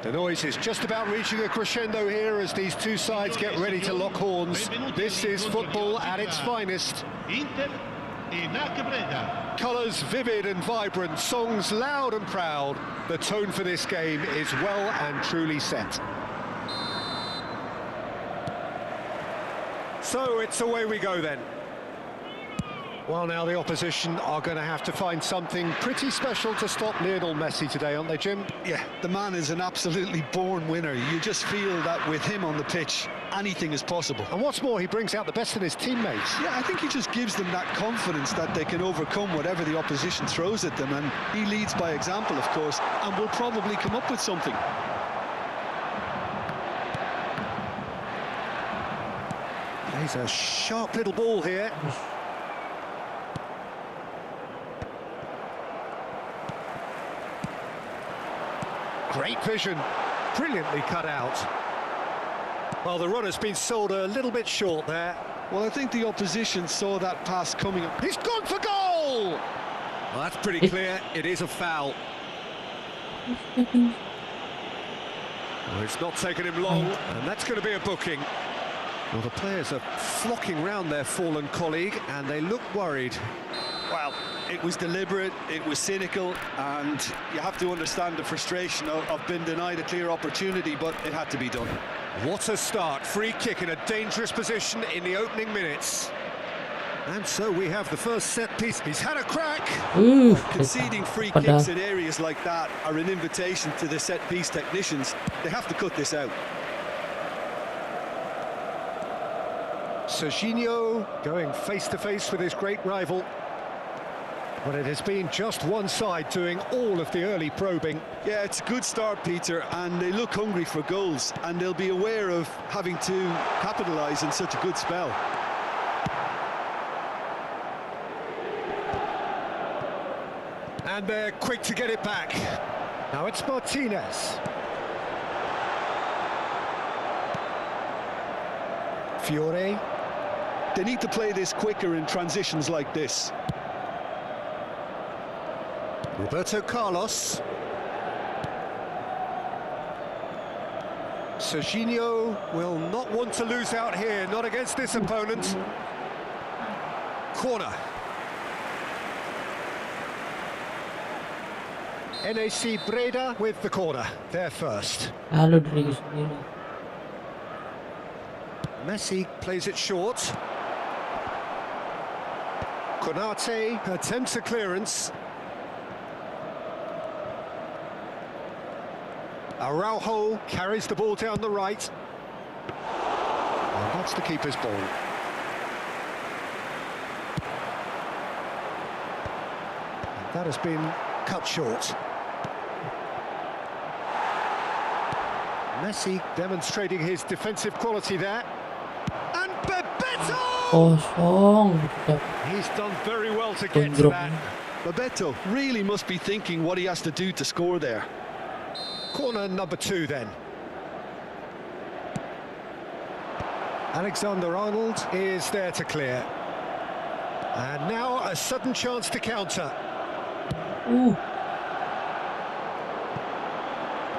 The noise is just about reaching a crescendo here as these two sides get ready to lock horns. This is football at its finest. Colours vivid and vibrant, songs loud and proud. The tone for this game is well and truly set. So it's away we go then. Well, now the opposition are going to have to find something pretty special to stop Lionel Messi today, aren't they, Jim? Yeah, the man is an absolutely born winner. You just feel that with him on the pitch, anything is possible. And what's more, he brings out the best in his teammates. Yeah, I think he just gives them that confidence that they can overcome whatever the opposition throws at them, and he leads by example, of course, and will probably come up with something. Plays a sharp little ball here. Great vision, brilliantly cut out. Well, the runner's been sold a little bit short there. Well, I think the opposition saw that pass coming. He's gone for goal! Well, that's pretty clear, it is a foul. Well, it's not taken him long, and that's going to be a booking. Well, the players are flocking round their fallen colleague, and they look worried. Well, it was deliberate, it was cynical, and you have to understand the frustration of being denied a clear opportunity, but it had to be done. What a start. Free kick in a dangerous position in the opening minutes. And so we have the first set piece. He's had a crack. Conceding free kicks in areas like that are an invitation to the set piece technicians. They have to cut this out. Serginho going face-to-face with his great rival. But it has been just one side doing all of the early probing. Yeah, it's a good start, Peter, and they look hungry for goals, and they'll be aware of having to capitalise in such a good spell. And they're quick to get it back. Now it's Martinez. Fiore. They need to play this quicker in transitions like this. Roberto Carlos. Serginho will not want to lose out here, not against this opponent. Corner. NAC Breda with the corner, there first. Messi plays it short. Konate attempts a clearance. Araujo carries the ball down the right. And that's the keeper's ball. And that has been cut short. Messi demonstrating his defensive quality there. And Bebeto! He's done very well to get to that. Bebeto really must be thinking what he has to do to score there. Corner number 2 then. Alexander-Arnold is there to clear. And now a sudden chance to counter.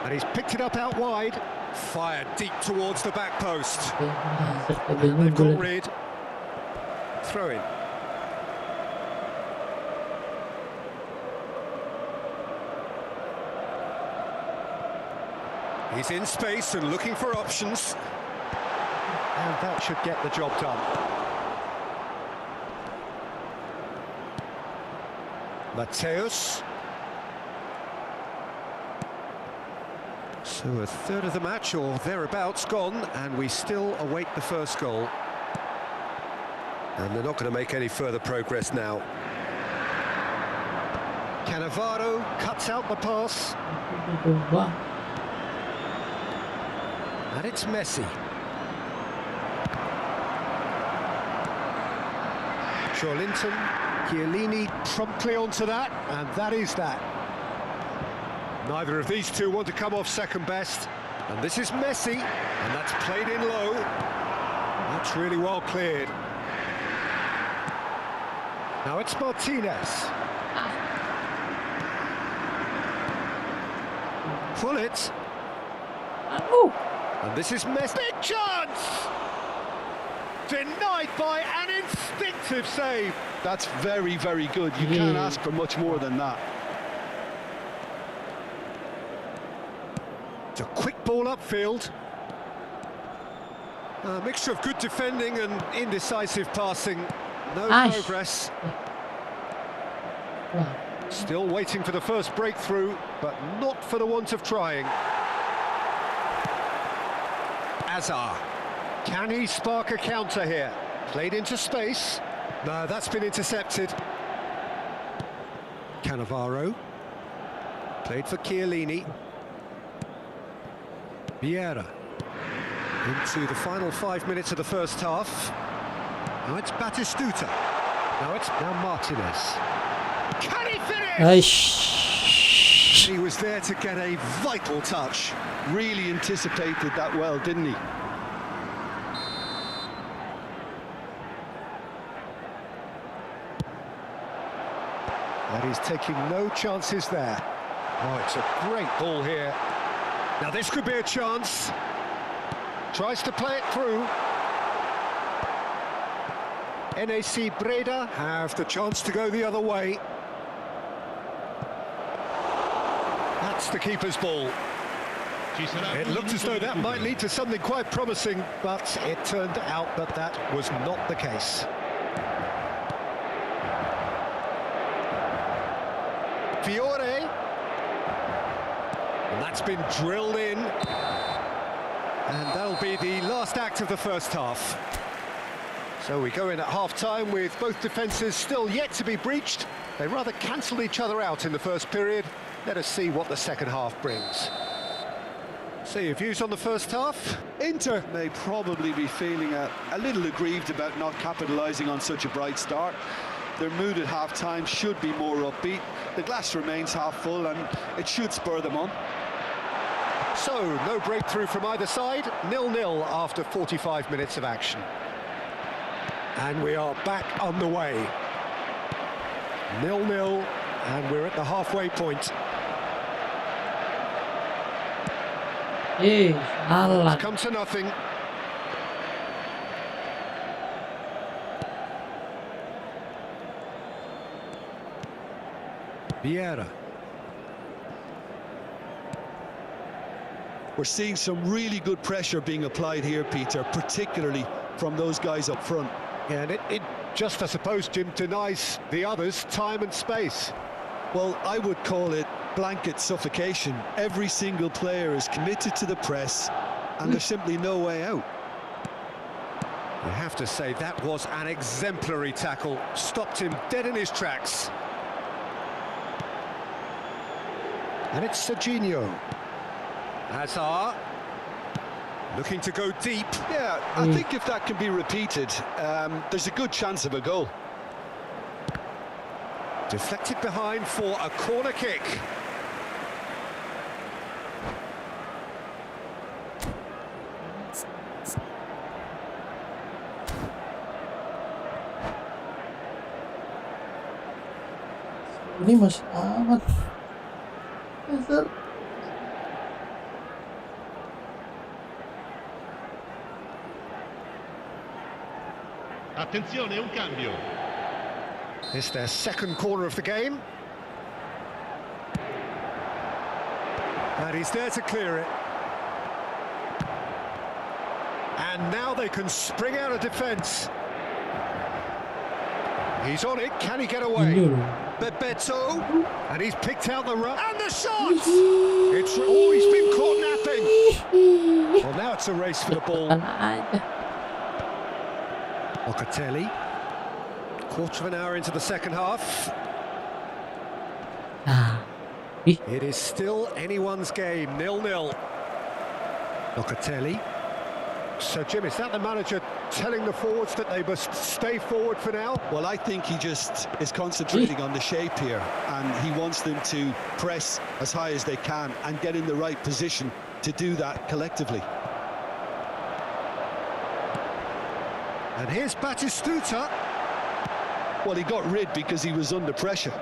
And he's picked it up out wide. Fired deep towards the back post. And they've got rid. Throw in. He's in space and looking for options. And that should get the job done. Mateus. So a third of the match or thereabouts gone, and we still await the first goal. And they're not going to make any further progress now. Cannavaro cuts out the pass. And it's Messi. Joelinton, Chiellini promptly onto that, and that is that. Neither of these two want to come off second best. And this is Messi, and that's played in low. That's really well cleared. Now it's Martinez. Pull it. Aduh. And this is Messi. Big chance! Denied by an instinctive save. That's very, very good. You can't ask for much more than that. It's a quick ball upfield. A mixture of good defending and indecisive passing. No progress. Still waiting for the first breakthrough, but not for the want of trying. Azar. Can he spark a counter here? Played into space. No, that's been intercepted. Cannavaro. Played for Chiellini. Vieira. Into the final 5 minutes of the first half. Now it's Batistuta. Now Martinez. Can he finish? He was there to get a vital touch. Really anticipated that well, didn't he? And he's taking no chances there. Oh, it's a great ball here. Now this could be a chance. Tries to play it through. NAC Breda have the chance to go the other way. That's the keeper's ball. It looked as though that might lead to something quite promising, but it turned out that that was not the case. Fiore. And that's been drilled in. And that'll be the last act of the first half. So we go in at half-time with both defences still yet to be breached. They rather cancelled each other out in the first period. Let us see what the second half brings. So your views on the first half? Inter may probably be feeling a little aggrieved about not capitalising on such a bright start. Their mood at half-time should be more upbeat. The glass remains half full and it should spur them on. So, no breakthrough from either side, 0-0 after 45 minutes of action. And we are back on the way. 0-0, and we're at the halfway point. Salah. Come to nothing. Vieira. We're seeing some really good pressure being applied here, Peter, particularly from those guys up front. Yeah, and it just, I suppose, Jim, denies the others time and space. Well, I would call it blanket suffocation. Every single player is committed to the press, and there's simply no way out. You have to say that was an exemplary tackle. Stopped him dead in his tracks. And it's Serginho. Azar. Looking to go deep. Yeah, I think if that can be repeated, there's a good chance of a goal. Deflected behind for a corner kick. Ini masih aman. Attenzione, un cambio. It's their second corner of the game. And he's there to clear it. And now they can spring out of defence. He's on it, can he get away? Bebeto, and he's picked out the run. And the shot! It's, oh, he's been caught napping. Well, now it's a race for the ball. Locatelli. Quarter of an hour into the second half. It is still anyone's game, 0-0. Locatelli. So, Jim, is that the manager telling the forwards that they must stay forward for now? Well, I think he just is concentrating on the shape here, and he wants them to press as high as they can and get in the right position to do that collectively. And here's Batistuta. Well, he got rid because he was under pressure.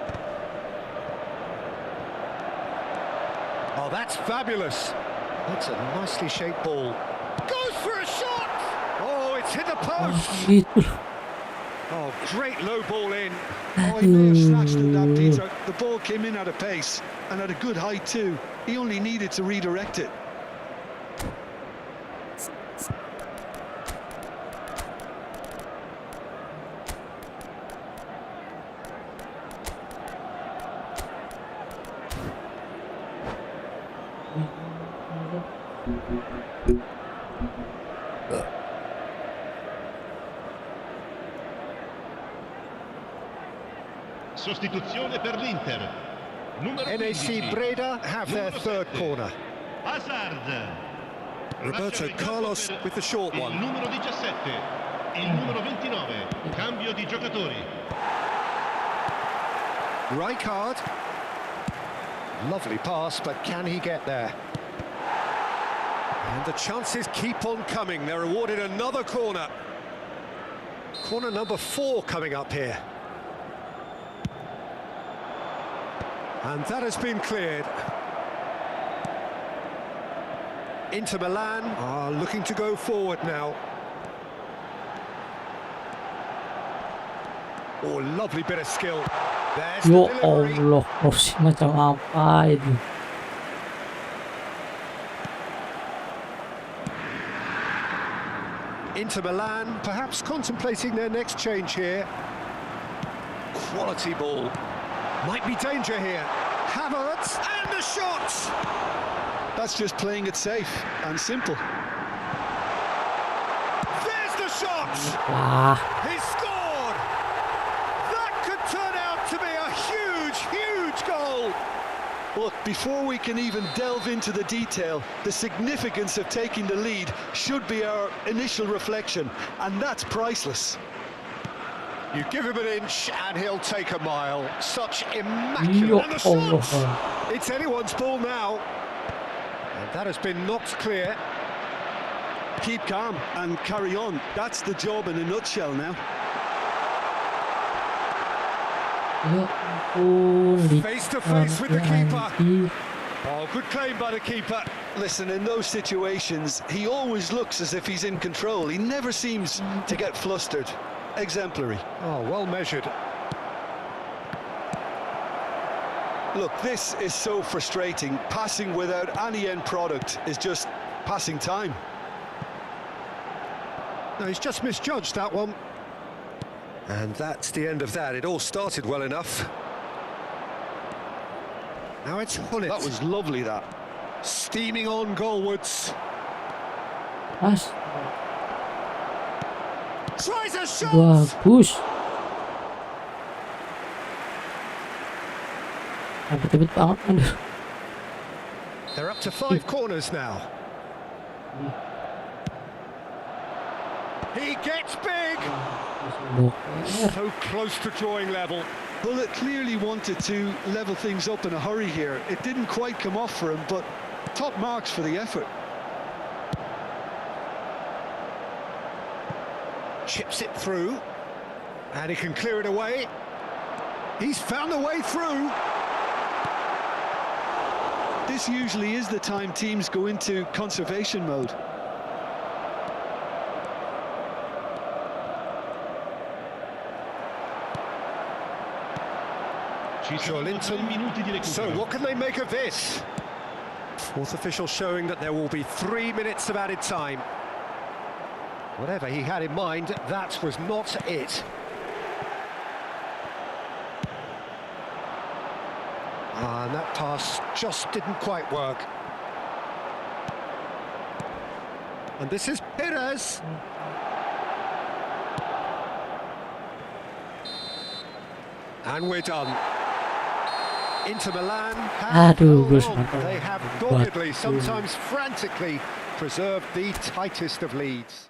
Oh, that's fabulous. That's a nicely shaped ball. Goes for a shot! Oh, it's hit the Oh, post! gitu. Oh, great low ball in. Oh, he may have snatched at that, Aduh. Peter. The ball came in at a pace and at a good height too. He only needed to redirect it. Sostituzione per l'Inter. Numero NAC 15. Breda have their Numero third 7. corner. Hazard. Roberto Lascia il campo Carlos per with the short il one. numero 17. Il numero 29. Cambio di giocatori. Rijkaard. Lovely pass, but can he get there? And the chances keep on coming. They're awarded another corner. Corner number 4 coming up here. And that has been cleared. Inter Milan are looking to go forward now. Oh, lovely bit of skill. There's the Ya delivery. Allah, crossing macam apa ini? Inter Milan perhaps contemplating their next change here. Quality ball. Might be danger here. Havertz and the shot! That's just playing it safe and simple. There's the shot! Wah, He scored! That could turn out to be a huge, huge goal! Look, before we can even delve into the detail, the significance of taking the lead should be our initial reflection, and that's priceless. You give him an inch and he'll take a mile. Such ya immaculate. And the Allah. shot! It's anyone's ball now. And that has been knocked clear. Keep calm and carry on. That's the job in a nutshell now. Ya ampun, Face to face with the keeper. lagi. Oh, good claim by the keeper. Listen, in those situations, he always looks as if he's in control. He never seems to get flustered. Exemplary. Oh, well measured. Look, this is so frustrating. Passing without any end product is just passing time. No, he's just misjudged that one. And that's the end of that. It all started well enough. Now it's Hullet. That was lovely, that. Steaming on goalwards. Mas, Tries a shot! bagus. Ribet banget kan. They're up to 5 corners now. He gets big! So close to drawing level. Bullet clearly wanted to level things up in a hurry here. It didn't quite come off for him, but top marks for the effort. Chips it through. And he can clear it away. He's found a way through. This usually is the time teams go into conservation mode. Ci sono 3 minuti di So recupero. what can they make of this? Fourth official showing that there will be 3 minutes of added time. Whatever he had in mind, that was not it. And that pass just didn't quite work. And this is Perez. And we're done. Inter Milan have Aduh, held Gus, on. mantap. They have Buat. doggedly, sometimes frantically, preserved the tightest of leads.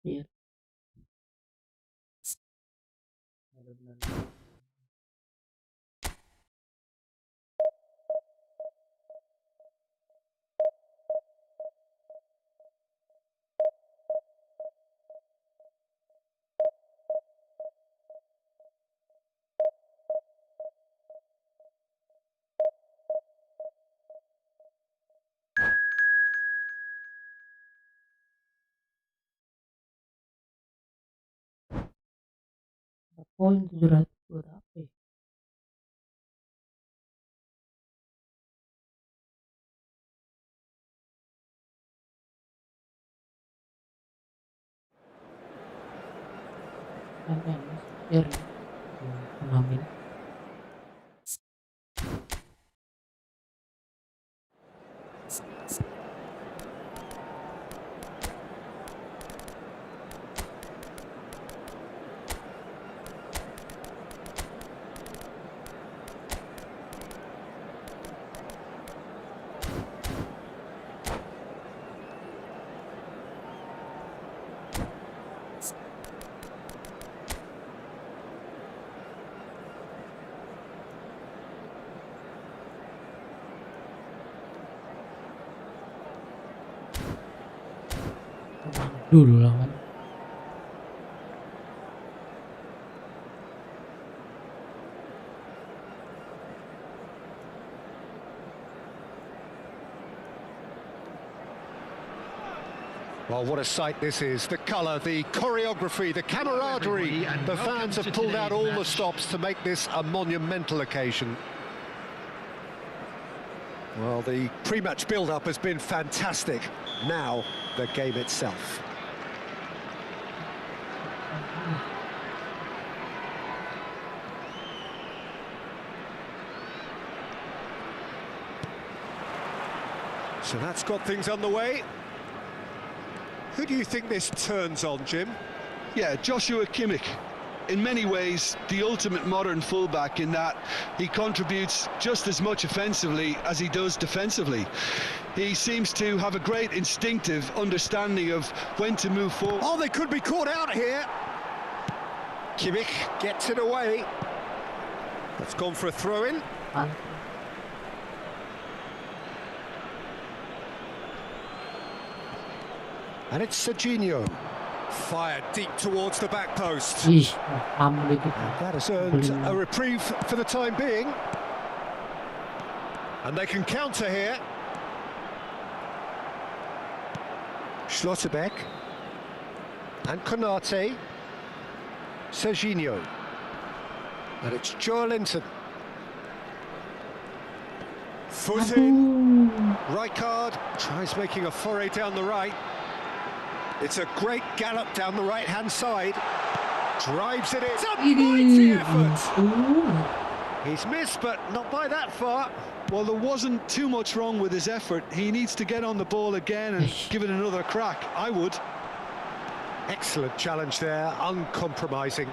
Iya. Oh, yang 700 buat apa ya? Kan share ya. Pengamin. Dulu lawan. Well, what a sight this is. The colour, the choreography, the camaraderie. The fans have pulled out all the stops to make this a monumental occasion. Well, the pre-match build-up has been fantastic. Now, the game itself. So that's got things underway. Who do you think this turns on, Jim? Yeah, Joshua Kimmich. In many ways, the ultimate modern fullback in that he contributes just as much offensively as he does defensively. He seems to have a great instinctive understanding of when to move forward. Oh, they could be caught out here. Kimmich gets it away. That's gone for a throw-in. And it's Serginho. Fired deep towards the back post. Ih, ambil itu. And that has earned a reprieve for the time being. And they can counter here. Schlotterbeck. And Konate. Serginho. And it's Joelinton. Foot in. Rijkaard tries making a foray down the right. It's a great gallop down the right-hand side. Drives it in. It's a mighty effort. He's missed, but not by that far. Well, there wasn't too much wrong with his effort. He needs to get on the ball again and give it another crack. I would. Excellent challenge there, uncompromising.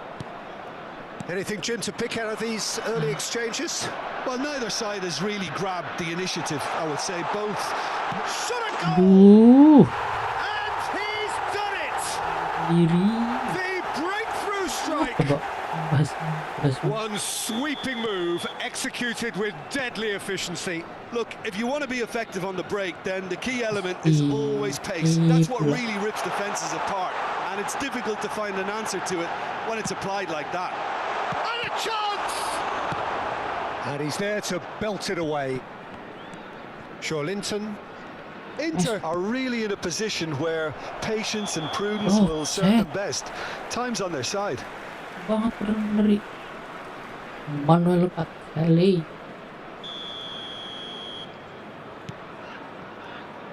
Anything, Jim, to pick out of these early exchanges? Well, neither side has really grabbed the initiative, I would say. Both. Shot a goal! Diri. The breakthrough strike. One sweeping move executed with deadly efficiency. Look, if you want to be effective on the break, then the key element is always pace. That's what really rips defences apart, and it's difficult to find an answer to it when it's applied like that. And a chance! And he's there to belt it away. Joelinton. Inter are really in a position where patience and prudence will serve them best. Time's on their side. Banget dari Manuel Pacelli.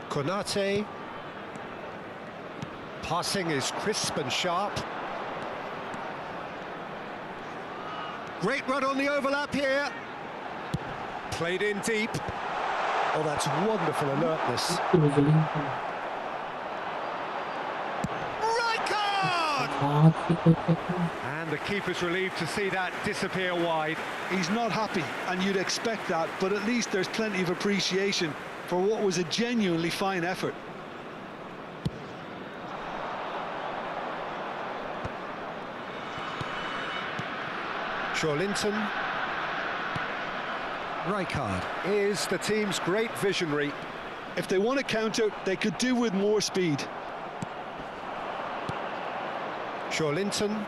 Konate. Passing is crisp and sharp. Great run on the overlap here. Played in deep. Oh, that's wonderful alertness. Rijkaard! And the keeper's relieved to see that disappear wide. He's not happy, and you'd expect that, but at least there's plenty of appreciation for what was a genuinely fine effort. Joelinton. Rijkaard is the team's great visionary. If they want to counter, they could do with more speed. Joelinton.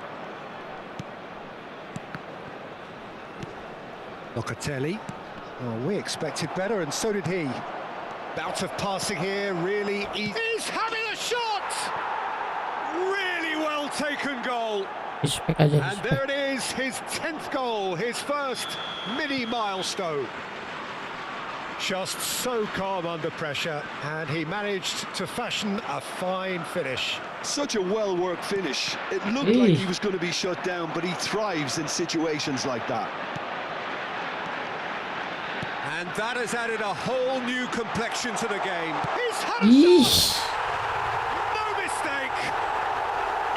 Locatelli. Oh, we expected better, and so did he. Bout of passing here, really easy. He's having a shot! Really well taken goal. Respect aja, And there respect. it is, his 10th goal, his first mini milestone. Just so calm under pressure, and he managed to fashion a fine finish. Such a well-worked finish. It looked like he was going to be shut down, but he thrives in situations like that. And that has added a whole new complexion to the game. He's had a shot! No mistake!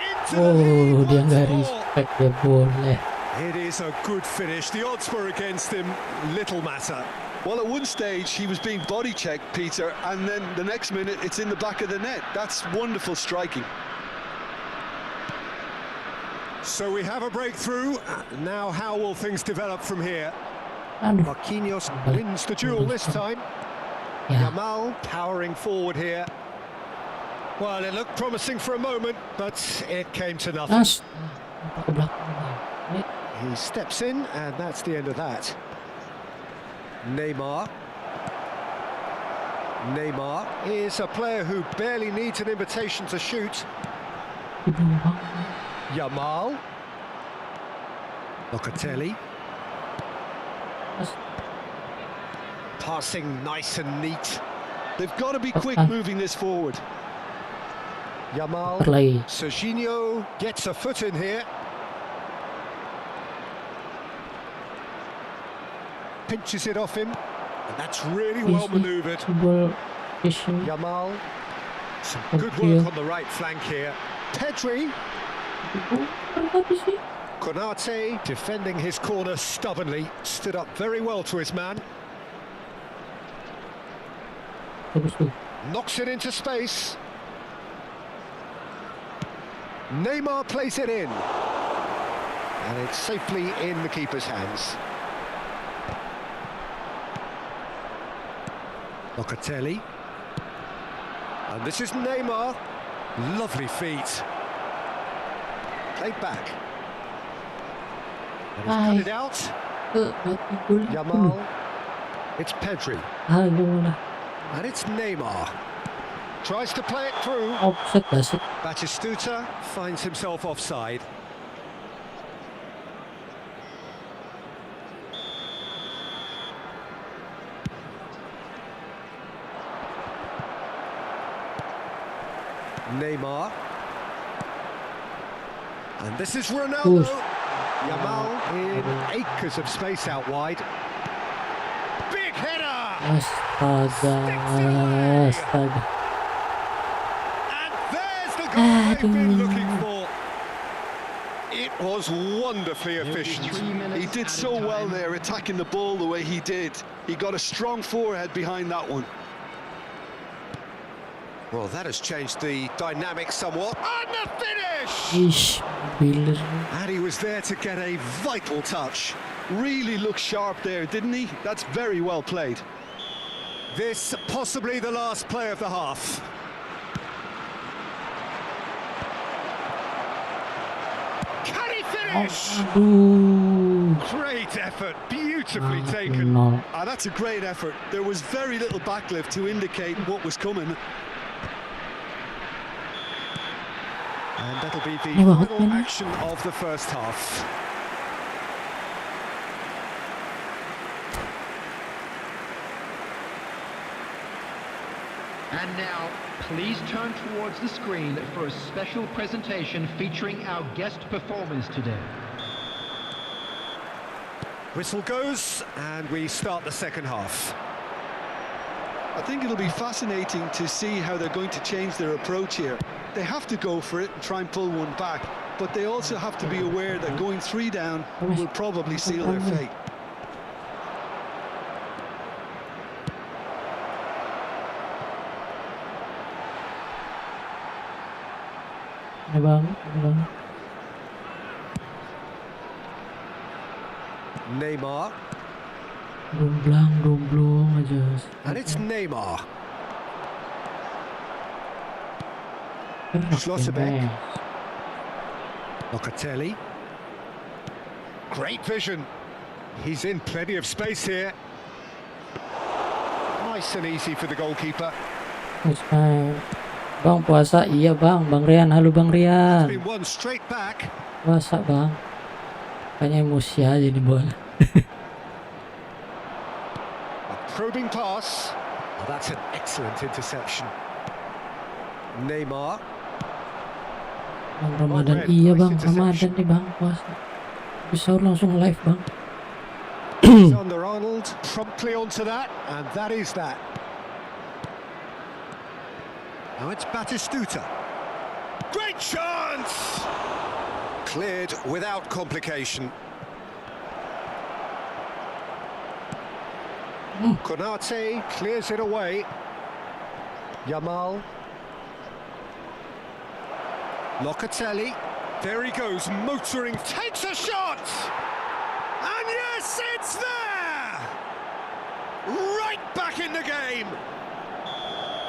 Into the Oh, lead dia once nggak more. respect, dia boleh. It is a good finish. The odds were against him. Little matter. Well, at one stage, he was being body-checked, Peter, and then the next minute, it's in the back of the net. That's wonderful striking. So we have a breakthrough. Now how will things develop from here? Aduh, Marquinhos wins the duel this time. ya. Yamal powering forward here. Well, it looked promising for a moment, but it came to nothing. Nas, nampak ke belakang balik. He steps in, and that's the end of that. Neymar is a player who barely needs an invitation to shoot. Dibuang. Yamal. Locatelli. Nas, Passing nice and neat. They've got to be quick moving this forward. Yamal. lagi. Serginho gets a foot in here. Pinches it off him. And that's really well Easy. manoeuvred. Football vision. Yamal. Some good Thank you. work on the right flank here. Pedri. Apa sih? Konate defending his corner stubbornly. Stood up very well to his man. Bagus tuh. Knocks it into space. Neymar plays it in. And it's safely in the keeper's hands. Locatelli. And this is Neymar. Lovely feet. Played back. And he's cut Ay. it out. Berarti gol. Yamal. It's Pedri. Aduh lah. And it's Neymar. Tries to play it through. Offset gak sih? Batistuta finds himself offside. Neymar. And this is Ronaldo. Push. Yamal in acres of space out wide. Big header! Astaga, astaga. And there's the goal they've been Aduh. looking for. It was wonderfully efficient. He did so well there, attacking the ball the way he did. He got a strong forehead behind that one. Well, that has changed the dynamic somewhat. And the finish! Ish, Biller. And he was there to get a vital touch. Really looked sharp there, didn't he? That's very well played. This possibly the last play of the half. Can he finish? Aduh. Great effort, beautifully taken. No. Ah, that's a great effort. There was very little backlift to indicate what was coming. And that'll be the Ini banget final mainnya. action of the first half. And now, please turn towards the screen for a special presentation featuring our guest performers today. Whistle goes, and we start the second half. I think it'll be fascinating to see how they're going to change their approach here. They have to go for it and try and pull one back, but they also have to be aware that going 3 down will probably seal their fate. Ini banget, ini banget. Neymar, Domblong aja. and it's Neymar. Enak, Schlotterbeck. Mas. Locatelli. Great vision. He's in plenty of space here. Nice and easy for the goalkeeper. Terus, Bang puasa, iya Bang Rian, halo Bang Rian. Been won straight back. Puasa bang. Kayaknya emosi aja nih bola. A probing pass. Oh, that's an excellent interception. Neymar. Bang Ramadan, iya bang, Ramadan nih bang, puasa. Bisa langsung live bang. Alexander-Arnold promptly onto that, and that is that. Now it's Batistuta. Great chance! Cleared without complication. Konate clears it away. Yamal. Locatelli. There he goes, motoring, takes a shot! And yes, it's there! Right back in the game!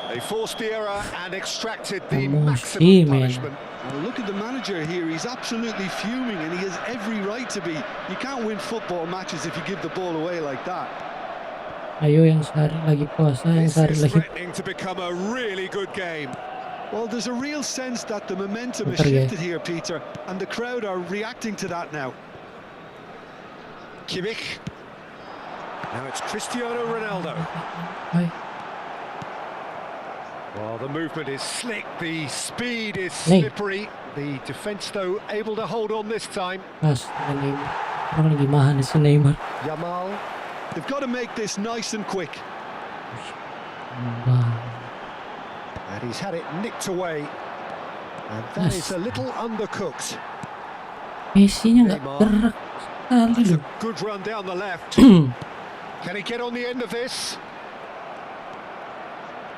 They forced the error and extracted the maximum punishment. Well, look at the manager here. He's absolutely fuming, and he has every right to be. You can't win football matches if you give the ball away like that. Ayo yang sehari lagi puasa, yang This sehari is lagi threatening to become a really good game. Well, there's a real sense that the momentum has Bentar, ya. shifted here, Peter, and the crowd are reacting to that now. Kimmich. Now it's Cristiano Ronaldo. Ay, Well, the movement is slick, the speed is Nih. slippery. The defence, though, able to hold on this time. pas Neymar. Orang lagi mahan si Neymar. Yamal. They've got to make this nice and quick. Bang. And he's had it nicked away. And that is a little undercooked. Messi-nya nggak Neymar. gerak sekali That's a loh. good run down the left. Can he get on the end of this?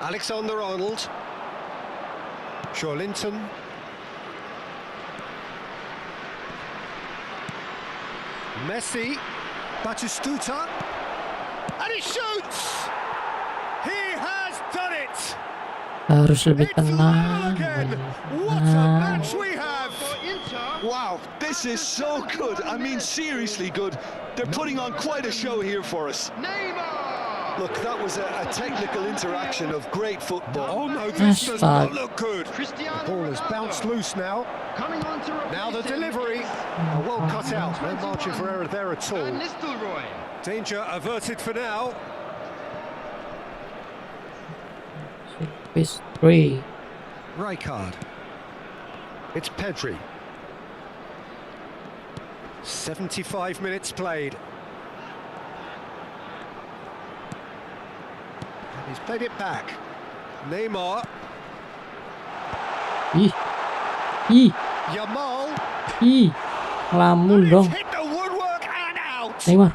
Alexander-Arnold. Linton. Messi. Batistuta. And he shoots! He has done it! Harus lebih It's tenang. again! What a Tenang. match we have! Wow, this is so good. I mean, seriously good. They're putting on quite a show here for us. Neymar! Look, that was a technical interaction of great football. Oh no, this does not Bad. look good. Cristiano The ball has bounced loose now. Coming on to Now the replace him delivery. is Well cut out. No margin for error there at all. Van Nistelrooy. Danger averted for now. Service 3. Rijkaard. It's Pedri. 75 minutes played. And he's played it back. Neymar. Ih. Ih. Yamal. Ih. Ngelamun dong. Hit the woodwork and out. Neymar.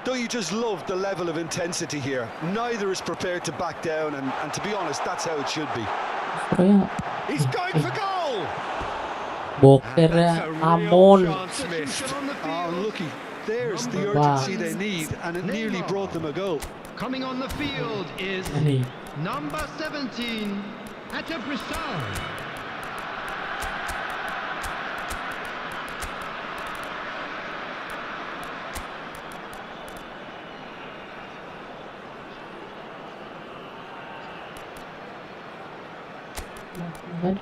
Don't you just love the level of intensity here? Neither is prepared to back down, and to be honest, that's how it should be. Ternyata He's going for goal. boker That's ya. a real Amon. chance missed. On the Oh, field. looky. There's the Wow. urgency they need, and it nearly brought them a goal. Coming on the field is Ini. number 17, Aktifkan. Kan?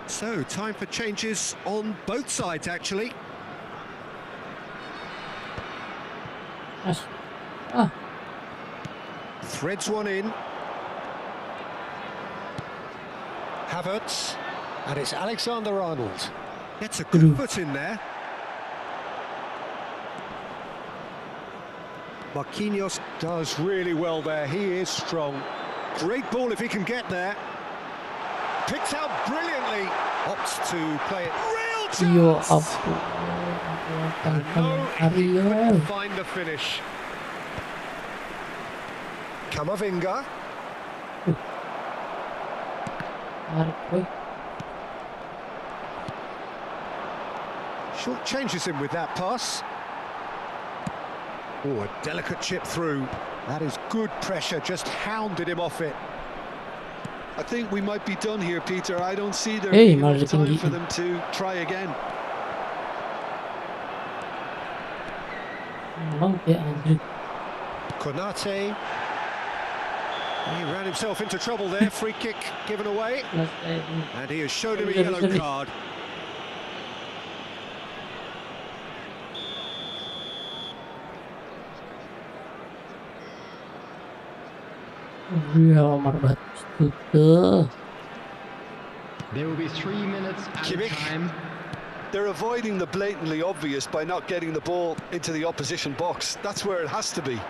So, time for changes on both sides, actually. Mas. Ah, Threads one in. Havertz. And it's Alexander-Arnold. Gets a good foot in there. Marquinhos does really well there. He is strong. Great ball if he can get there. Picked out brilliantly. Opts to play it. Real yo chance! ampun. And no, he Ariel. couldn't find the finish. Kamavinga. Menarik, boy. Short changes him with that pass. Oh, a delicate chip through. That is good pressure, just hounded him off it. I think we might be done here, Peter. I don't see there Hey, being malah enough time ditinggiin. for them to try again. banget ya anjir. Konate. He ran himself into trouble there. Free kick given away. And he has shown him a yellow card. Iya, marbat tuh. There will be 3 minutes at a Kimmich. time. They're avoiding the blatantly obvious by not getting the ball into the opposition box. That's where it has to be.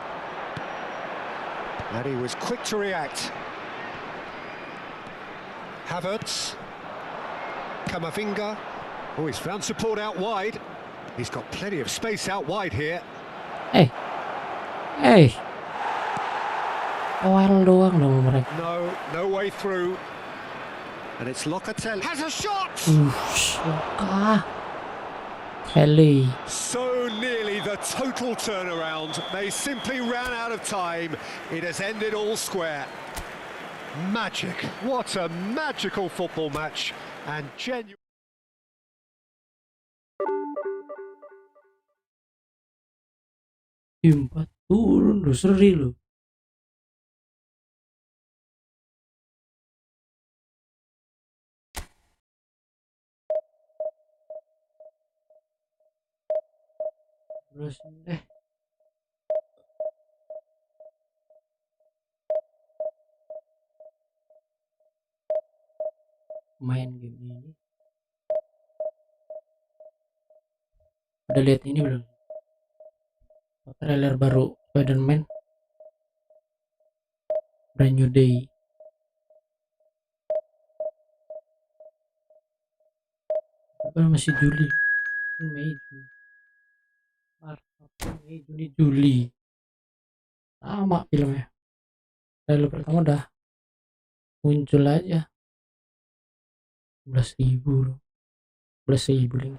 And he was quick to react. Havertz. Kamavinga. Oh, he's found support out wide. He's got plenty of space out wide here. Hey. Awal doang dong mereka. No way through. And it's Locatelli. Has a shot! Suka. Kelly. So nearly the total turnaround. They simply ran out of time. It has ended all square. Magic. What a magical football match. And genuine. Empat turun loh, seri loh. Terus main game ini. Udah lihat ini belum? Trailer baru Spider-Man Brand New Day. Apa masih Juli? Mei, Juni, Maret, April, Mei, Juni, Juli. Sama filmnya. Trailer pertama udah muncul aja. 11.000 loh. 11.000 link.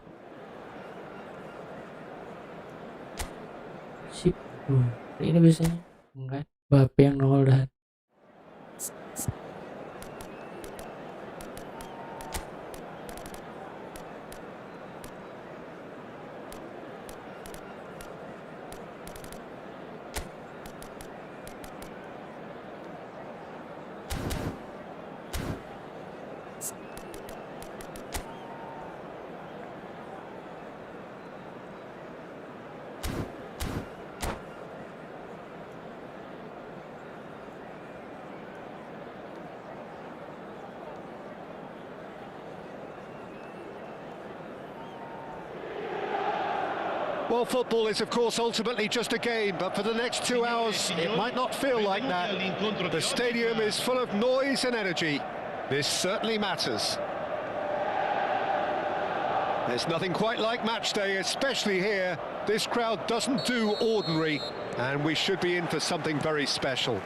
Sip. Ini biasanya enggak Bape yang nongol dah. Well, football is, of course, ultimately just a game, but for the next 2 hours, it might not feel like that. The stadium is full of noise and energy. This certainly matters. There's nothing quite like match day, especially here. This crowd doesn't do ordinary, and we should be in for something very special.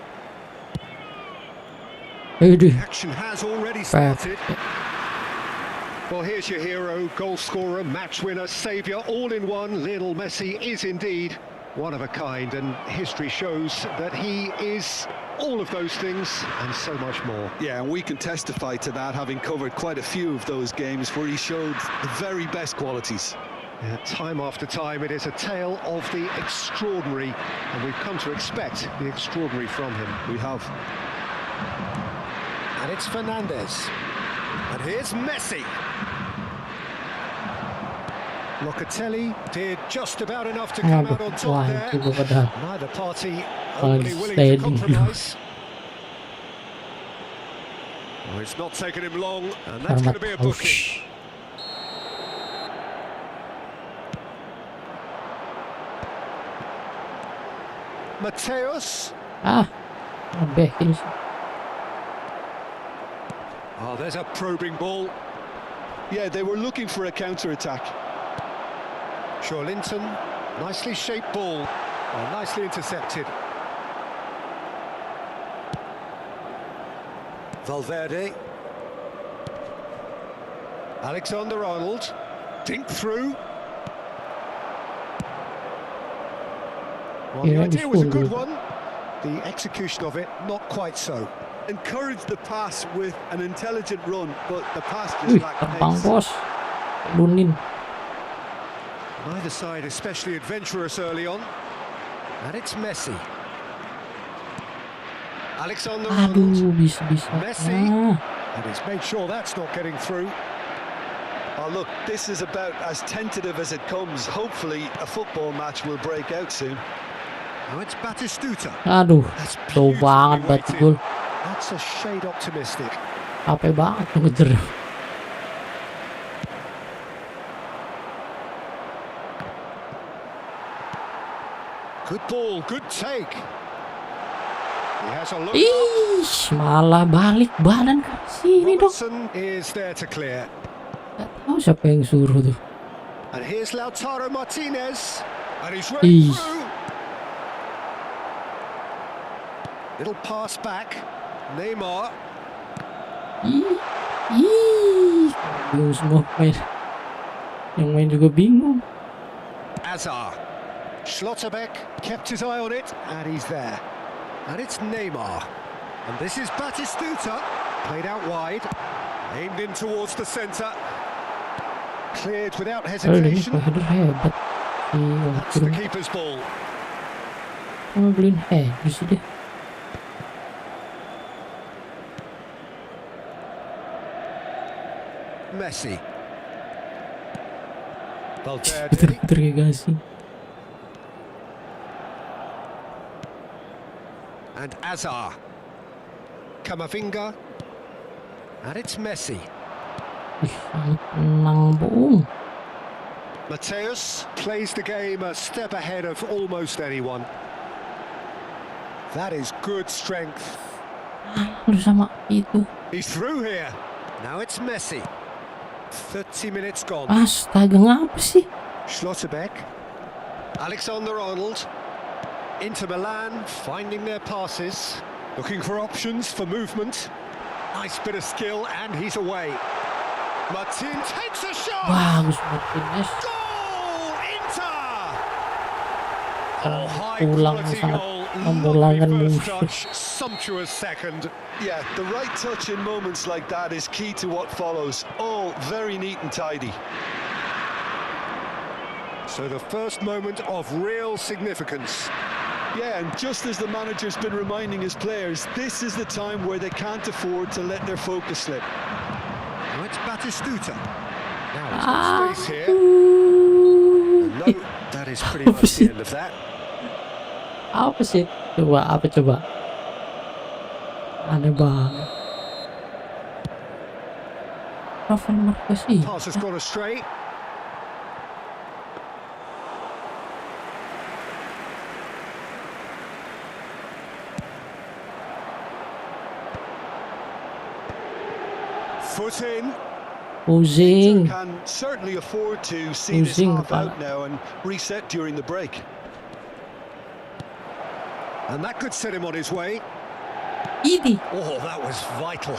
Action has already started. Well, here's your hero, goal scorer, match winner, saviour, all in one. Lionel Messi is indeed one of a kind, and history shows that he is all of those things and so much more. Yeah, and we can testify to that, having covered quite a few of those games where he showed the very best qualities. Yeah, time after time, it is a tale of the extraordinary, and we've come to expect the extraordinary from him. We have. And it's Fernandes. And here's Messi. Locatelli did just about enough to come out on top there. Neither party openly willing to compromise. Well, it's not taken him long, and that's going to be a booking. Mateus. Oh, there's a probing ball. Yeah, they were looking for a counter-attack. Linton, nicely shaped ball, nicely intercepted. Valverde. Alexander-Arnold, dink through. Well, the idea was a good one. The execution of it, not quite so. Encouraged the pass with an intelligent run, but the pass just lacked pace. Lunin. Neither side especially adventurous early on. And it's Messi. Alexander Aduh, bisa-bisa. Messi. Ah, And he's made sure that's not getting through. Oh, look, this is about as tentative as it comes. Hopefully, a football match will break out soon. Now it's Batistuta. aduh, That's jauh banget buat beautifully gol. weighted. That's a shade optimistic. Capek banget tuh ngejer. Good ball, good take. He has a look. Ih, malah balik badan ke sini dong. Robertson is there to clear. Gak tahu siapa yang suruh tuh. And here's Lautaro Martinez. And he's running Ih. through. Little pass back. Neymar. Ih, bingung semua main. Yang main juga bingung. Azar. Schlotterbeck kept his eye on it, and he's there. And it's Neymar. And this is Batistuta. Played out wide. Aimed in towards the centre. Cleared without Ini hesitation. header hebat. That's the keeper's ball. Mau beliin header sih dia. Messi. Valverde. Puter-puter kayak gasing. And Azar. Camavinga. And it's Messi. Ih, sangat tenang, Bung. Mateus plays the game a step ahead of almost anyone. That is good strength. Lu sama itu. He's through here. Now it's Messi. 30 minutes gone. Astaga, ngapa sih? Schlotterbeck. Alexander-Arnold. Inter Milan finding their passes. Looking for options for movement. Nice bit of skill and he's away. Martin takes a shot. Bagus Martinez. Goal! Inter! Sekarang High pulang quality sangat goal. memulangkan Lovely first musuh. touch, sumptuous second. Yeah, the right touch in moments like that is key to what follows. All very neat and tidy. So the first moment of real significance. Yeah, and just as the manager's been reminding his players, this is the time where they can't afford to let their focus slip. Now it's Batistuta. Now he's got space here. No, that is pretty much the end of that. Apa sih? Coba, apa coba? Aneh banget. Rafael Marquez sih. Pass has gone astray. Foot in. Pusing. Can certainly afford to see this Pusing half kepala. out now and reset during the break. And that could set him on his way. Ini. Oh, that was vital.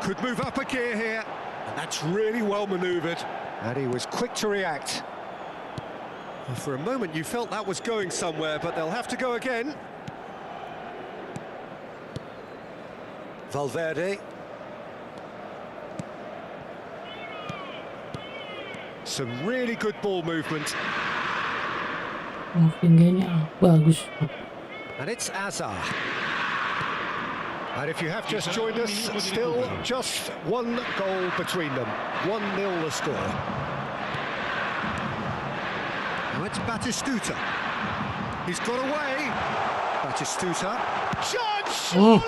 Could move up a gear here. And that's really well manoeuvred. And he was quick to react. Well, for a moment you felt that was going somewhere, but they'll have to go again. Valverde. Some really good ball movement. Fingernya bagus. And it's Azar. And if you have just joined us, still just one goal between them. 1-0 the score. Now it's Batistuta. He's got away. Batistuta. Judge! Oh,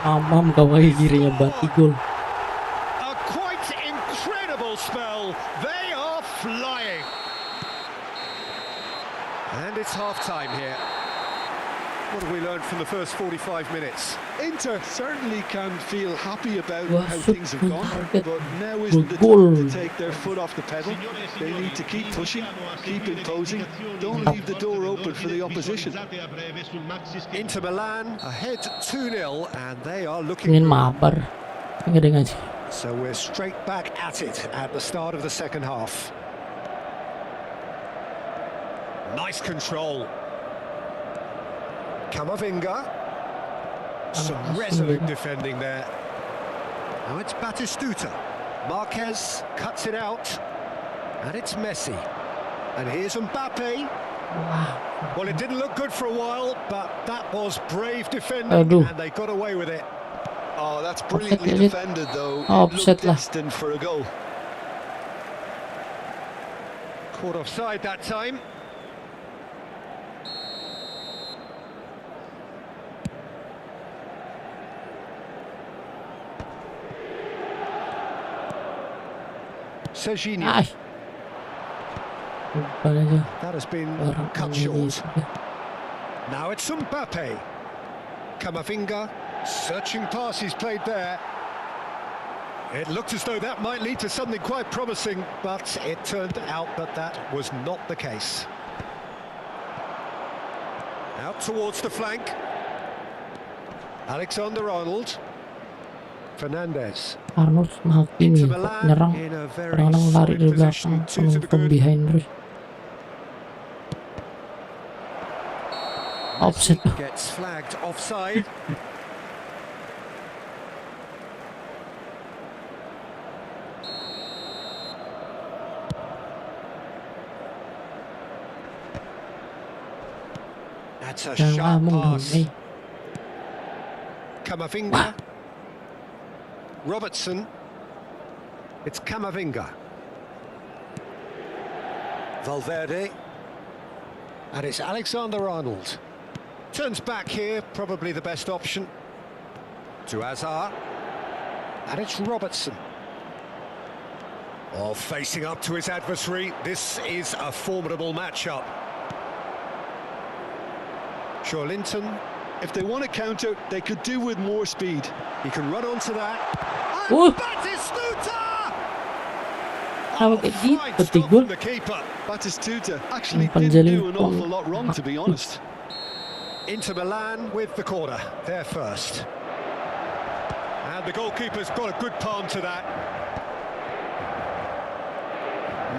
am kawai dirinya bati gol. A quite incredible spell. They are flying. And it's half-time here. What have we learned from the first 45 minutes? Inter certainly can feel happy about Wah, how shoot things have gone, target. but now isn't the Goal. time to take their foot off the pedal. They need to keep pushing, keep imposing, don't leave the door open for the opposition. Inter Milan ahead 2-0 and they are looking Ingin good. mabar. Enggak dengan sih. So we're straight back at it at the start of the second half. Nice control. Camavinga. Some resolute defending there. Now it's Batistuta. Marquez cuts it out. And it's Messi. And here's Mbappe. Wah. Well, it didn't look good for a while, but that was brave defending, Aduh. and they got away with it. Oh, that's brilliantly Offside, defended, though. Oh, It offside looked lah. destined for a goal. Caught offside that time. Serginho. Ay. Lupa aja. That has been Orang cut ini short. gitu. Now it's Mbappe. Camavinga, searching pass he's played there. It looked as though that might lead to something quite promising, but it turned out that that was not the case. Out towards the flank. Alexander-Arnold. Fernandez. Arnold makin Into nih, kok Milan nyerang. in a very Kadang-kadang lari solid dari position, belakang, two to the from good. behind terus. Offset. Messi gets flagged offside. That's a Jangan sharp ngomong dong, pass. eh. Camavinga. Robertson. It's Camavinga. Valverde. And it's Alexander-Arnold. Turns back here, probably the best option. To Hazard. And it's Robertson. Oh, facing up to his adversary. This is a formidable matchup. Linton. If they want to counter, they could do with more speed. He can run onto that. Oh. And Batistuta! Kenapa kayak Fine gitu stop gol? from the keeper. Batistuta actually Umpan didn't jaling do an pun. awful lot wrong, to be honest. Into Milan with the corner. There first. And the goalkeeper's got a good palm to that.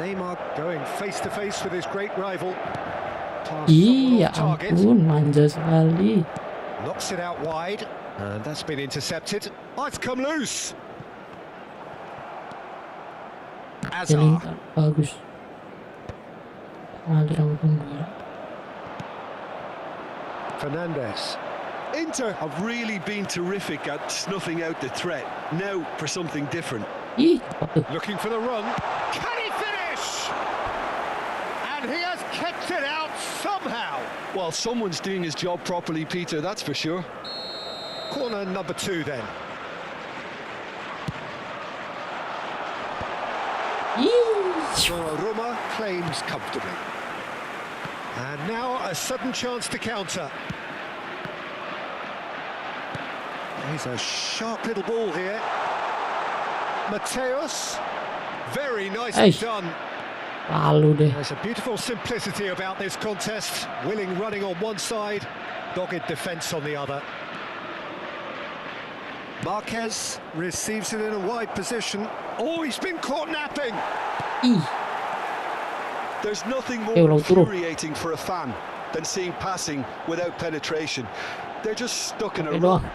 Neymar going face to face with his great rival. Pass somewhat Iya off target. ampun, manja sekali. Knocks it out wide. And that's been intercepted. Oh, it's come loose. Jaling Hazard. bagus. Ngalir langsung bola. Fernandez. Inter have really been terrific at snuffing out the threat. Now for something different. Ih, apa tuh? Looking for the run. Can he finish? And he has kept it out somehow. Well, someone's doing his job properly, Peter, that's for sure. Corner number 2 then. Ih, Roma claims comfortably. And now a sudden chance to counter. Here's a sharp little ball here. Mateus. Very nicely Hey. done. lalu deh. There's a beautiful simplicity about this contest. Willing running on one side, dogged defence on the other. Marquez receives it in a wide position. Oh, he's been caught napping. Ih, There's nothing more ulang turun. infuriating for a fan than seeing passing without penetration. They're just stuck in a Oke rut. doang.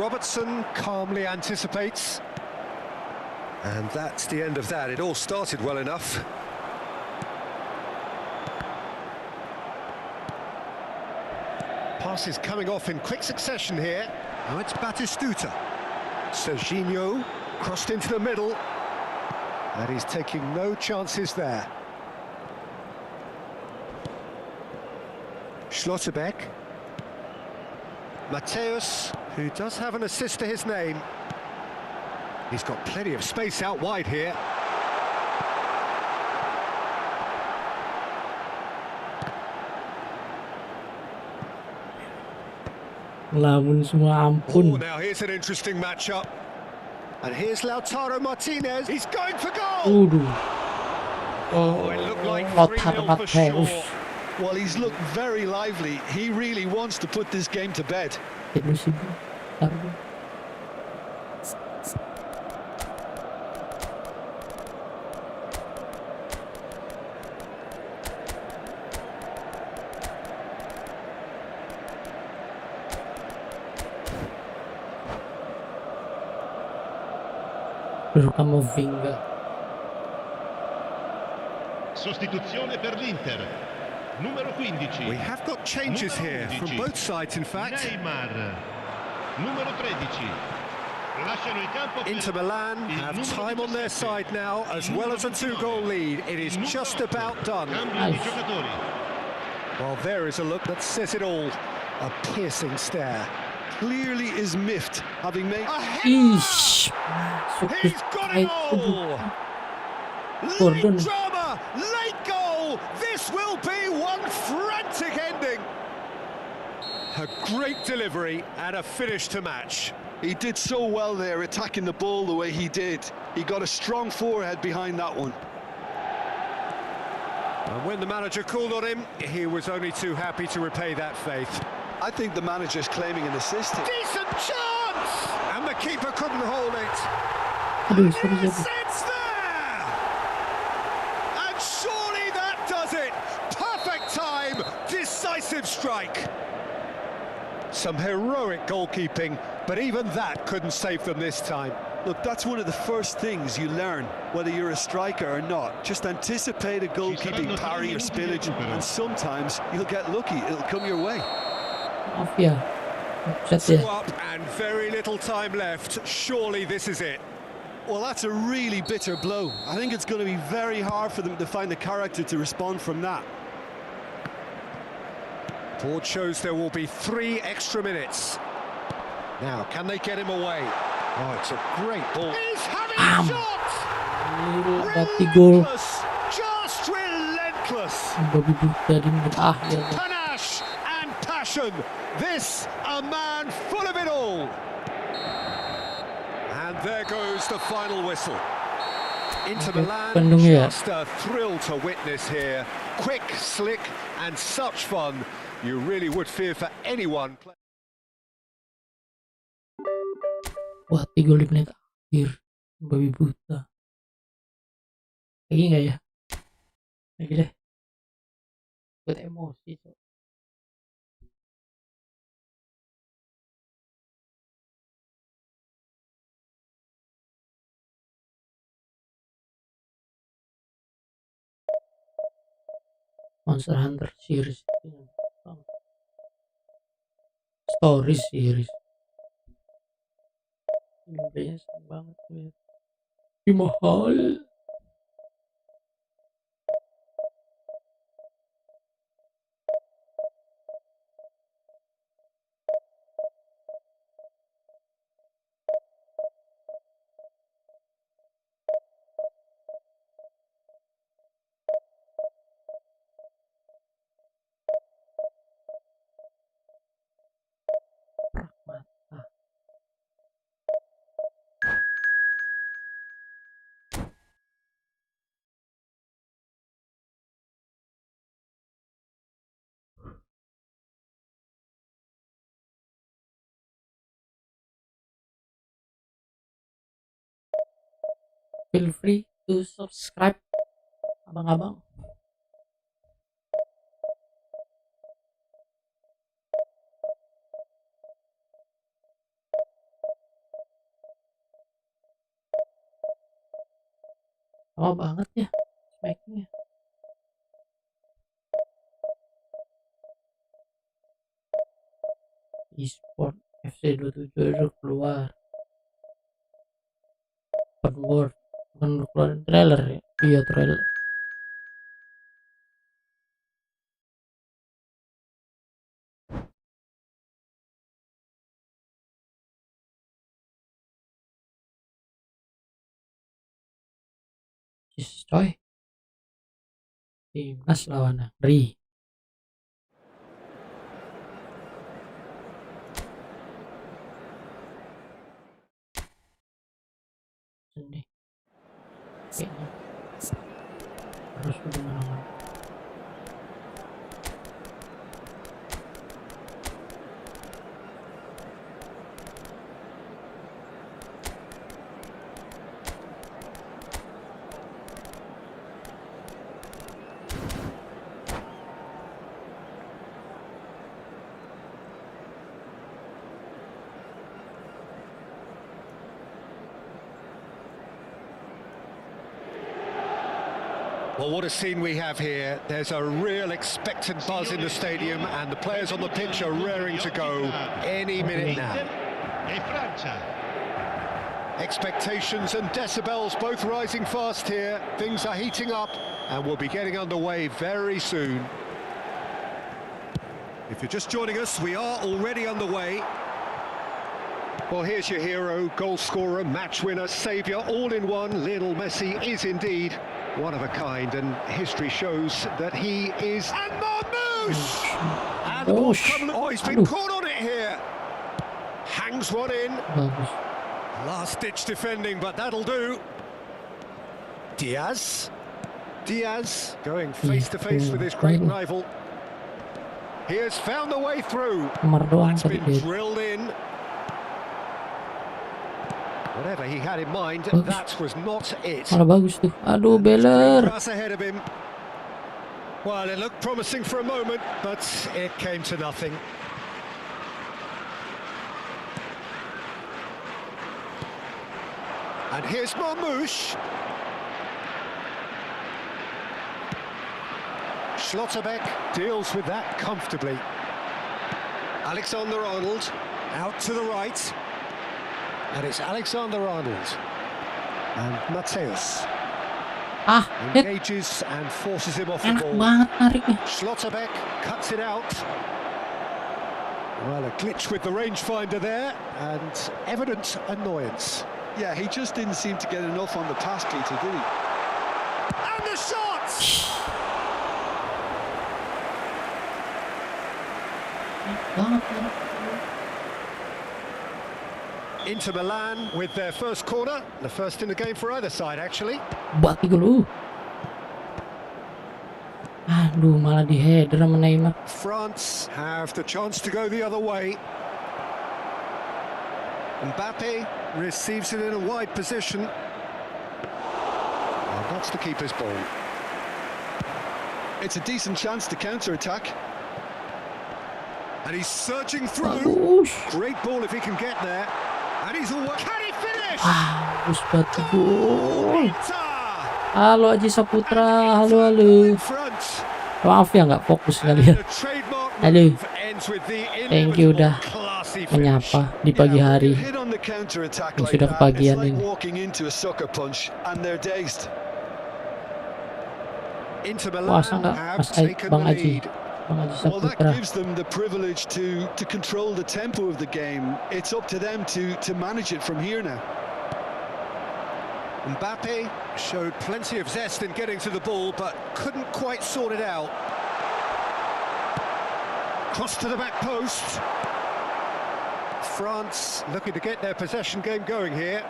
Robertson calmly anticipates. And that's the end of that. It all started well enough. Passes coming off in quick succession here. Now it's Batistuta. Serginho crossed into the middle. And he's taking no chances there. Schlotterbeck. Mateus, who does have an assist to his name. He's got plenty of space out wide here. Lamun semua Oh, ampun. now here's an interesting matchup. And here's Lautaro Martinez. He's going for goal. Waduh. Oh, it looked like Lothar 3-0 for Matthäus. sure. Well, he's looked very lively. He really wants to put this game to bed. Itu sih. Bentar. Camavinga. Sostituzione per l'Inter. Numero 15. We have got changes here from both sides, in fact. Neymar. Numero 13. Lasciano il campo per Inter Milan il have numero time on their 17. side now, as well as a 2-goal lead. It is just about done. Cambio di giocatori. Well, there is a look that says it all. A piercing stare. Clearly is miffed, having made... Ish, masuk ke He's got it all! Gordon. Late drama, late goal. This will be one frantic ending. A great delivery and a finish to match. He did so well there, attacking the ball the way he did. He got a strong forehead behind that one. And when the manager called on him, he was only too happy to repay that faith. I think the manager's claiming an assist here. Decent chance! And the keeper couldn't hold it. Aduh, sorry. It's there! And surely that does it! Perfect time, decisive strike. Some heroic goalkeeping, but even that couldn't save them this time. Look, that's one of the first things you learn, whether you're a striker or not. Just anticipate a goalkeeping parry or spillage, and sometimes you'll get lucky. It'll come your way. Maaf ya. Offset Two ya. up and very little time left. Surely this is it. Well, that's a really bitter blow. I think it's going to be very hard for them to find the character to respond from that. Board shows there will be 3 extra minutes. Now, can they get him away? Oh, it's a great ball. He's having a shot! Ganti gol. Relentless, just relentless. Babi buta di menit akhir. Panache and passion. This a man full of it all. And there goes the final whistle. Inter Milan, Bandung ya. just a thrill to witness here. Quick, slick, and such fun. You really would fear for anyone. Wah, 3 menit akhir. Babi buta. Lagi nggak ya? Lagi deh. Buat emosi. So. Monster Hunter series. Story series. Gameplaynya seneng banget lihat. Tapi mahal. Mata. Feel free to subscribe, abang-abang. Lama banget ya smacking-nya. E-sport FC27 udah keluar. Open world. Bukan udah keluarin trailer ya? Iya, trailer. Yes, coy. Timnas lawan negeri. Sedih. Kayaknya harus udah menang. Well, what a scene we have here. There's a real expectant buzz in the stadium, and the players on the pitch are raring to go any minute now. E Francia. Expectations and decibels both rising fast here. Things are heating up, and we'll be getting underway very soon. If you're just joining us, we are already underway. Well, here's your hero, goal scorer, match winner, saviour, all in one. Lionel Messi is indeed one of a kind, and history shows that he is. And Marmouche! And the ball's come. Oh, he's been caught on it here. Hangs one in. Last-ditch defending, but that'll do. Diaz going face-to-face with his great rival. He has found the way through. That's been drilled in. Whatever he had in mind, that was not it. Malah bagus tuh. Aduh, Beller. Grass ahead of him. Well, it looked promising for a moment, but it came to nothing. And here's Marmouche. Schlotterbeck deals with that comfortably. Alexander-Arnold out to the right. And it's Alexander-Arnold. And Mateus engages and forces him off the Enak ball. banget nariknya. Schlotterbeck cuts it out. Well, a glitch with the rangefinder there, and evident annoyance. Yeah, he just didn't seem to get enough on the pass, Peter, did he? And the shot! Banget narik. Inter Milan with their first corner, the first in the game for either side, actually. Buat gol. Aduh, malah di header sama Neymar. France have the chance to go the other way. Mbappe receives it in a wide position. Well, that's the keeper's ball. It's a decent chance to counter-attack. And he's surging through. Bagus. Great ball if he can get there. And he's all. Can he finish? Bagus banget gol. Inter! Halo Aji Saputra, halo. Maaf ya nggak fokus kalian. Halo. Thank you udah menyapa di pagi hari. Yang sudah kepagian ini. Puasa nggak Mas Bang Aji? Bang Aji Saputra. gives them the privilege to control the tempo of the game. It's up to them to manage it from here now. Mbappe showed plenty of zest in getting to the ball, but couldn't quite sort it out. Cross to the back post. France looking to get their possession game going here.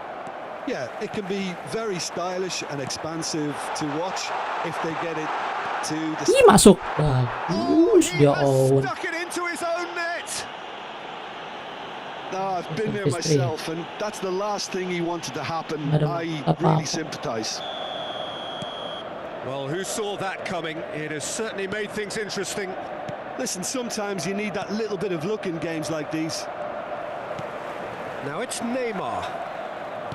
Yeah, it can be very stylish and expansive to watch if they get it to the... Ih, masuk. Bagus dia Owen. Stuck it into his own net. No, I've been there myself, and that's the last thing he wanted to happen. I really sympathise. Well, who saw that coming? It has certainly made things interesting. Listen, sometimes you need that little bit of luck in games like these. Now it's Neymar.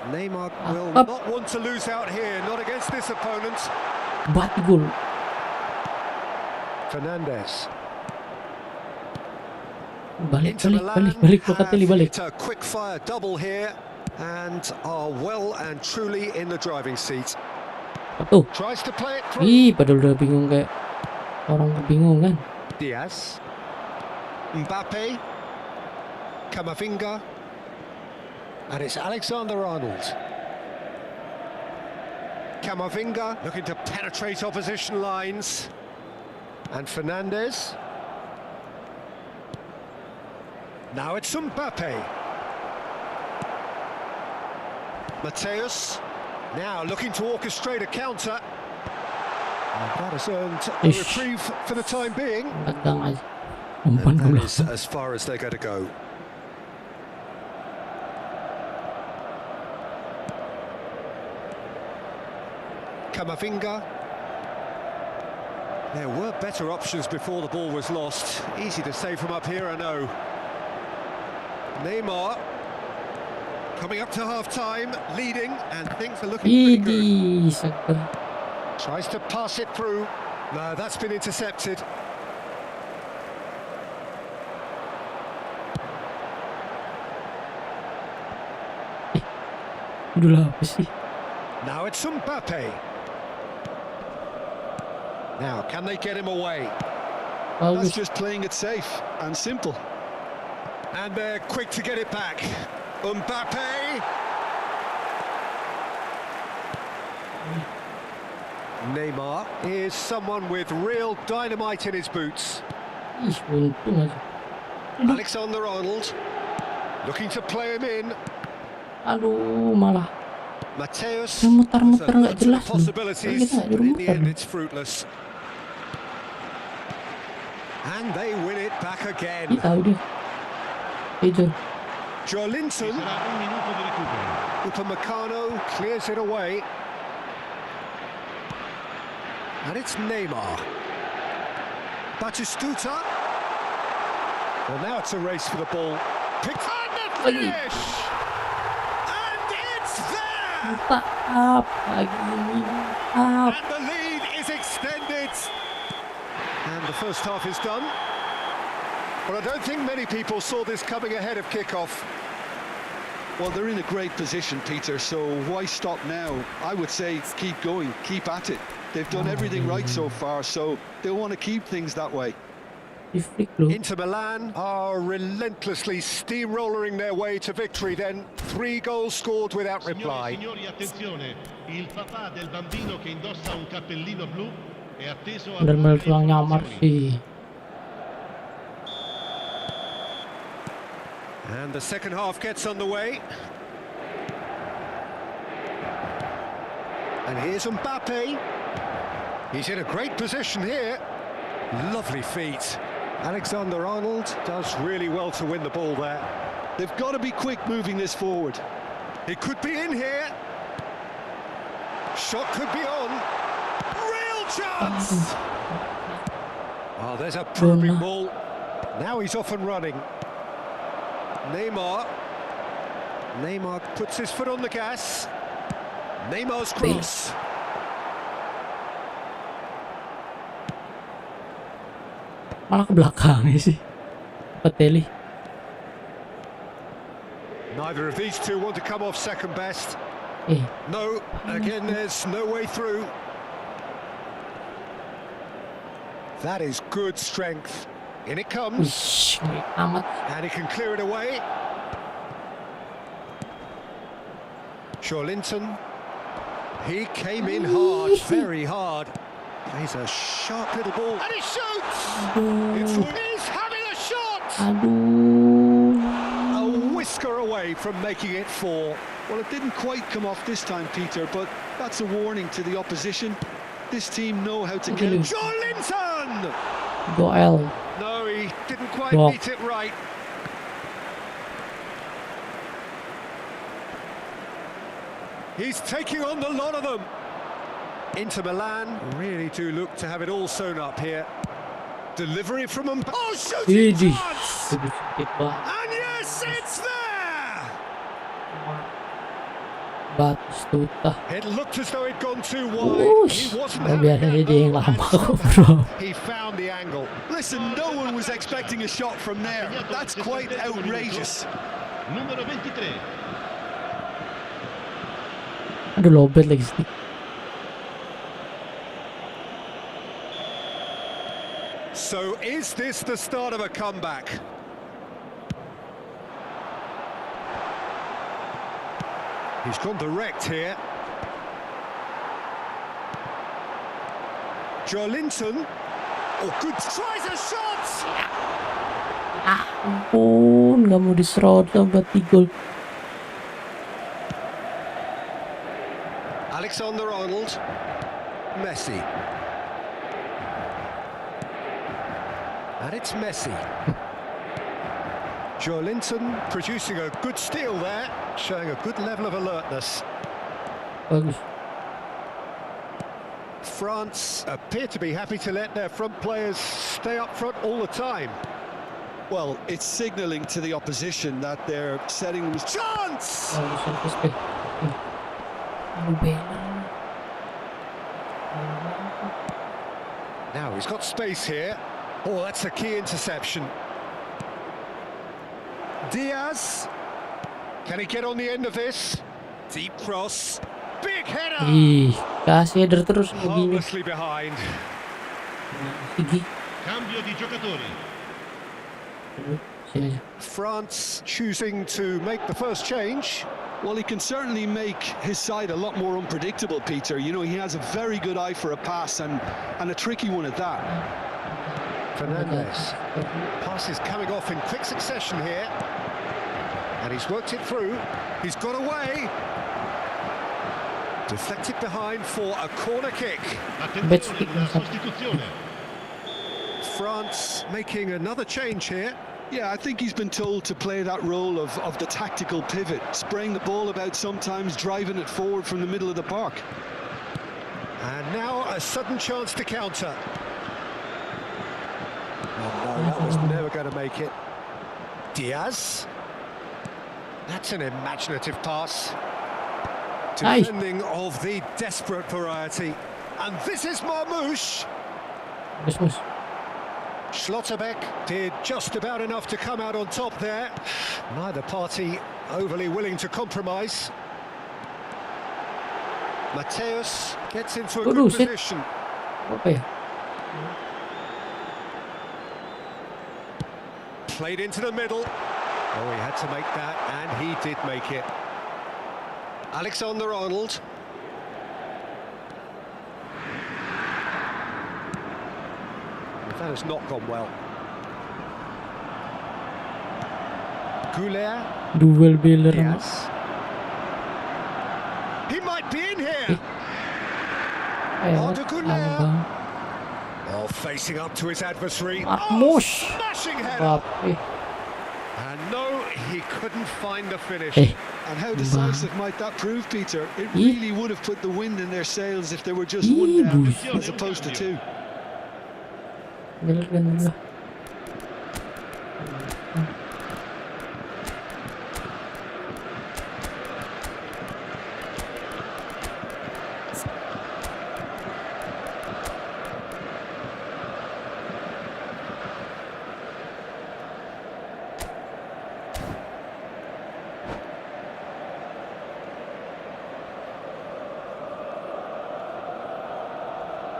Neymar will not want to lose out here, not against this opponent. Buat gol. Fernandes. Balik. Locatelli balik. It's a quick fire double here and are well and truly in the driving seat. Tuh. Tries to play it through. Ih, padahal udah bingung kayak orang kebingungan. Diaz. Mbappe. Camavinga. And it's Alexander-Arnold. Camavinga looking to penetrate opposition lines. And Fernandes. Now it's Mbappe. Mateus now looking to orchestrate a counter. And that has earned a reprieve for the time being. And that is as far as they're going to go. Camavinga. There were better options before the ball was lost. Easy to say from up here, I know. Neymar coming up to half-time, leading, and things are looking pretty good. Tries to pass it through. No, that's been intercepted. Udah apa sih? Now it's Mbappe. Now, can they get him away? That's Bagus. just playing it safe and simple. And they're quick to get it back. Mbappe. Neymar is someone with real dynamite in his boots. Ih, untung aja. Alexander-Arnold looking to play him in. Aduh, malah Mateus. yang muter-muter nggak jelas loh. Possibilities, Kita nggak but in the muter. end it's fruitless. And they win it back again. Tahu dia. Hijau. Ci Joelinton. sarà un minuto di recupero. Upamecano clears it away. And it's Neymar. Batistuta. Well, now it's a race for the ball. Picked on the finish! And it's there! Mantap lagi. Mantap. And the lead is extended. And the first half is done. But I don't think many people saw this coming ahead of kickoff. Well, they're in a great position, Peter, so why stop now? I would say keep going, keep at it. They've done everything right so far, so they want to keep things that way. Di flick loh. Inter Milan are relentlessly steamrollering their way to victory then. 3 goals scored without Signore e reply. signori, attenzione. Il papà del bambino che indossa un cappellino blu è atteso a Bener-bener tukang nyamar sih. And the second half gets underway. And here's Mbappe. He's in a great position here. Lovely feet. Alexander-Arnold does really well to win the ball there. They've got to be quick moving this forward. It could be in here. Shot could be on. Real chance! Oh, there's a probing ball. Now he's off and running. Neymar. Neymar puts his foot on the gas. Neymar's cross. Malah ke belakang sih. Pateli. Neither of these two want to come off second best. Eh, No, again, there's no way through. That is good strength. In it comes, wish, ngeri amat. and he can clear it away. Joelinton. He came in hard, very hard. He's a sharp little ball, and he shoots! He's having a shot! Aduh. A whisker away from making it 4. Well, it didn't quite come off this time, Peter, but that's a warning to the opposition. This team know how to get it. Joelinton! Doel. No, he didn't quite Well. meet it right. He's taking on the lot of them. Inter Milan really do look to have it all sewn up here. Delivery from him. Oh, shooting Idih. chance! Aduh, sakit banget. And yes, it's there! Batistuta. It looked as though it'd gone too wide. Ush. He wasn't Oh, having biasanya that dia yang goal, lama and kok, somehow bro. he found the angle. Listen, no one was expecting a shot from there. That's quite outrageous. Numero 23. Aduh, lobet lagi sih. So is this the start of a comeback? He's gone direct here. Joelinton. Oh, good. Tries a shot! Ampun, nggak mau diserot sama 3 gol. Alexander-Arnold. Messi. And it's Messi. Joelinton producing a good steal there, showing a good level of alertness. Bagus. France appear to be happy to let their front players stay up front all the time. Well, it's signalling to the opposition that they're setting them. Chance! Bagus, bagus, bagus. Aduh, bela. He's got space here. Oh, that's a key interception. Diaz. Can he get on the end of this? Deep cross. Big header. Ih, kasih header terus begini. Harmlessly behind. Gigi. Cambio di giocatori. Sini aja. France choosing to make the first change. Well, he can certainly make his side a lot more unpredictable, Peter. You know, he has a very good eye for a pass and a tricky one at that. Fernandez. Pass is coming off in quick succession here. And he's worked it through. He's got away. Deflected behind for a corner kick. Attenzione alla sostituzione. France making another change here. Yeah, I think he's been told to play that role of the tactical pivot, spraying the ball about sometimes, driving it forward from the middle of the park. And now a sudden chance to counter. Oh no, that was never going to make it. Diaz. That's an imaginative pass. Defending of the desperate variety. And this is Marmouche. Bagus. Schlotterbeck did just about enough to come out on top there. Neither party overly willing to compromise. Mateus gets into a good position. Apa ya? Played into the middle. Oh, he had to make that, and he did make it. Alexander-Arnold. That has not gone well. Goulet. Duel Biller. Yes. He might be in here. Oh, facing up to his adversary. Oh, smashing header. And no, he couldn't find the finish. And how decisive might that prove, Peter? It really would have put the wind in their sails if there were just one down as opposed to two.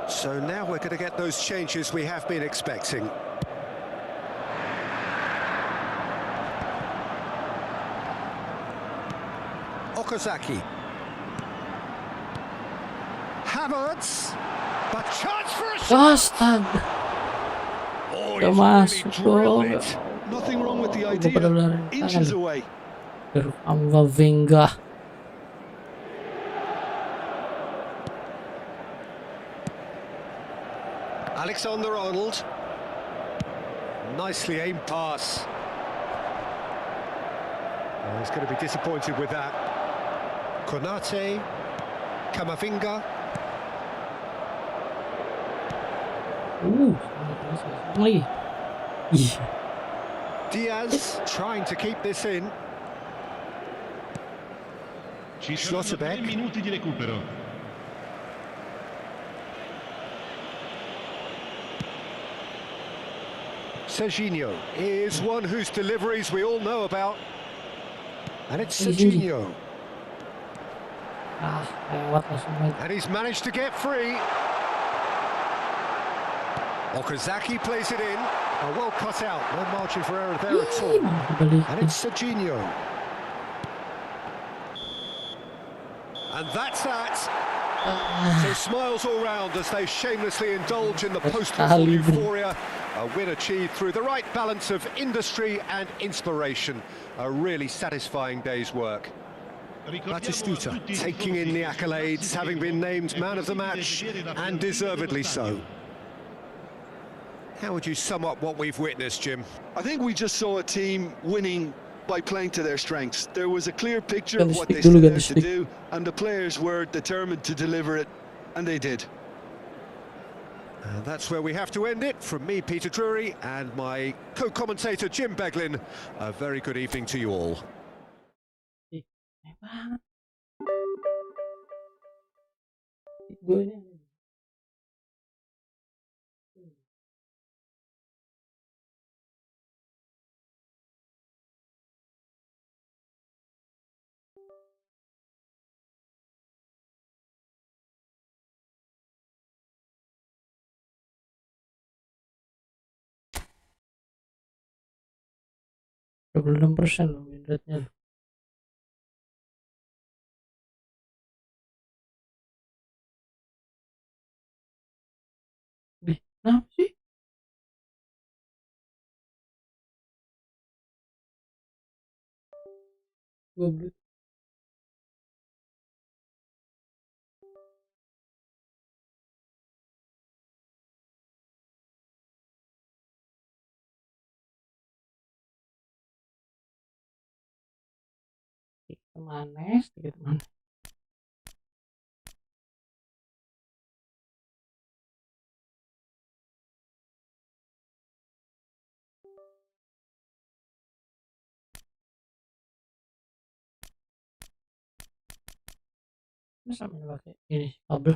So now we're going to get those changes we have been expecting. Okazaki. Havertz. But chance for a shot. Astaga. Oh, Gak he's masuk really dong. drilled it. Nothing wrong with the idea. Inches away. Venga. Alexander-Arnold. Nicely aimed pass. Oh, he's going to be disappointed with that. Konate. Kamavinga. Lagi. Diaz trying to keep this in. Ci saranno 3 minuti di recupero. Serginho is one whose deliveries we all know about. And it's Serginho. Lewat langsung aja. And he's managed to get free. Okazaki plays it in. Oh, well cut out. No margin for error there at all. And it's Serginho. And that's that. So smiles all round as they shamelessly indulge in the post-football euphoria. A win achieved through the right balance of industry and inspiration. A really satisfying day's work. Batistuta taking in the accolades, having been named man of the match, and deservedly so. How would you sum up what we've witnessed, Jim? I think we just saw a team winning by playing to their strengths. There was a clear picture of what they set out to do, and the players were determined to deliver it, and they did. And that's where we have to end it. From me, Peter Drury, and my co-commentator, Jim Beglin, a very good evening to you all. Gue ini 26% loh win rate-nya. Kenapa sih? Goblok. Sedikit manis. Masa pakai ini kabel?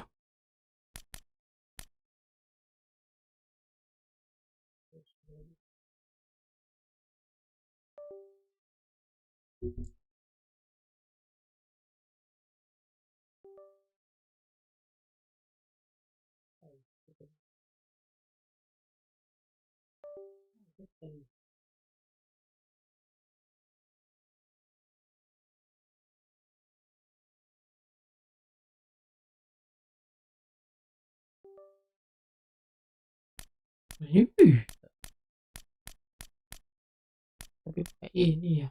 Tapi kayak ini ya.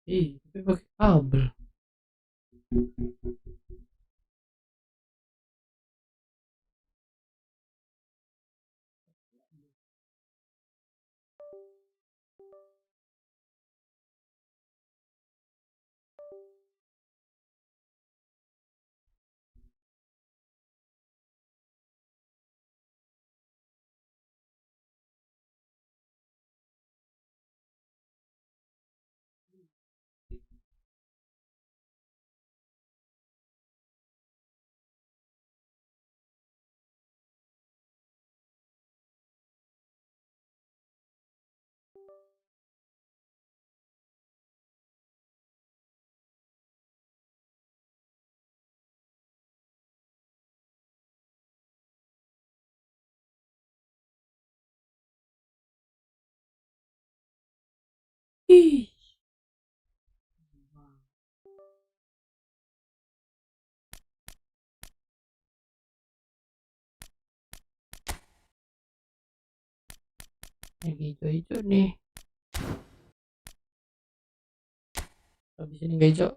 Tapi pakai kabel. Ih. Yang hijau-hijau nih. Habis ini nggak hijau.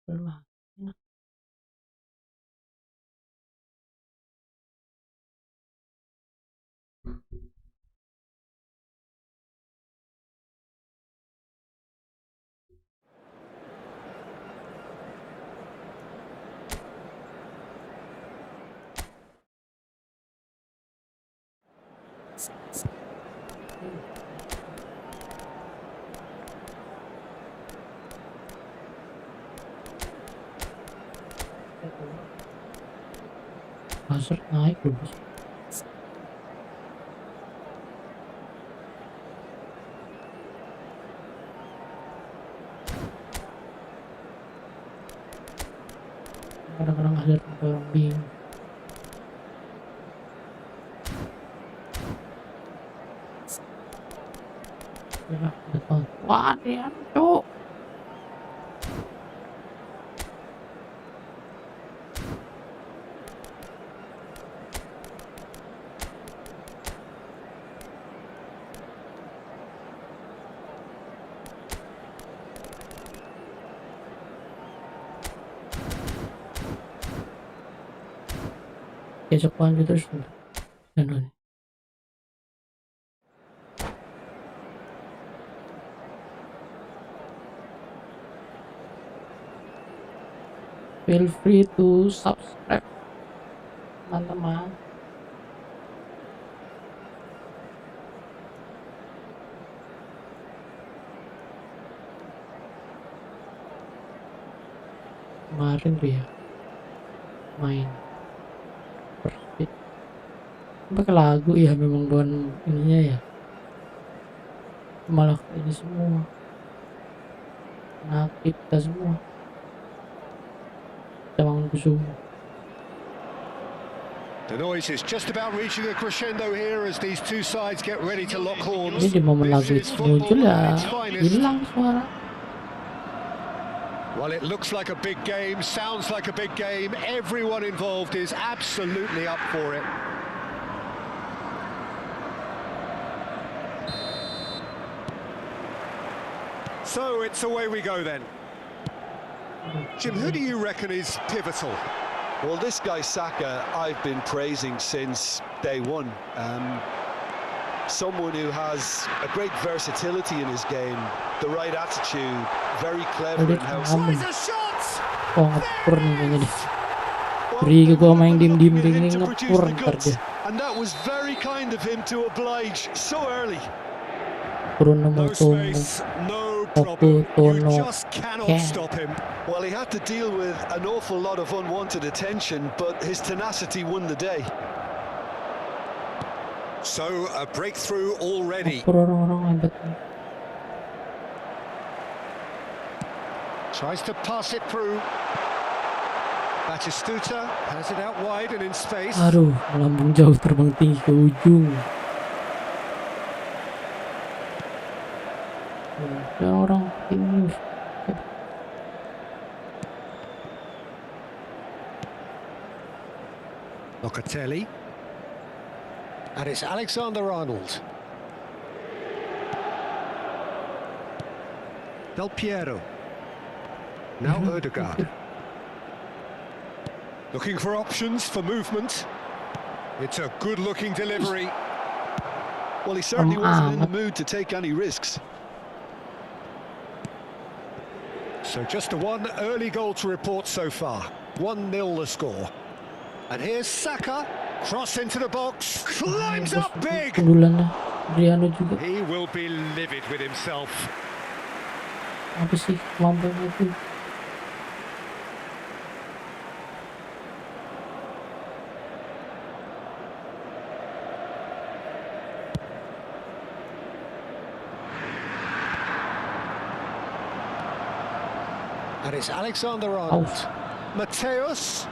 Enak. Pasar naik loh bos. Kadang-kadang ada orang bingung. Ya, betul. Wah, dia cok. diajak lanjut terus dan feel free to subscribe teman-teman. Kemarin tuh ya main perfect pakai lagu ya, memang bukan ininya ya, malah ini semua nah kita semua emang semua. The noise is just about reaching a crescendo here as these two sides get ready to lock horns. Ini di momen lagu itu muncul ya hilang suara. Well, it looks like a big game, sounds like a big game. Everyone involved is absolutely up for it. So it's away we go then. Jim, who do you reckon is pivotal? Well, this guy Saka, I've been praising since day one. Someone who has a great versatility in his game, the right attitude, very clever in how... Tries a shot! Oh, ngepur nih kayaknya deh. Beri ke gua main diem-diem kayak gini ngepur ntar dia. And that was very kind of him to oblige so early. Bruno No Motomo, space, no Oku, problem. Tono, You just cannot Ken. stop him. Well, he had to deal with an awful lot of unwanted attention, but his tenacity won the day. So a breakthrough already. ngepur orang-orang hebat. Tries to pass it through. Batistuta has it out wide and in space. Aduh, melambung jauh terbang tinggi ke ujung. Ada orang ini. Locatelli. And it's Alexander-Arnold. Del Piero. Now Ødegaard. Looking for options for movement. It's a good-looking delivery. Well, he certainly wasn't in the mood to take any risks. So just one early goal to report so far. 1-0 the score. And here's Saka. Cross into the box. Climbs up big. Kedulannya Adriano juga. He will be livid with himself. Apa sih kemampuannya itu? And it's Alexander-Arnold. Mateus.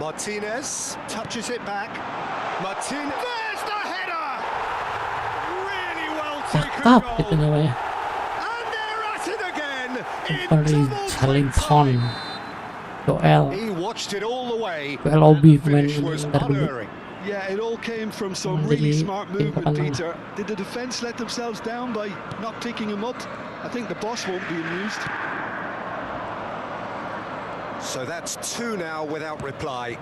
Martinez touches it back. Martinez. There's the header! Really well taken Cakep itu goal. namanya. And they're at it again. In Paling double Charlton. Joel. He watched it all the way. Joel Obi and the pemain finish was Inter dulu. unerring. Yeah, it all came from some Jadi, really smart movement, tindakan Peter. Did the defence let themselves down by not picking him up? I think the boss won't be amused. So that's 2 now without reply.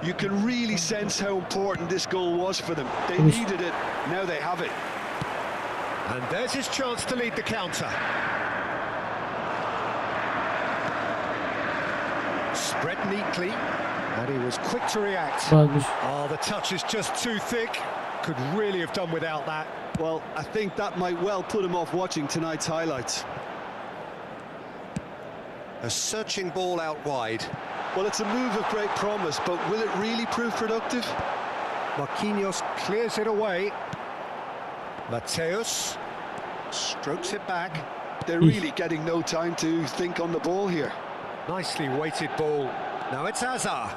You can really sense how important this goal was for them. They needed it, now they have it. And there's his chance to lead the counter. Spread neatly, and he was quick to react. Bagus. Oh, the touch is just too thick. Could really have done without that. Well, I think that might well put him off watching tonight's highlights. A searching ball out wide. Well, it's a move of great promise, but will it really prove productive? Marquinhos clears it away. Mateus strokes it back. They're really getting no time to think on the ball here. Nicely weighted ball. Now it's Hazard.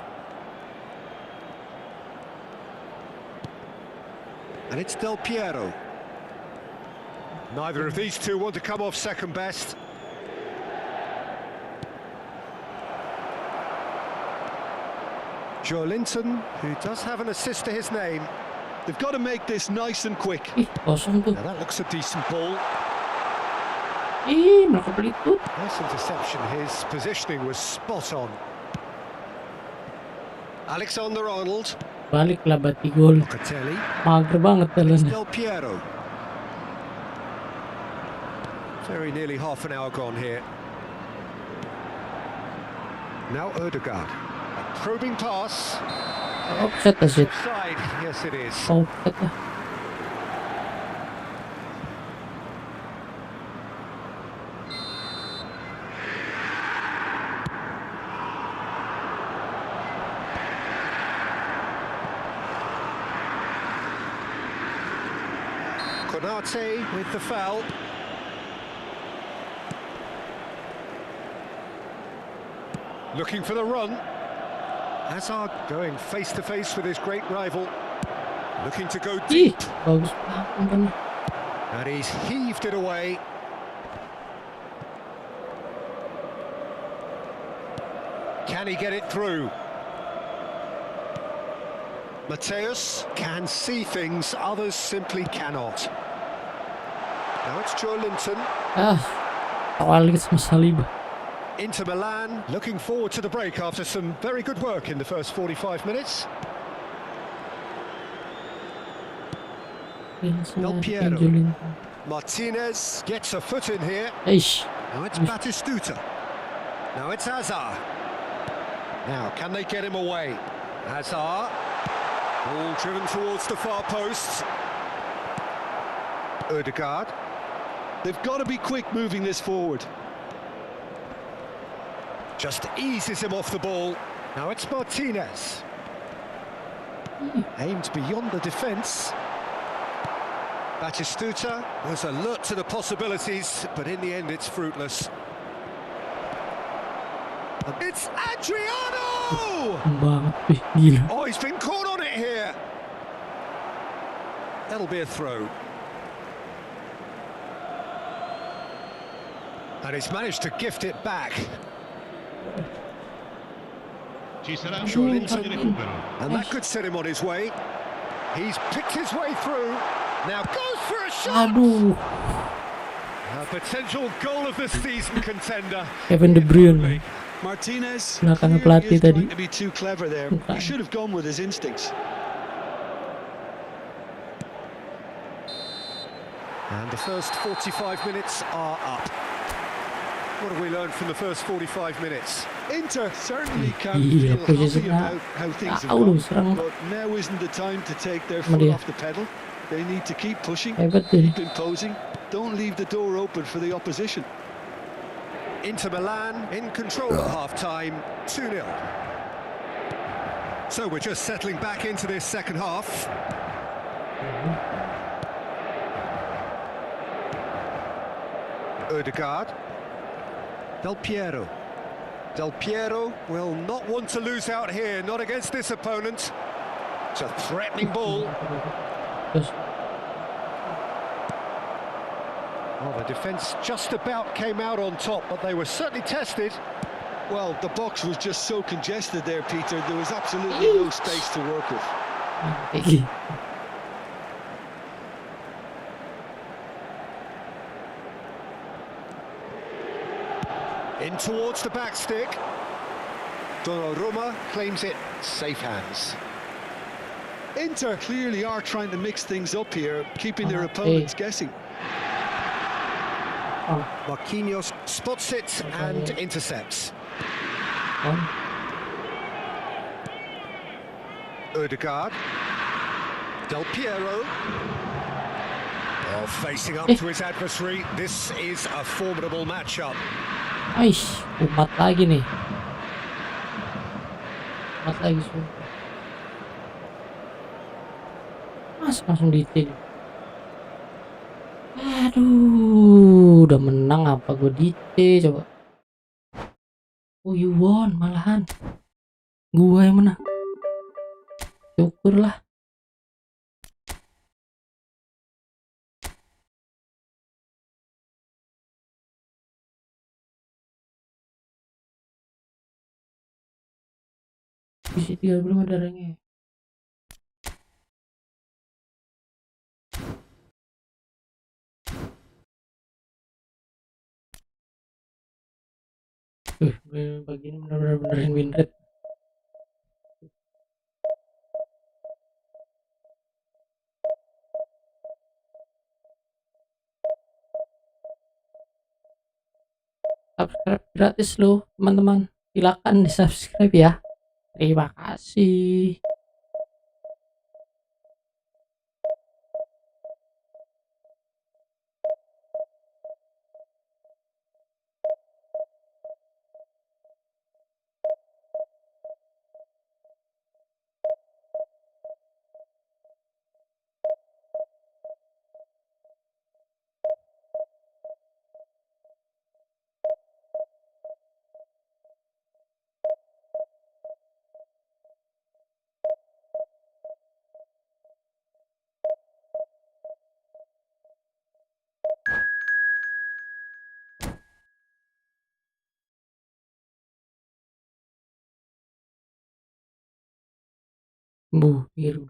And it's Del Piero. Neither of these two want to come off second best. Joelinton, who does have an assist to his name. They've got to make this nice and quick. Ih, kosong tuh. Now that looks a decent ball. Ih, mereka pelitut. Nice interception. His positioning was spot on. Alexander-Arnold. Baliklah Bati gol. Locatelli. Mager banget Thailand. Del Piero. Very nearly half an hour gone here. Now Ødegaard. A probing pass. Offset lah shit. Offside. Yes, it is. Offset lah. Konate with the foul. Looking for the run. Hazard going face to face with his great rival. Looking to go Ih, deep. bagus banget. And he's heaved it away. Can he get it through? Mateus can see things others simply cannot. Now it's Joe Linton. Awal lagi sama Saliba. Inter Milan looking forward to the break after some very good work in the first 45 minutes. Del Piero. Martinez gets a foot in here. Eish. Now it's Batistuta. Now it's Hazard. Now, can they get him away? Hazard. Ball driven towards the far post. Ødegaard. They've got to be quick moving this forward. Just eases him off the ball. Now it's Martinez. Aimed beyond the defence. Batistuta was alert to the possibilities, but in the end it's fruitless. It's Adriano! Banget, gila. Oh, he's been caught on it here. That'll be a throw. And he's managed to gift it back. Ci sarà un Joe minuto di Linton. recupero. And that could set him on his way. He's picked his way through. Now goes for a shot. Aduh. A potential goal of the season contender. Kevin De Bruyne. Martinez Belakang clearly pelatih is tadi. trying to be too clever there. He should have gone with his instincts. And the first 45 minutes are up. What have we learned from the first 45 minutes? Inter certainly can Iya, feel posisi happy about how things have tahu gone, serang but now isn't the time to take their Sama foot dia. off the pedal. They need to keep pushing, hebat deh. keep imposing. Don't leave the door open for the opposition. Inter Milan in control at half-time, 2-0. So we're just settling back into this second half. Ødegaard. Del Piero. Del Piero will not want to lose out here, not against this opponent. It's a threatening ball. Terus Well, the defence just about came out on top, but they were certainly tested. Well, the box was just so congested there, Peter. There was absolutely no space to work with. Ih, In towards the back stick. Donnarumma claims it, safe hands. Inter clearly are trying to mix things up here, keeping their Okay. opponents guessing. Marquinhos spots it and intercepts. on. Ødegaard. Del Piero. Oh, facing up to his adversary. This is a formidable matchup. Aish, umat lagi nih. Umat lagi sumpah. Mas langsung ditin. Aduh, udah menang apa gue dite coba. Oh, you won malahan. Gua yang menang. Syukurlah. Bisa 3 belum ada orangnya. Pagi ini bener-bener win rate. Subscribe gratis loh teman-teman, silakan di subscribe ya. Terima kasih.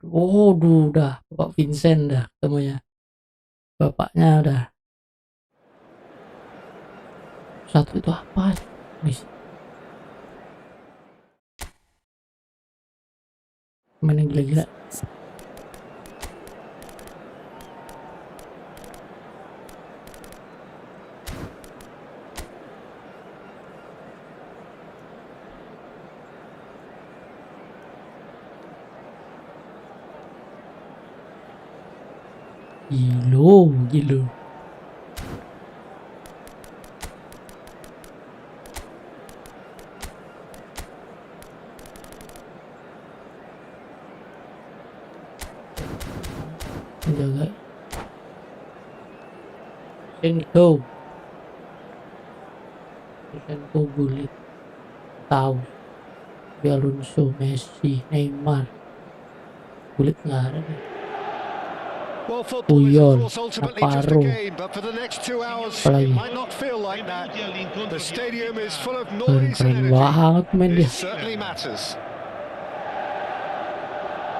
Oh, udah Bapak Vincent dah ketemunya. Bapaknya udah. Satu itu apa? Main yang gila-gila. Gila. Jaga. Senko bulit. Tahu. Alonso, Messi, Neymar. Bulit nggak ada nih. Well, football is Puyol, of course ultimately just a Navarro. game, but for the next 2 hours Apalagi? it might not feel like that. The stadium is full of noise Keren and banget main energy. dia. It certainly matters.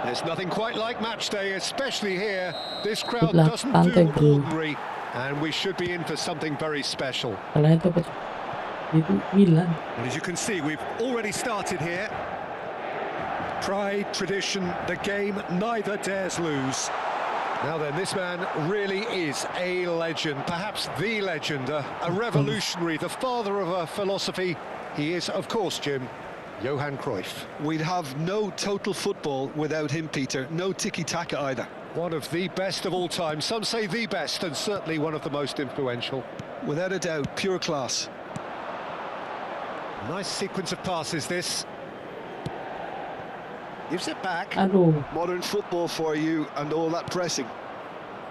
There's nothing quite like match day, especially here. This crowd Itulah doesn't santai, feel bro. ordinary, and we should be in for something very special. Kalian itu apa? Itu Milan. Well, as you can see, we've already started here. Pride, tradition, the game neither dares lose. Now then, this man really is a legend, perhaps the legend, a revolutionary, the father of a philosophy. He is, of course, Jim, Johan Cruyff. We'd have no total football without him, Peter. No tiki-taka either. One of the best of all time. Some say the best, and certainly one of the most influential. Without a doubt, pure class. Nice sequence of passes, this. Gives it back. Aduh. Modern football for you and all that pressing.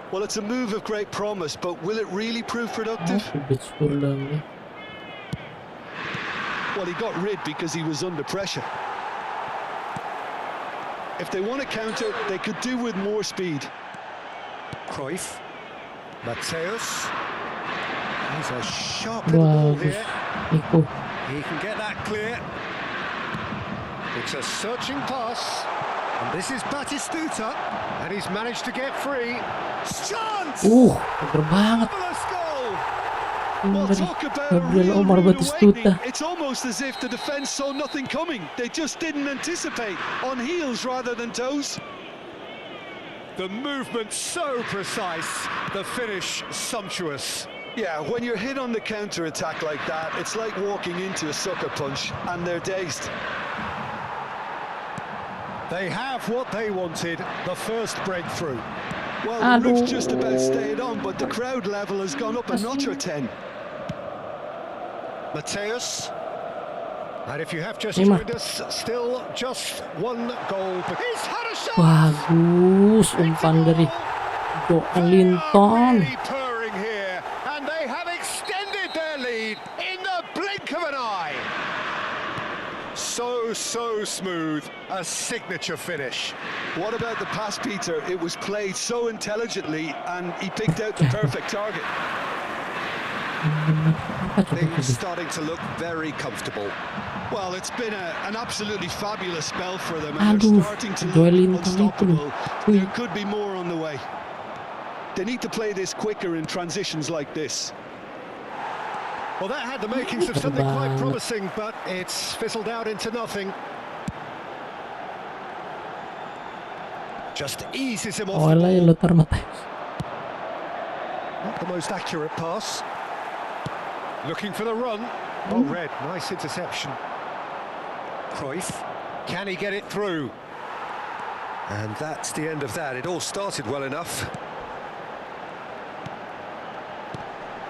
Well, it's a move of great promise, but will it really prove productive? Well, he got rid because he was under pressure. If they want to counter, they could do with more speed. Cruyff. Mateus. He's a sharp little ball here. Nico. He can get that clear. It's a searching pass. And this is Batistuta. And he's managed to get free. Chance! Pinter banget. Marvelous goal! Well, talk about a Gabriel real Omar rude Batistuta. awakening. It's almost as if the defence saw nothing coming. They just didn't anticipate. On heels rather than toes. The movement so precise. The finish sumptuous. Yeah, when you're hit on the counter-attack like that, it's like walking into a sucker punch, and they're dazed. They have what they wanted, the first breakthrough. Well, the roof's just about stayed on, but the crowd level has gone up a notch or 10. Mateus. And if you have just joined us, still just one goal. He's had a shot! Bagus umpan dari Joelinton. Really purring here, and they have extended their lead in the blink of an eye. So smooth, a signature finish. What about the pass, Peter? It was played so intelligently, and he picked out the perfect target. Things starting to look very comfortable. Well, it's been an absolutely fabulous spell for them, and they're starting to look Joelinton unstoppable. itu. There could be more on the way. They need to play this quicker in transitions like this. Well, that had the makings of something quite promising, but it's fizzled out into nothing. Just eases him off the ball. Not the most accurate pass. Looking for the run. Well read, nice interception. Cruyff, can he get it through? And that's the end of that. It all started well enough.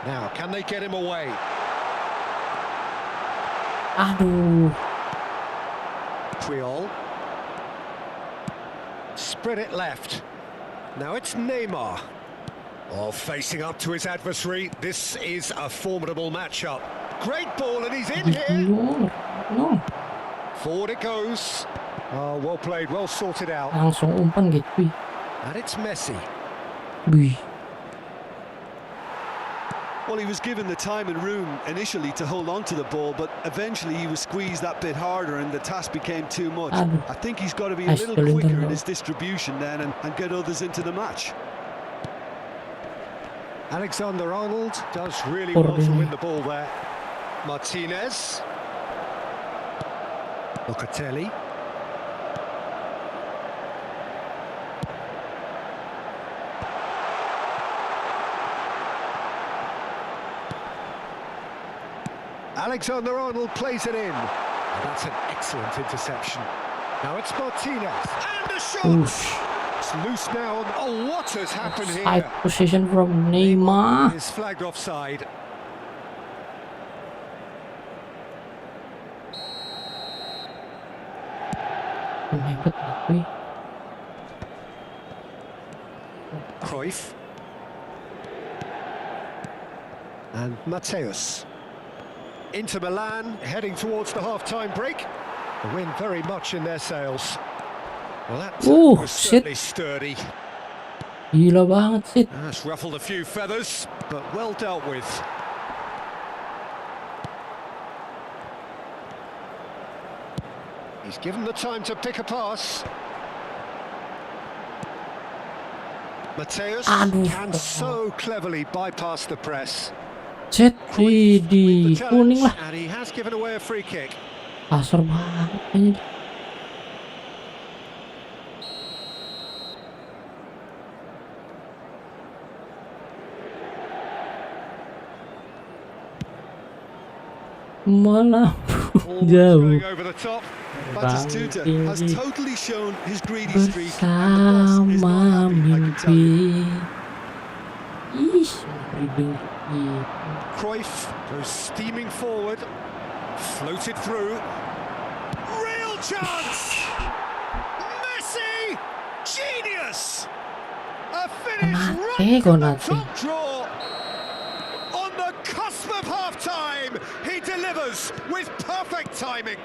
Now, can they get him away? Aduh. Triol. Spread it left. Now it's Neymar. Oh, facing up to his adversary. This is a formidable matchup. Great ball, and he's in here. No. Forward it goes. Oh, well played, well sorted out. Langsung umpan gitu. And it's Messi. Wih. Well, he was given the time and room initially to hold on to the ball, but eventually he was squeezed that bit harder and the task became too much. I think he's got to be a little quicker in his distribution then and get others into the match. Alexander-Arnold does really well to win the ball there. Martinez. Locatelli. Alexander-Arnold plays it in. That's an excellent interception. Now it's Martinez. And a shot! Oof. It's loose now. Oh, what has happened here? Side position from Neymar. Is flagged offside. Cruyff. And Mateus. Inter Milan heading towards the half-time break. The wind very much in their sails. Well, that was certainly sturdy. Gila banget sih. That's ruffled a few feathers, but well dealt with. He's given the time to pick a pass. Mateus can so cleverly bypass the press. Set di kuning lah. And he has given away a free kick. Kasar banget kayaknya. Malah jauh. Batistuta has totally shown his greedy streak. Bersama mimpi. Ih, Cruyff goes steaming forward, floated through. Real chance! Messi! Genius! A finish right from the top draw. On the cusp of half-time, he delivers with perfect timing.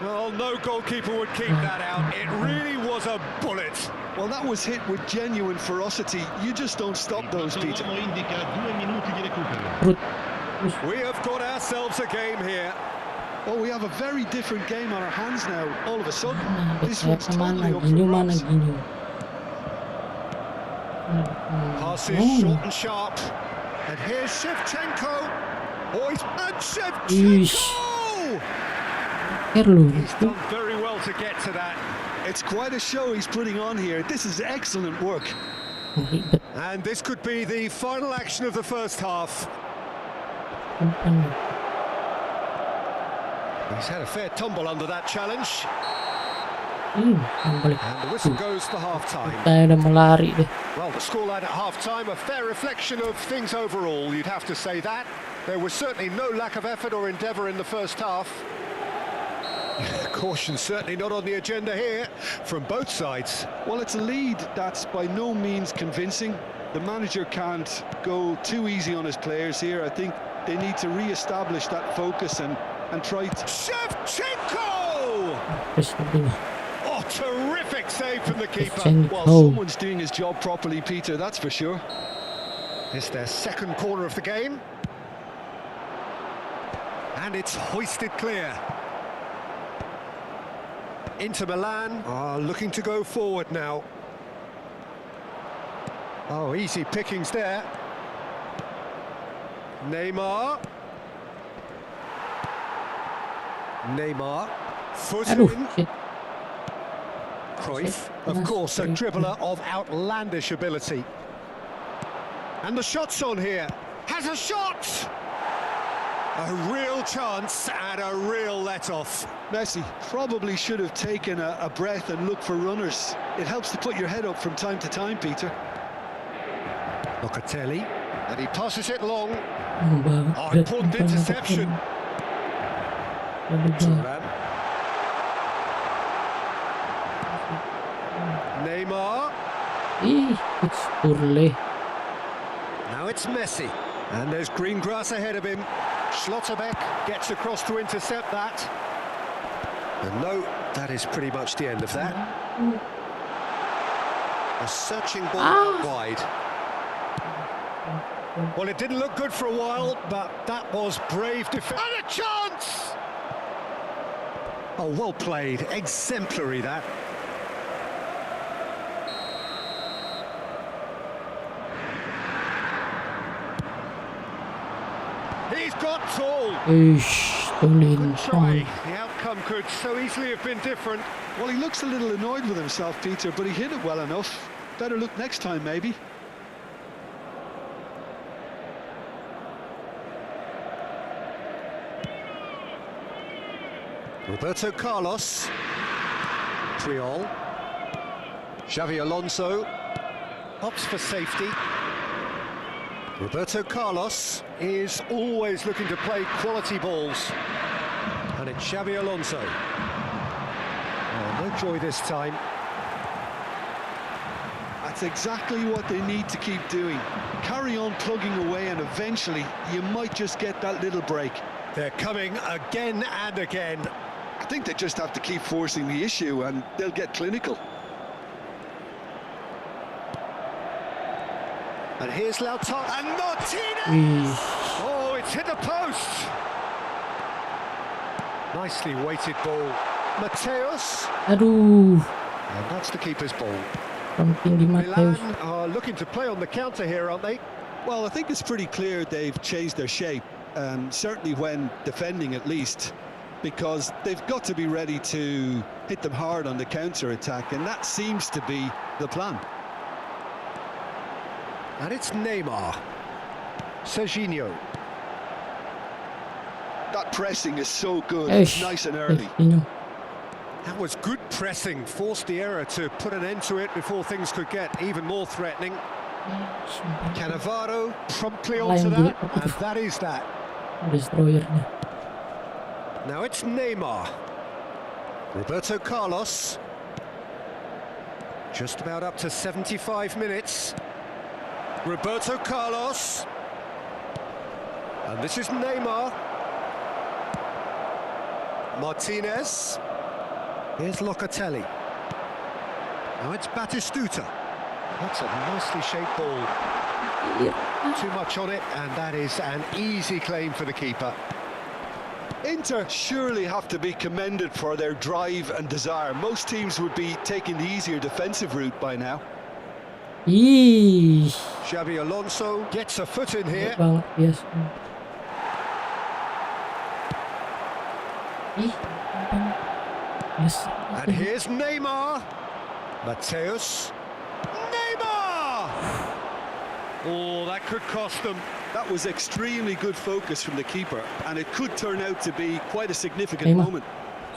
Well, no goalkeeper would keep that out. It really was a bullet. Well, that was hit with genuine ferocity. You just don't stop those, Peter. We have got ourselves a game here. Well, we have a very different game on our hands now. All of a sudden, this one's totally up for grabs. Passes short and sharp. And here's Shevchenko. And Shevchenko! He's done very well to get to that. It's quite a show he's putting on here. This is excellent work. And this could be the final action of the first half. He's had a fair tumble under that challenge. And the whistle goes for half-time. Well, the scoreline at half-time, a fair reflection of things overall, you'd have to say that. There was certainly no lack of effort or endeavour in the first half. Caution certainly not on the agenda here from both sides. Well, it's a lead that's by no means convincing. The manager can't go too easy on his players here. I think they need to re-establish that focus and try to... Shevchenko! Oh, terrific save from the keeper. Well, someone's doing his job properly, Peter, that's for sure. It's their second corner of the game. And it's hoisted clear. Inter Milan are looking to go forward now. Oh, easy pickings there. Neymar. Foot in. Cruyff, of course, a dribbler of outlandish ability. And the shot's on here. Has a shot! A real chance and a real let-off. Messi probably should have taken a breath and looked for runners. It helps to put your head up from time to time, Peter. Locatelli, and he passes it long. Banget. Oh, important interception. Saran. Neymar. It's Urle. Now it's Messi. And there's green grass ahead of him. Schlotterbeck gets across to intercept that. And no, that is pretty much the end of that. A searching ball out wide. Well, it didn't look good for a while, but that was brave defense. And a chance! Oh, well played. Exemplary, that. He's got tall. Good try. The outcome could so easily have been different. Well, he looks a little annoyed with himself, Peter, but he hit it well enough. Better look next time, maybe. Roberto Carlos. Triol. Xavi Alonso opts for safety. Roberto Carlos is always looking to play quality balls. And it's Xavi Alonso. Oh, no joy this time. That's exactly what they need to keep doing. Carry on plugging away and eventually you might just get that little break. They're coming again and again. I think they just have to keep forcing the issue and they'll get clinical. And here's Lautaro and Martinez! Oh, it's hit the post! Nicely weighted ball. Mateus. Aduh. And that's the keeper's ball. Something di Mateus. Milan are looking to play on the counter here, aren't they? Well, I think it's pretty clear they've changed their shape, certainly when defending at least, because they've got to be ready to hit them hard on the counter-attack, and that seems to be the plan. And it's Neymar. Serginho. That pressing is so good, it's nice and early. That was good pressing, forced the error to put an end to it before things could get even more threatening. Cannavaro promptly onto that, and that is that. Destroyernya. Now it's Neymar. Roberto Carlos. Just about up to 75 minutes. Roberto Carlos. And this is Neymar. Martinez. Here's Locatelli. Now it's Batistuta. That's a nicely shaped ball. Too much on it, and that is an easy claim for the keeper. Inter surely have to be commended for their drive and desire. Most teams would be taking the easier defensive route by now. Xavi Alonso gets a foot in here. Yes. And here's Neymar. Mateus. Neymar! Oh, that could cost them. That was extremely good focus from the keeper, and it could turn out to be quite a significant moment.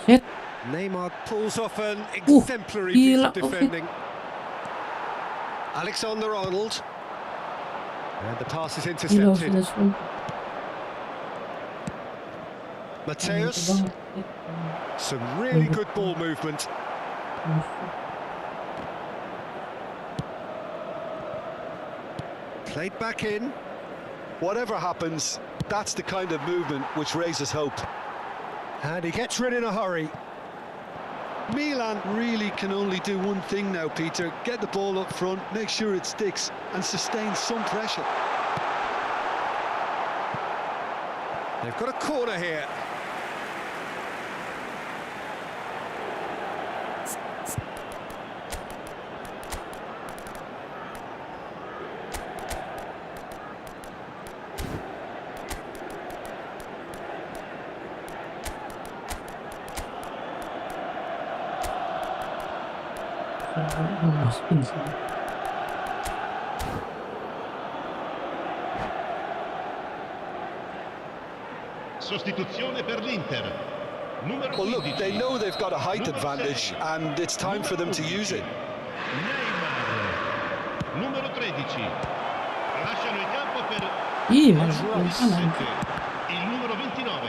Shit. Neymar pulls off an exemplary piece of defending. Alexander-Arnold. And the pass is intercepted. Mateus. Some really good ball movement. Played back in. Whatever happens, that's the kind of movement which raises hope. And he gets rid in a hurry. Milan really can only do one thing now, Peter. Get the ball up front, make sure it sticks, and sustain some pressure. They've got a corner here. Sostituzione per l'Inter. Numero Well, look, 15. they know they've got a height advantage, and it's time for them to use it. Neymar. Numero 13. Lasciano il campo per Ih, mana il numero 29.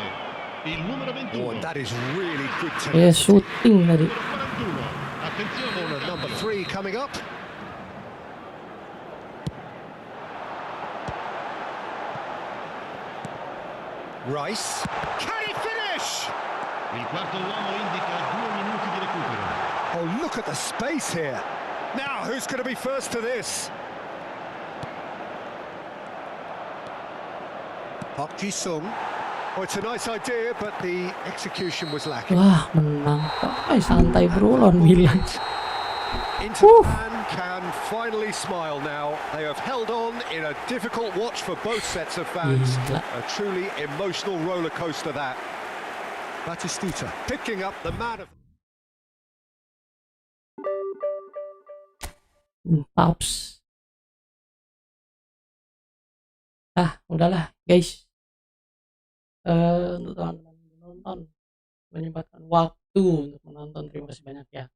Il numero 21. Oh, and that is really good kayak tenacity. syuting tadi. Numero 41. Attenzione. Corner number 3 coming up. Rice. Can he finish? Il quarto uomo indica 2 minuti di recupero. Oh, look at the space here. Now, who's going to be first to this? Park Ji-sung. Oh, it's a nice idea, but the execution was lacking. Wah, menang. Ay, santai bro lawan Milan. Inter Milan can finally smile now. They have held on in a difficult watch for both sets of fans. Gila. A truly emotional roller coaster that. Batistuta picking up the man of... Taps. Udahlah guys. Untuk teman-teman menonton, menyempatkan waktu untuk menonton, terima kasih banyak ya.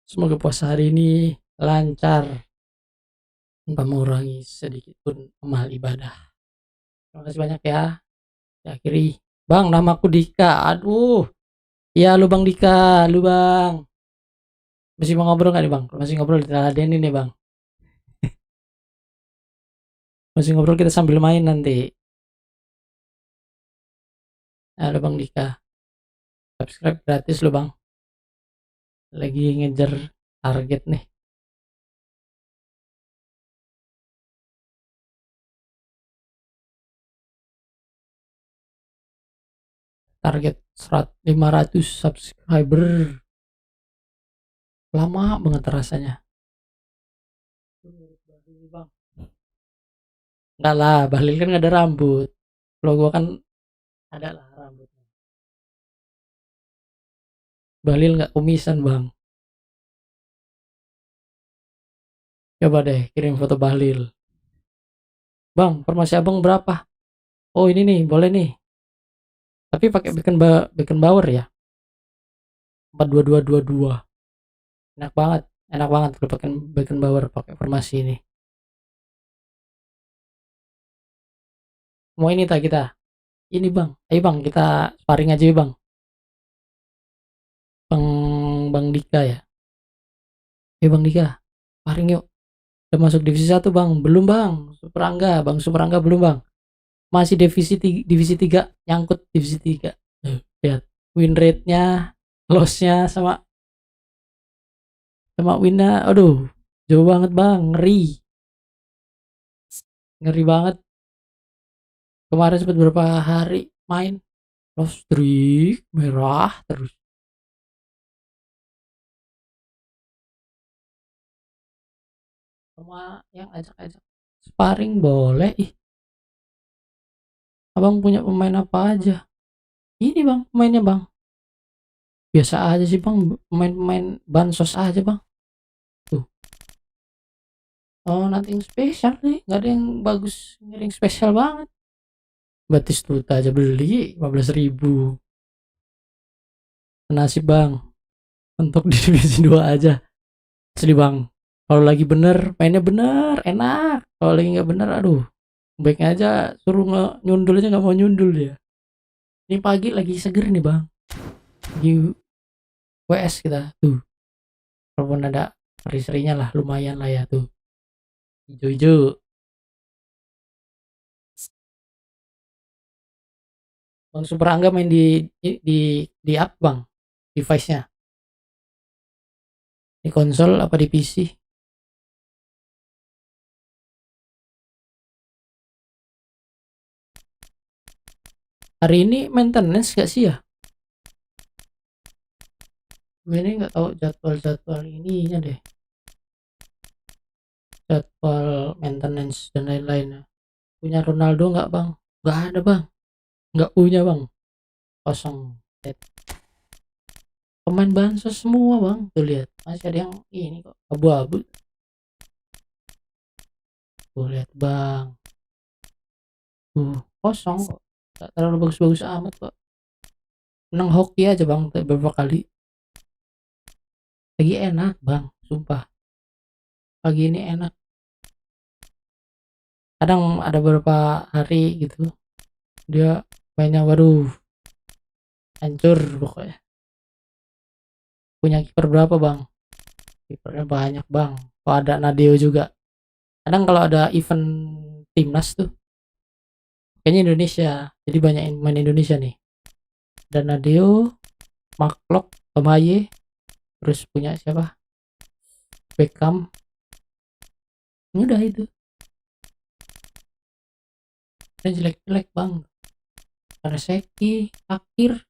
Semoga puasa hari ini lancar tanpa mengurangi sedikit pun amal ibadah. Terima kasih banyak ya. Diakhiri, Bang, namaku Dika. Aduh, ya lu Bang Dika, lu Bang. Masih mau ngobrol nggak nih Bang? Masih ngobrol diteladenin nih Bang. Masih ngobrol kita sambil main nanti. Halo Bang Dika. Subscribe gratis lu Bang. Lagi ngejar target nih. Target 500 subscriber. Lama banget rasanya. Bang. Enggak lah, Bahlil kan gak ada rambut. Kalau gua kan ada lah rambutnya. Bahlil nggak kumisan Bang. Coba deh kirim foto Bahlil. Bang, formasi abang berapa? Oh ini nih, boleh nih. Tapi pakai Beckenbauer ya. 4-2-2-2-2. Enak banget kalau pakai Beckenbauer pakai formasi ini. Mau ini tak kita? Ini Bang. Ayo Bang, kita sparring aja ya Bang. Bang Dika ya. Bang Dika, sparring yuk. Udah masuk divisi 1 Bang. Belum Bang. Bang Super Angga belum Bang. Masih divisi 3, nyangkut divisi 3. Lihat win rate-nya, loss-nya sama win-nya. Aduh, jauh banget Bang, ngeri banget. Kemarin sempat beberapa hari main loss streak merah terus. Sama yang ajak sparring boleh. Abang punya pemain apa aja? Ini Bang, pemainnya Bang. Biasa aja sih Bang, pemain bansos aja Bang. Tuh. Oh, nothing spesial nih, nggak ada yang bagus, nggak ada yang spesial banget. Batistuta aja beli 15.000. Nasib Bang, untuk di divisi 2 aja. Asli Bang, kalau lagi bener, mainnya bener, enak. Kalau lagi nggak bener, aduh, baiknya aja suruh nyundul aja, nggak mau nyundul dia. Ini pagi lagi seger nih Bang, di WS kita tuh, walaupun ada seri-serinya lah, lumayan lah ya tuh, hijau-hijau. Bang Super Angga main di apa Bang, device-nya? Di konsol apa di PC? Hari ini maintenance gak sih ya? Gue ini nggak tahu jadwal ininya deh. Jadwal maintenance dan lain-lainnya. Punya Ronaldo nggak Bang? Nggak ada Bang. Nggak punya Bang. Kosong. Pemain bansos semua Bang. Tuh lihat, masih ada yang ini kok abu-abu. Tuh lihat Bang. Tuh kosong kok. Gak terlalu bagus-bagus amat kok. Menang hoki aja bang beberapa kali. Lagi enak bang, sumpah. Pagi ini enak. Kadang ada beberapa hari gitu dia mainnya waduh hancur pokoknya. Punya kiper berapa bang? Kipernya banyak bang. Oh ada Nadeo juga. Kadang kalau ada event timnas tuh kayaknya Indonesia, jadi banyak main Indonesia nih. Dan Nadeo, Maklok, Tomaye, terus punya siapa? Beckham. Udah itu. Dan jelek-jelek bang. Karena Seki, akhir.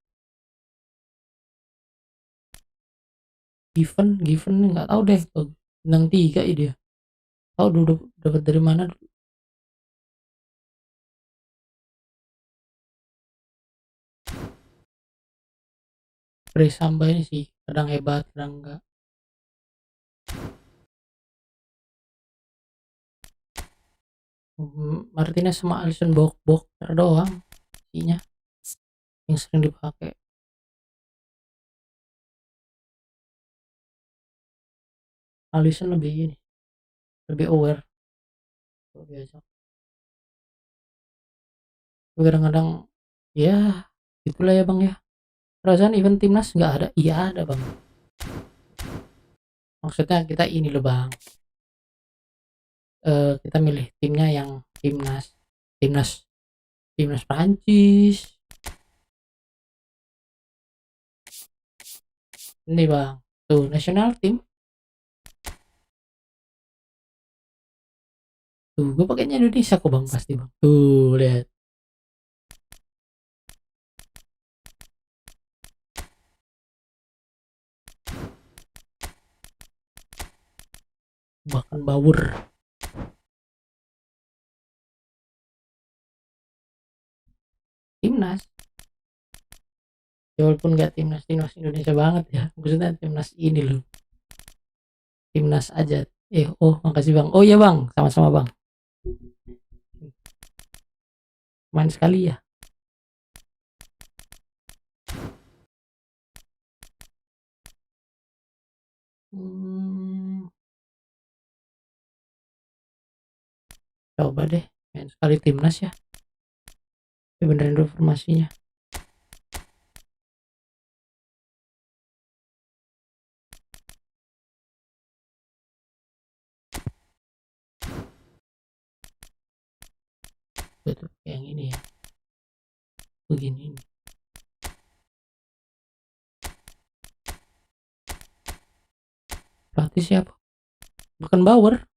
Given nggak tahu deh. Bintang 3 ya dia. Tahu dulu dapat dari mana? Sampai ini sih kadang hebat, kadang enggak. Martinez sama Alisson bok doang isinya yang sering dipakai. Alisson lebih ini, lebih aware biasa. Kadang-kadang ya itulah ya bang ya. Perasaan event timnas nggak ada, iya ada bang. Maksudnya kita ini loh bang. Kita milih timnya yang timnas Prancis. Ini bang, tuh national team. Tuh gue pakainya Indonesia kok bang pasti bang. Tuh lihat. Bahkan Bauer. Timnas. Ya walaupun nggak timnas Indonesia banget ya. Maksudnya timnas ini loh. Timnas aja. Oh makasih bang. Oh iya bang, sama-sama bang. Main sekali ya. Coba deh main sekali timnas ya. Benerin dulu formasinya. Betul yang ini ya. Begini ini. Pelatih siapa? Bukan Bauer.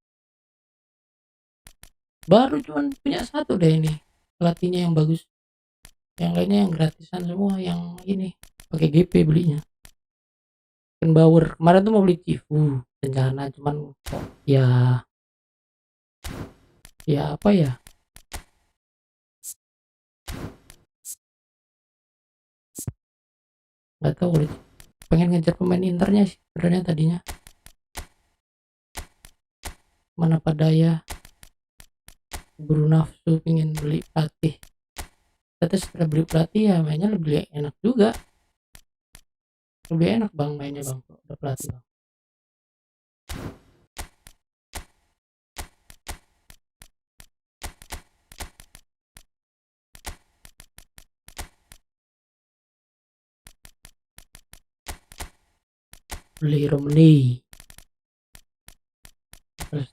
Baru cuman punya satu deh ini. Pelatihnya yang bagus. Yang lainnya yang gratisan semua, yang ini pakai GP belinya. Bukan Bauer. Kemarin tuh mau beli Cifu rencana cuman kok ya apa ya? Nggak tahu, pengen ngejar pemain Internya sih sebenarnya tadinya. Mana pada ya buru nafsu pengen beli pelatih. Tapi setelah beli pelatih ya mainnya lebih enak juga. Lebih enak bang mainnya bang kalau ada pelatih bang. Beli Romney. Terus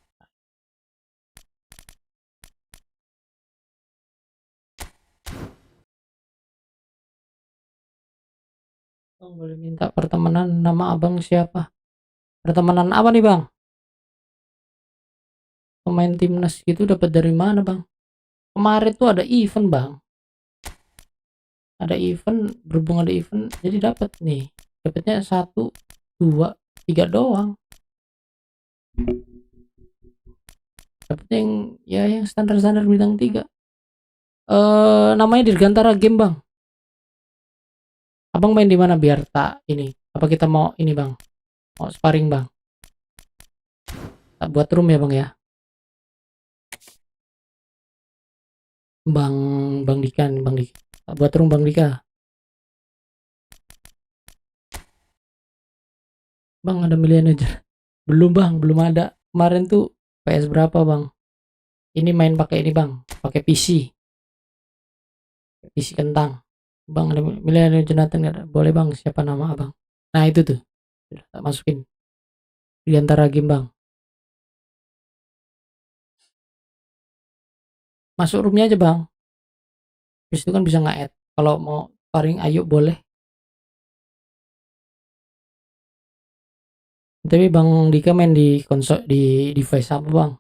bang boleh minta pertemanan nama abang siapa? Pertemanan apa nih bang? Pemain timnas gitu dapat dari mana bang? Kemarin tuh ada event bang. Ada event, berhubung ada event jadi dapat nih. Dapatnya 1, 2, 3 doang. Dapatnya yang standar bintang 3. Namanya Dirgantara game bang. Abang main di mana biar tak ini? Apa kita mau ini bang? Mau sparring bang? Tak buat room ya bang ya. Bang Dikan. buat rung Bang Dika. Bang ada milihan aja. Belum Bang, belum ada. Kemarin tuh PS berapa Bang? Ini main pakai ini Bang, pakai PC kentang. Bang ada milihan Jonathan nggak ada? Boleh Bang, siapa nama Abang? Nah itu tuh, sudah tak masukin di antara game Bang. Masuk roomnya aja Bang. Terus itu kan bisa nge-add. Kalau mau paring ayo boleh. Tapi Bang Dika main di konsol di device apa Bang?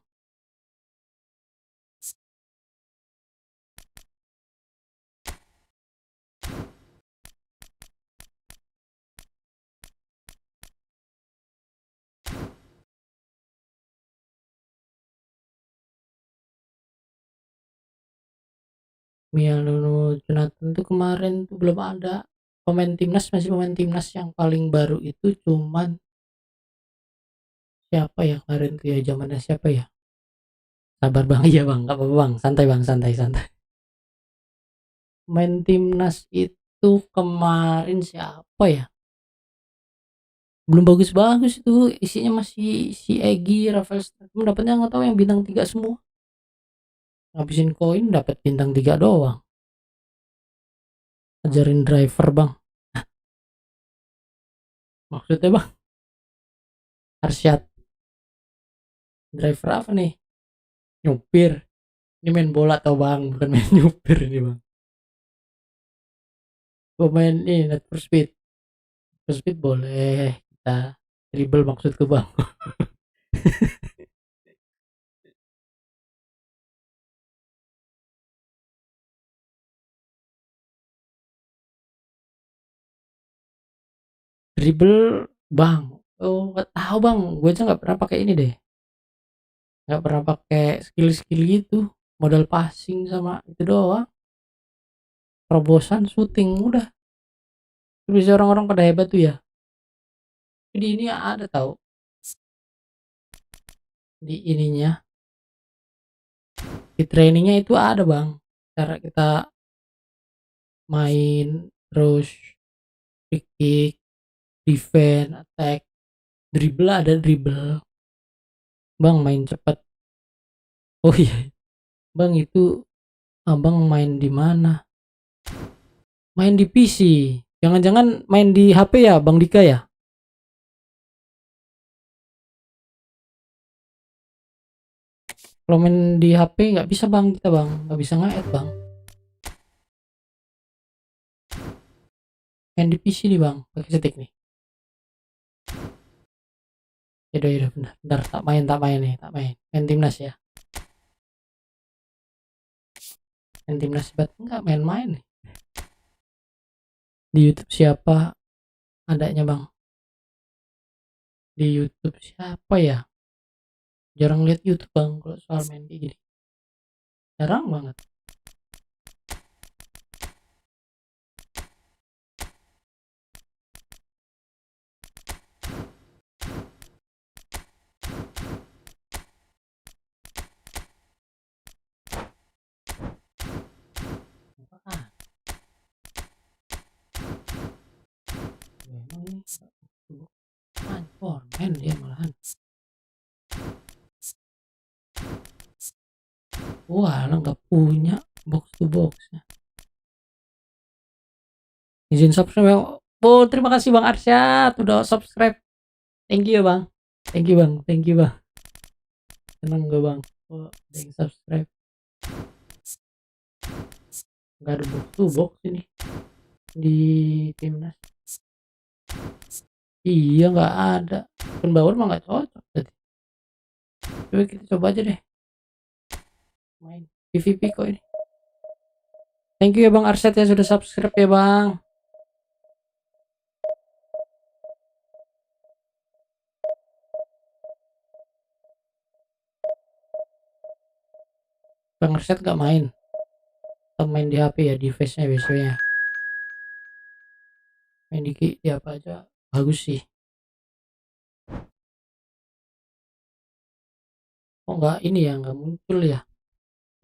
Mialunu Jonathan tuh kemarin tuh belum ada pemain timnas, masih pemain timnas yang paling baru itu cuman siapa ya kemarin tuh ya, zamannya siapa ya? Sabar Bang, iya Bang, nggak apa-apa Bang, santai Bang, santai santai. Main timnas itu kemarin siapa ya? Belum bagus-bagus itu, isinya masih si Egi, Rafael Strategi, dapatnya nggak tahu yang bintang 3 semua. Ngabisin koin dapat bintang 3 doang. Ajarin driver Bang. Maksudnya Bang, Arsyad driver apa nih? Nyupir. Ini main bola tau Bang, bukan main nyupir ini Bang. Pemain ini Need for Speed. For Speed boleh kita dribble maksudku Bang. Dribble Bang. Oh nggak tahu Bang, gue aja nggak pernah pakai ini deh. Nggak pernah pakai skill-skill gitu. Modal passing sama itu doang. Terobosan, syuting udah. Bisa orang-orang pada hebat tuh ya. Jadi ini ada tahu di ininya, di trainingnya itu ada Bang. Cara kita main terus free kick, defense, attack, dribble ada dribble. Bang main cepat. Oh iya, Bang itu Abang main di mana? Main di PC. Jangan-jangan main di HP ya, Bang Dika ya? Kalau main di HP nggak bisa Bang kita Bang, nggak bisa nge-add Bang. Main di PC nih Bang, pakai stick nih. Yaudah, bentar, tak main nih, tak main. Main timnas ya. Main timnas bet nggak main-main nih. Di YouTube siapa adanya Bang? Di YouTube siapa ya? Jarang lihat YouTube Bang kalau soal main kayak gini. Jarang banget. Ah, memang ini main dia malahan. Wah, lo nggak punya box to box ya. Izin subscribe. Oh, terima kasih Bang Arsyad udah subscribe. Thank you Bang. Thank you Bang. Thank you Bang. Seneng gue Bang. Oh, ada yang subscribe. Gak ada box to box ini di timnas. Iya nggak ada. Bawah mah nggak cocok tadi. Coba kita coba aja deh. Main PVP kok ini. Thank you ya Bang Arsyad ya sudah subscribe ya Bang. Bang Arsyad gak main. Atau main di HP ya, device-nya biasanya. Main di apa aja bagus sih. Kok nggak ini ya, nggak muncul ya.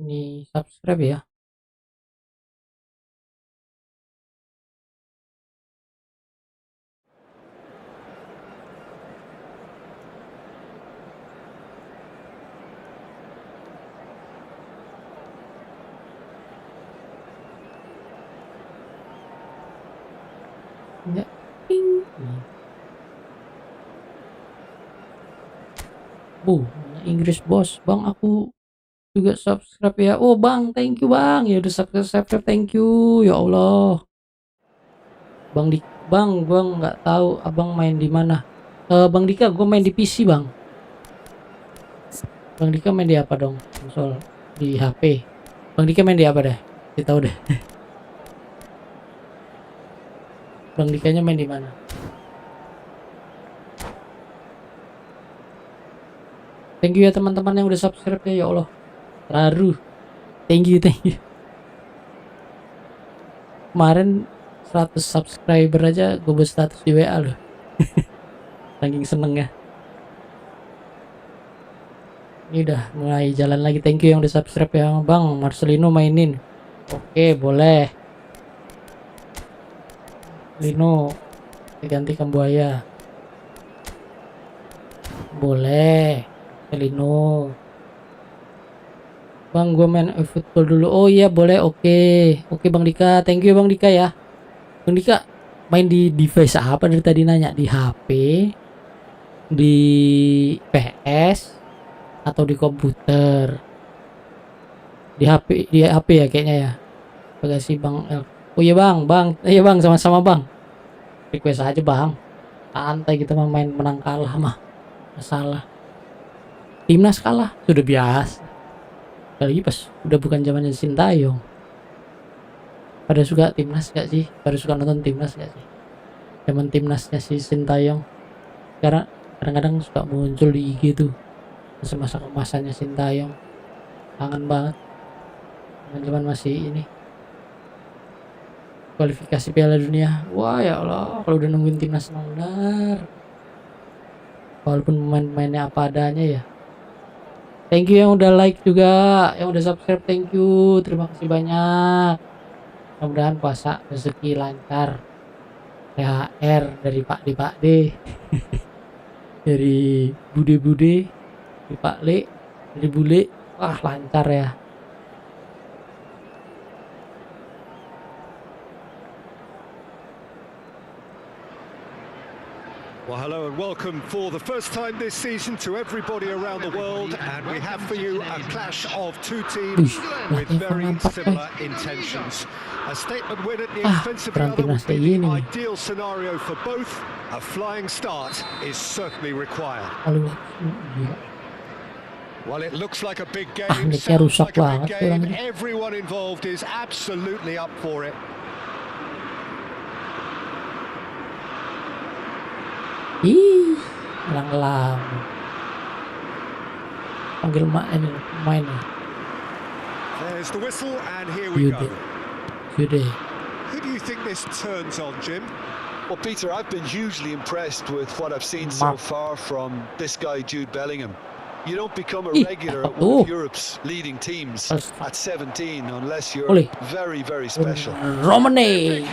Ini subscribe ya. Ting. Inggris bos. Bang, aku juga subscribe ya. Oh bang, thank you bang. Ya udah subscribe, thank you. Ya Allah. Bang, gua nggak tahu abang main di mana. Bang Dika, gua main di PC bang. Bang Dika main di apa dong? Konsol, di HP. Bang Dika main di apa deh? Kita tahu deh. Bang Dikanya main di mana? Thank you ya teman-teman yang udah subscribe ya Allah. Terharu. Thank you. Kemarin 100 subscriber aja gue buat status di WA loh. Saking seneng ya. Ini udah mulai jalan lagi. Thank you yang udah subscribe ya Bang. Marcelino mainin. Oke, boleh. Lino digantikan buaya. Boleh. Lino. Bang, gue main football dulu. Oh iya, boleh. Oke Bang Dika. Thank you Bang Dika ya. Bang Dika main di device apa dari tadi nanya? Di HP, di PS, atau di komputer? Di HP ya kayaknya ya. Kasih Bang L. Oh iya bang, sama-sama bang. Request aja bang. Santai kita mah main menang kalah mah. Masalah. Timnas kalah sudah biasa. Lagi pas udah bukan zamannya Sintayong. Pada suka timnas gak sih? Pada suka nonton timnas gak sih? Zaman timnasnya si Sintayong. Karena kadang-kadang suka muncul di IG tuh. Masa-masa kemasannya Sintayong. Kangen banget. Zaman masih ini. Kualifikasi Piala Dunia. Wah ya Allah, kalau udah nungguin timnas benar. Walaupun pemain-pemainnya apa adanya ya. Thank you yang udah like juga, yang udah subscribe, thank you. Terima kasih banyak. Mudah-mudahan puasa rezeki lancar. THR dari Pak D. Dari Bude, dari Pak Le, dari Bule. Wah, lancar ya. Well, hello and welcome for the first time this season to everybody around the world, and we have for you a clash of two teams with very similar intentions. A statement win at the expense of the other would be the ideal scenario for both. A flying start is certainly required. Well, it looks like a big game, sounds like a big game. Everyone involved is absolutely up for it. Ih, lang-lang. Panggil main. There's the whistle and here we go. Who do you think this turns on, Jim? Well, Peter, I've been hugely impressed with what I've seen so far from this guy, Jude Bellingham. You don't become a regular at one of Europe's leading teams at 17 unless you're very, very special. Romane.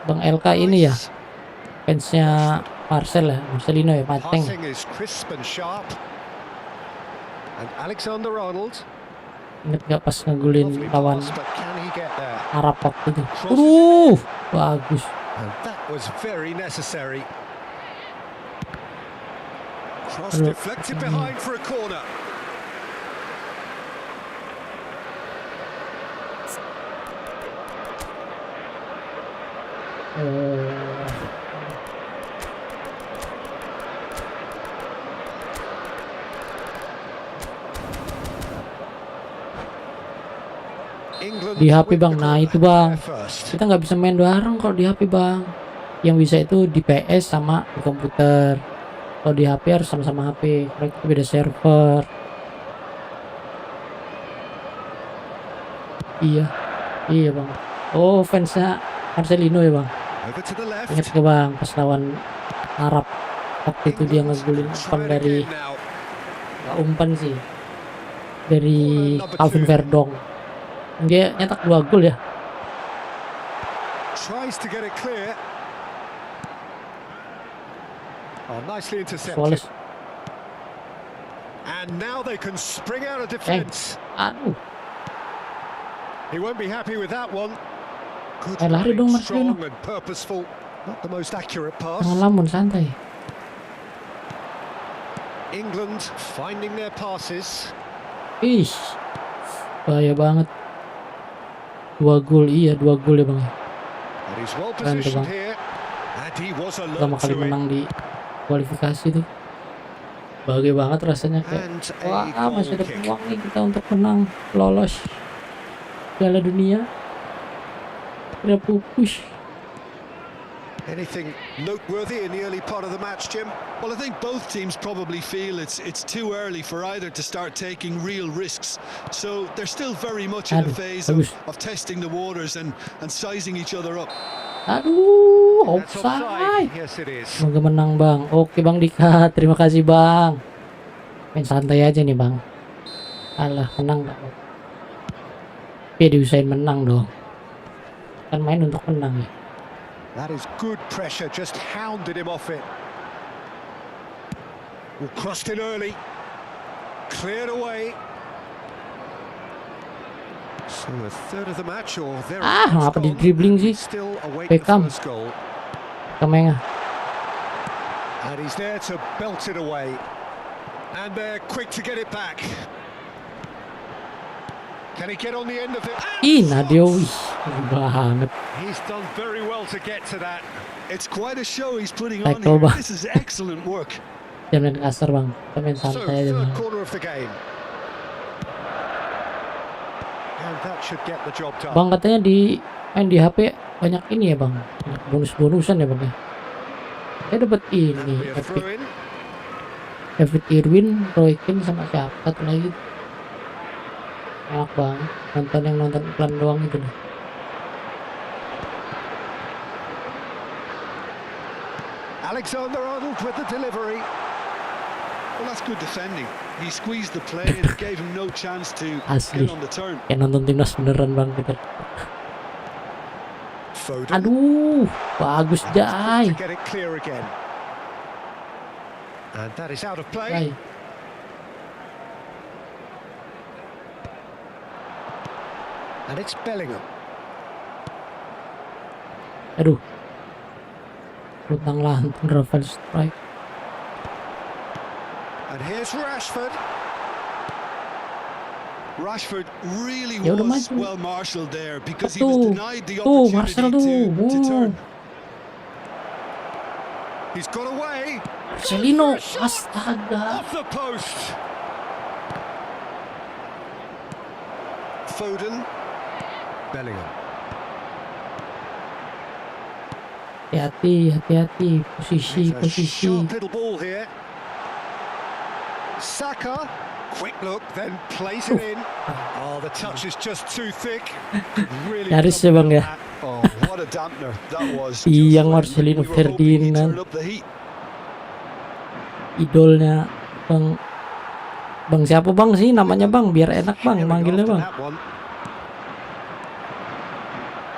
Bang LK ini ya fansnya Marcelino ya, Mateng. Ingat gak pas ngegulin lawan Arab waktu itu? Bagus. Di HP bang, nah itu bang, kita nggak bisa main bareng kalau di HP bang. Yang bisa itu di PS sama di komputer. Kalau di HP harus sama-sama HP, karena itu beda server. Iya bang. Oh, fansnya Marcelino ya bang. Ingat ke bang pas lawan Arab waktu itu dia ngegulin umpan sih dari Calvin Verdong. Dia nyetak 2 gol ya. Flawless. He won't be happy with that one. Good lari running, dong Marcelino. strong and purposeful. Not the most accurate pass. Jangan lamun, santai. England finding their passes. Ih, bahaya banget. 2 gol, iya 2 gol ya bang. And he's well Keren tuh, positioned Bang. here. And he was Pertama alert kali to it. menang di kualifikasi tuh. Bahagia banget rasanya kayak, And wah a masih ada goal kick. peluang nih kita untuk menang, lolos Piala Dunia. Kita push. Anything noteworthy in the early part of the match, Jim? Well, I think both teams probably feel it's too early for either to start taking real risks. So they're still very much in a Aduh, phase bagus. of testing the waters and sizing each other up. Aduh, That's offside. Yes, it is. Semoga menang bang. Oke bang Dika, terima kasih bang. Main santai aja nih bang. Alah, menang gak? Tapi diusahain menang dong. Kan main untuk menang ya. That is good pressure, just hounded him off it. Well, crossed in early. Cleared away. So a third of the match or there ngapa di dribbling sih? Still await the Beckham. first goal. Kamenga. And he's there to belt it away. And they're quick to get it back. Can he get on the end of it? Ih, Nadio, wih, banget. He's done very well to get to that. It's quite a show he's putting on Tackle, here. Bang. This is excellent work. Jangan main kasar bang. Kita main So, santai aja third bang. corner of the game. And that should get the job done. Bang katanya main di HP banyak ini ya bang. Banyak bonus-bonusan ya bang ya. Saya dapat That'll ini. be a throw-in. David Irwin, Roy King sama siapa satu lagi. Enak banget. Nonton iklan doang itu deh. Alexander-Arnold with the delivery. Well, that's good defending. He squeezed the play and gave him no chance to Asli. get on the turn. Kayak nonton timnas beneran bang kita. Foden. Aduh, bagus And Jai. to get it clear again. And that is out of play. Jai. And it's Bellingham. Aduh. Lutang lantun Rafael strike. And here's Rashford. Rashford really Ya udah was maju. well marshaled there because he was Tuh, denied the tuh Marcel opportunity tuh. to turn. He's got away. Marcelino, astaga. Off the post. Foden. Bellingham. Hati-hati, posisi. It's a sharp little ball here. Saka. Quick look, then plays it in. Oh, the touch is just too thick. Really Nyaris ya bang ya. Oh, what a dampener that was. Iya, Just when Marcelino we were hoping he'd Ferdinand. turn up the heat. Idolnya bang siapa bang sih namanya bang, biar enak bang manggilnya bang.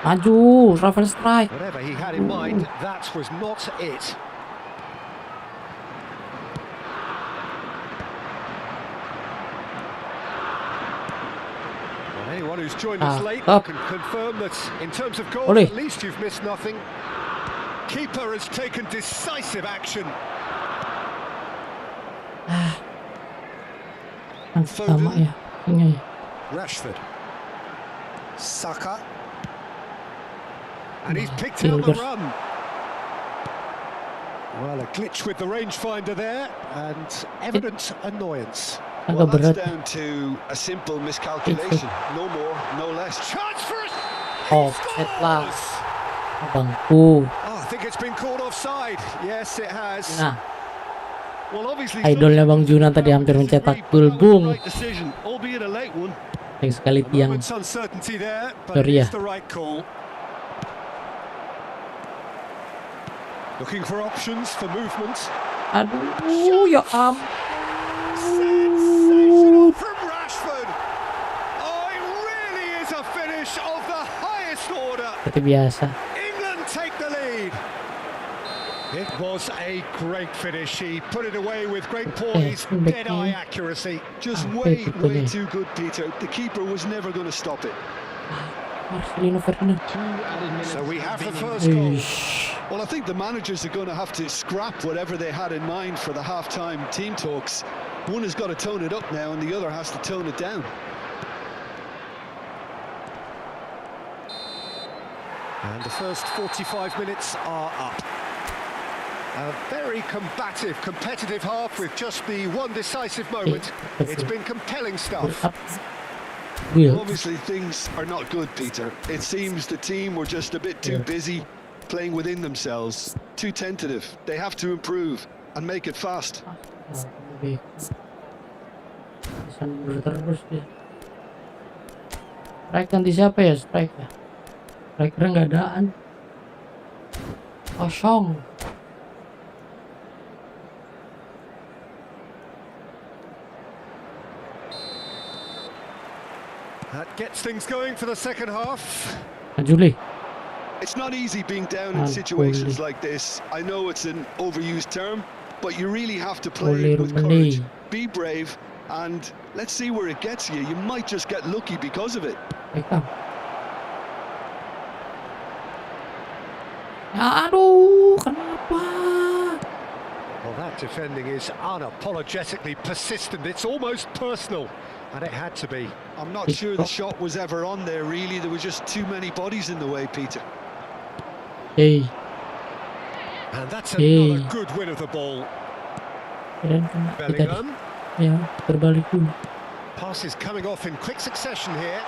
Maju, Rafael strike. Whatever he had in mind, that was not it. Well, anyone who's joined us late Stop. can confirm that in terms of goals, Oleh. at least you've missed nothing. Keeper has taken decisive action. Sama ya ini. Rashford. Saka. And he's picked out the Tilgers. run. Well, a glitch with the rangefinder there, and evident annoyance. Well, Agak that's berat. down to a simple miscalculation. No more, no less. Chance for us. Offset lah, abangku. Oh, I think it's been called offside. Yes, it has. Nah, Well, obviously, idolnya Bang Junan tadi hampir mencetak gol, bung. right decision, albeit a late one. Sayang sekali A tiang. moment's uncertainty there, but Sorry ya. it's the right call. Looking for options for movement. Aduh, ya Sensational from Rashford. Oh, it really is a finish of the highest order. seperti biasa. England take the lead. It was a great finish. He put it away with great poise, dead-eye accuracy. Just Ah, way, betul way nih. too good, Peter. The keeper was never going to stop it. Marcelino Ferdinand. So we have the first goal. Ish. Well, I think the managers are going to have to scrap whatever they had in mind for the half-time team talks. One has got to tone it up now and the other has to tone it down. And the first 45 minutes are up. A very combative, competitive half with just the one decisive moment. It's been compelling stuff. Will. Obviously, things are not good, Peter. It seems the team were just a bit too busy playing within themselves, too tentative. They have to improve and make it fast. Terus dia. Strike ganti siapa ya? Strike ya? Striker nggak adaan. Kosong. That gets things going for the second half. Juli. It's not easy being down in situations like this. I know it's an overused term, but you really have to play it with courage. Be brave, and let's see where it gets you. You might just get lucky because of it. Aduh, kenapa? Well, that defending is unapologetically persistent. It's almost personal, and it had to be. I'm not sure the shot was ever on there, really. There were just too many bodies in the way, Peter. Hey. And that's another good win of the ball. Bellingham. Ya, terbalik dulu. Passes coming off in quick succession here.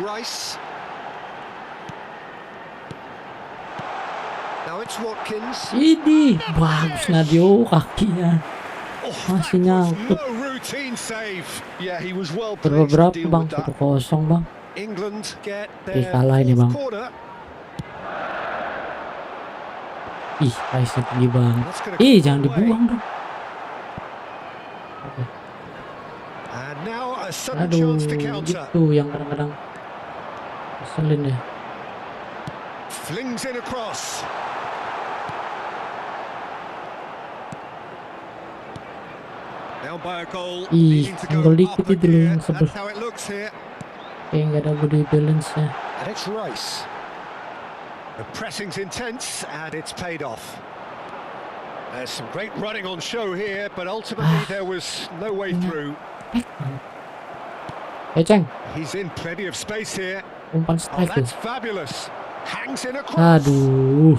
Rice. Now it's Watkins. Ini bagus Nadio kakinya. Masih nyangkut. No routine save. Yeah, he was well placed to Berapa deal bang? with that. 1-0 bang. England get their kalah ini bang. corner. Ih, price-nya tinggi banget. Jangan dibuang dong. And now a sudden Aduh, chance to counter. gitu yang kadang-kadang keselin ya. Flings in across. Down by a goal. Ih, Needing to go angle up dikit itu loh again. yang sebel. That's how it looks here. Kayak nggak ada body balance-nya. And it's Rice. The pressing's intense and it's paid off. There's some great running on show here, but ultimately there was no way through. Ceng. He's in plenty of space here. Umpan Oh, strike tuh. that's fabulous. Hangs in across. Aduh.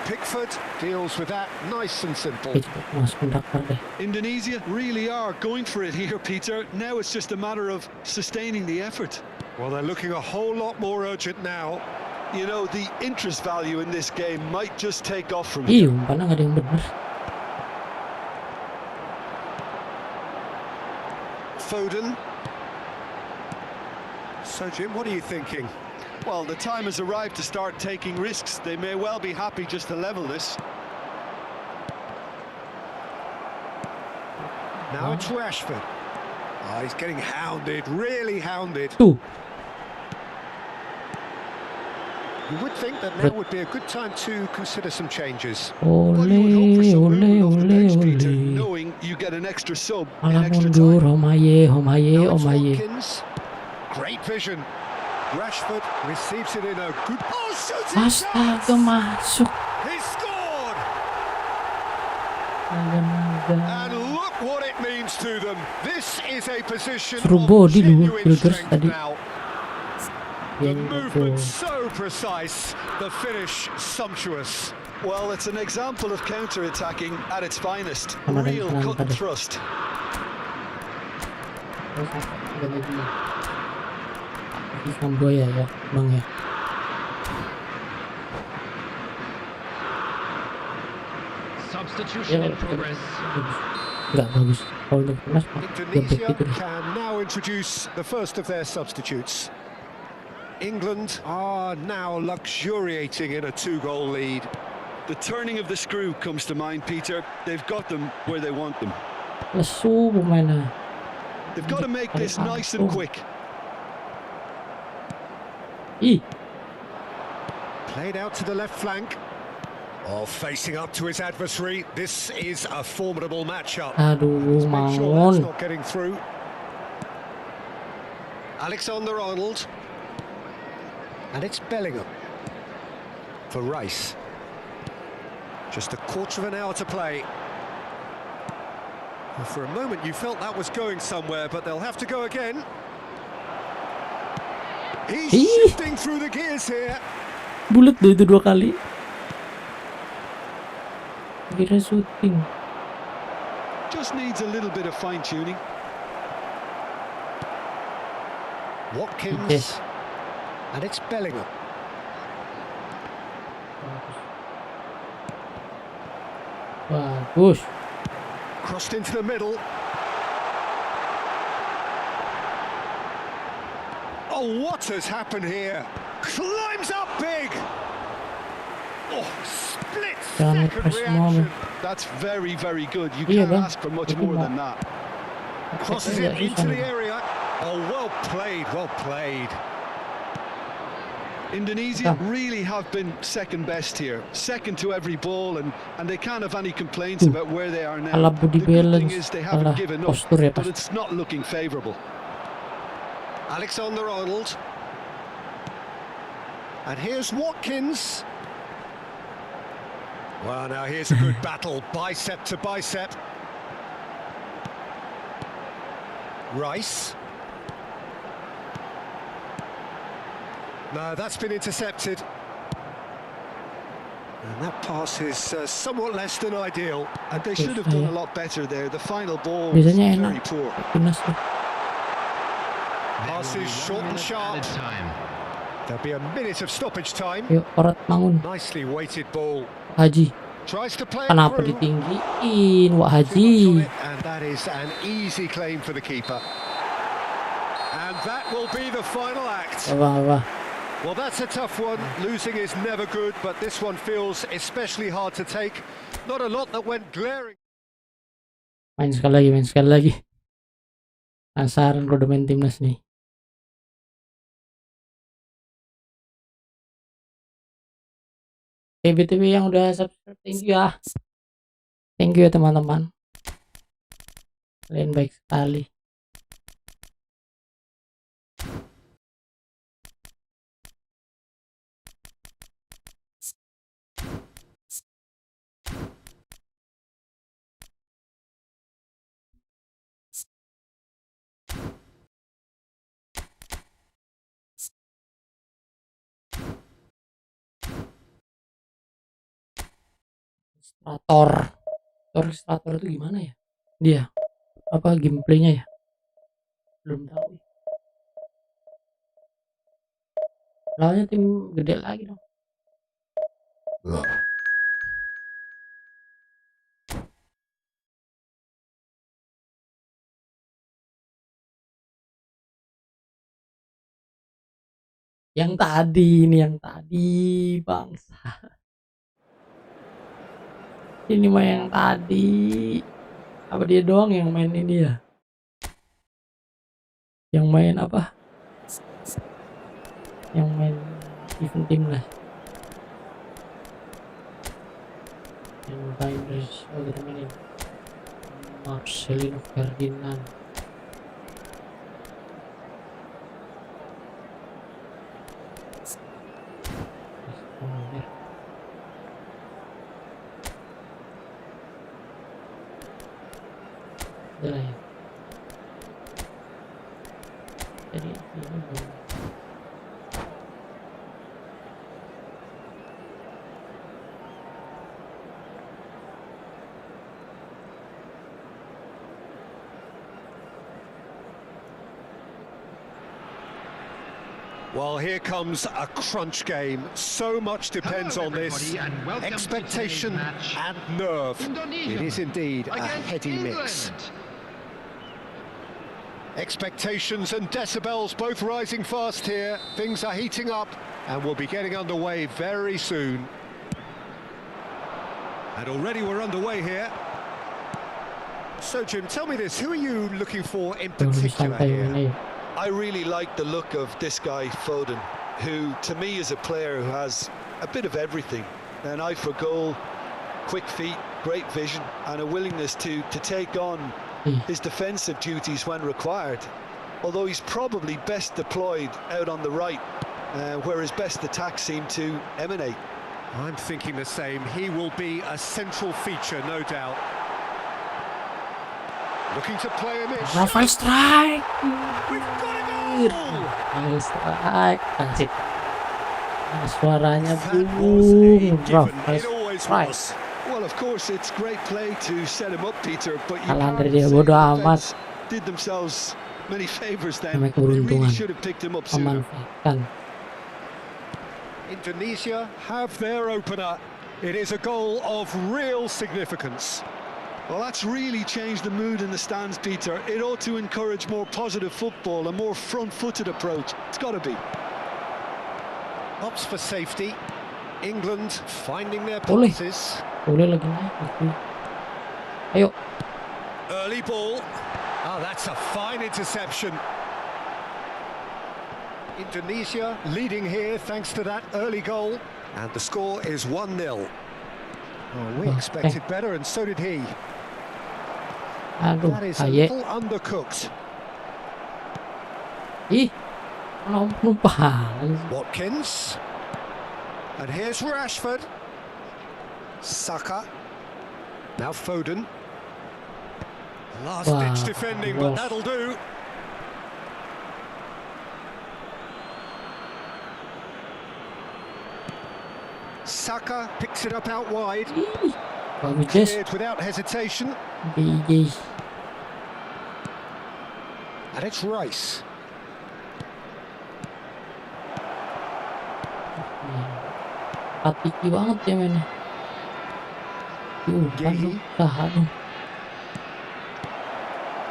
Pickford deals with that nice and simple. Masuk Dakar deh. Indonesia really are going for it here, Peter. Now it's just a matter of sustaining the effort. Well, they're looking a whole lot more urgent now. You know, the interest value in this game might just take off from Ih, here. umpannya nggak ada yang bener. Foden. So, Jim, what are you thinking? Well, the time has arrived to start taking risks. They may well be happy just to level this. Now it's Rashford. Oh, he's getting hounded, really hounded. Tuh. You would think that now would be a good time to consider some changes. Well, you would hope for some Ole, movement off the bench, Peter, ole. knowing you get an extra sub in Malah extra mundur, time. Homaye, Homaye, Now it's Homaye. Watkins. Great vision. Rashford receives it in a good... Oh, shooting Astaga, chance! masuk. He scored! Astaga. And look what it means to them. This is a position Suruh of body dulu, genuine Pilgers strength tadi. now. The movement so precise, the finish sumptuous. Well, it's an example of counter-attacking at its finest. Sama dan Real kanan cut and tadi. thrust. Samboya ya, bang ya. Substitution in progress. Nggak bagus. Kalau udah panas, Indonesia can now introduce the first of their substitutes. England are now luxuriating in a two-goal lead. The turning of the screw comes to mind, Peter. They've got them where they want them. Lesu pemainnya. They've got to make this nice and quick. Ih, Played out to the left flank. Oh, facing up to his adversary. This is a formidable matchup. aduh, Make sure that's Mangon. not getting through. Alexander-Arnold. And it's Bellingham. For Rice. Just a quarter of an hour to play. Well, for a moment you felt that was going somewhere, but they'll have to go again. He's shifting through the gears here. Bulat loh itu 2 kali. Kira syuting. Just needs a little bit of fine-tuning. Watkins. Yes. And it's Bellingham. Bagus. Crossed into the middle. Oh, what has happened here? Climbs up big. Oh, split Jangan second press semua, reaction. That's very, very good. You Iya, can't Bang. ask for much Itu more Bang. than that. Crosses it into the area. Oh, well played, well played. Indonesia really have been second best here, second to every ball, and they can't have any complaints about where they are now. Kalah body The good thing balance, is they kalah haven't given up, postur ya but pasti. it's not looking favourable. Alexander-Arnold. And here's Watkins. Well, now here's a good battle, bicep to bicep. Rice. No, that's been intercepted. And that pass is somewhat less than ideal. And they should have done a lot better there. The final ball was Biasanya very enak. poor. Timnas tuh. Pass is short and sharp. Time. There'll be a minute of stoppage time. Yuk, Orat bangun. Nicely weighted ball. Haji. Tries to play it Kenapa through. ditinggiin, Wak Too much on Haji? it, and that is an easy claim for the keeper. And that will be the final act. Apa-apa. Well, that's a tough one. Losing is never good, but this one feels especially hard to take. Not a lot that went glaring. Main sekali lagi, main sekali lagi. Penasaran kalau udah main timnas nih. BTW yang udah subscribe, thank you ya. Thank you ya teman-teman. Kalian baik sekali. Ilustrator itu gimana ya? Dia apa gameplaynya ya? Belum tahu. Lawannya tim gede lagi dong. Yang tadi ini, yang tadi bangsa. Ini mah yang tadi. Apa dia doang yang main ini ya? Yang main apa? Yang main event timnas. Yang main dari sebagai teman ini. Marcelino Ferdinand. Udah ya. Jadi ini belum. Well, here comes a crunch game. So much depends Hello, on this. everybody, and welcome to Expectation today's match. and nerve. Indonesia It is indeed a against heady mix. England. Expectations and decibels both rising fast here. Things are heating up and we'll be getting underway very soon. And already we're underway here. So Jim, tell me this, who are you looking for in Belum particular sampai here? ini. I really like the look of this guy, Foden, who to me is a player who has a bit of everything. An eye for goal, quick feet, great vision, and a willingness to take on his defensive duties when required. although he's probably best deployed out on the right, where his best attacks seem to emanate. I'm thinking the same. He will be a central feature, no doubt. Looking to play him in. Rafael strike. We've got a goal! Rafael strike. Anjir. Suaranya That was a Dukung. given. Rafael It always strike. was. Well, of course, it's great play to set him up, Peter, but you Kalah can't dari dia, say bodo the amat. defense did themselves many favors then. Namanya They really keberuntungan. should have picked him up sooner. Memanfaatkan. Indonesia have their opener. It is a goal of real significance. Well, that's really changed the mood in the stands, Peter. It ought to encourage more positive football, a more front-footed approach. It's got to be. Opts for safety. England finding their Boleh. passes. Boleh lagi naik. Ayo. Early ball. Oh, that's a fine interception. Indonesia leading here thanks to that early goal. And the score is 1-0. Oh, we expected better, and so did he. Aduh, That is a aye. little undercooked. Ih. Kalau lupa. Watkins. And here's Rashford. Saka. Now Foden. Last-ditch Wow, defending, but rough. that'll do. Saka picks it up out wide. Ih. Bagus, Jess. Cleared without hesitation. BJ. And it's Rice. Patiki banget ya mainnya. Umpan dong, tahan dong.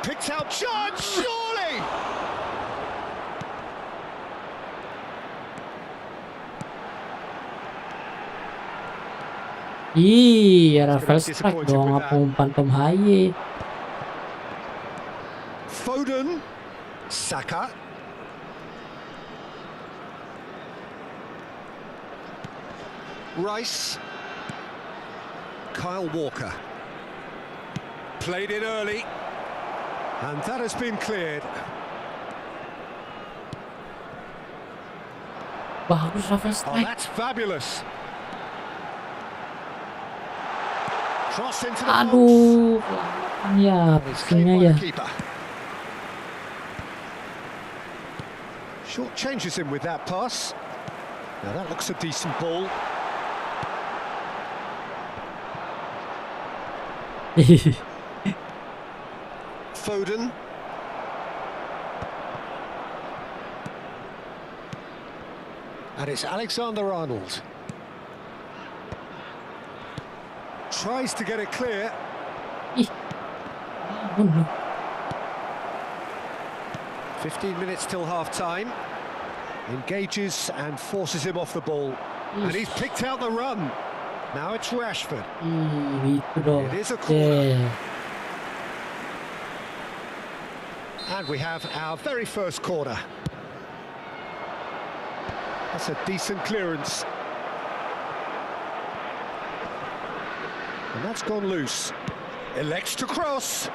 Picked out chance, surely! Iya, Rafael strike dong, apa umpan Tom Haye. Foden. Saka. Rice. Kyle Walker. Played it early. And that has been cleared. Bagus Rafael Oh, strike. that's fabulous. Cross into the box. Aduh, pelan ya, It's pastinya cleared by ya. the keeper. Short changes him with that pass. Now that looks a decent ball. Foden. And it's Alexander-Arnold. Tries to get it clear. Ih. Aduh. 15 minutes till half-time. Engages and forces him off the ball. And he's picked out the run. Now it's Rashford. Ih, itu dong. It is a corner. Yeah. And we have our very first corner. That's a decent clearance. And that's gone loose. Elects to cross.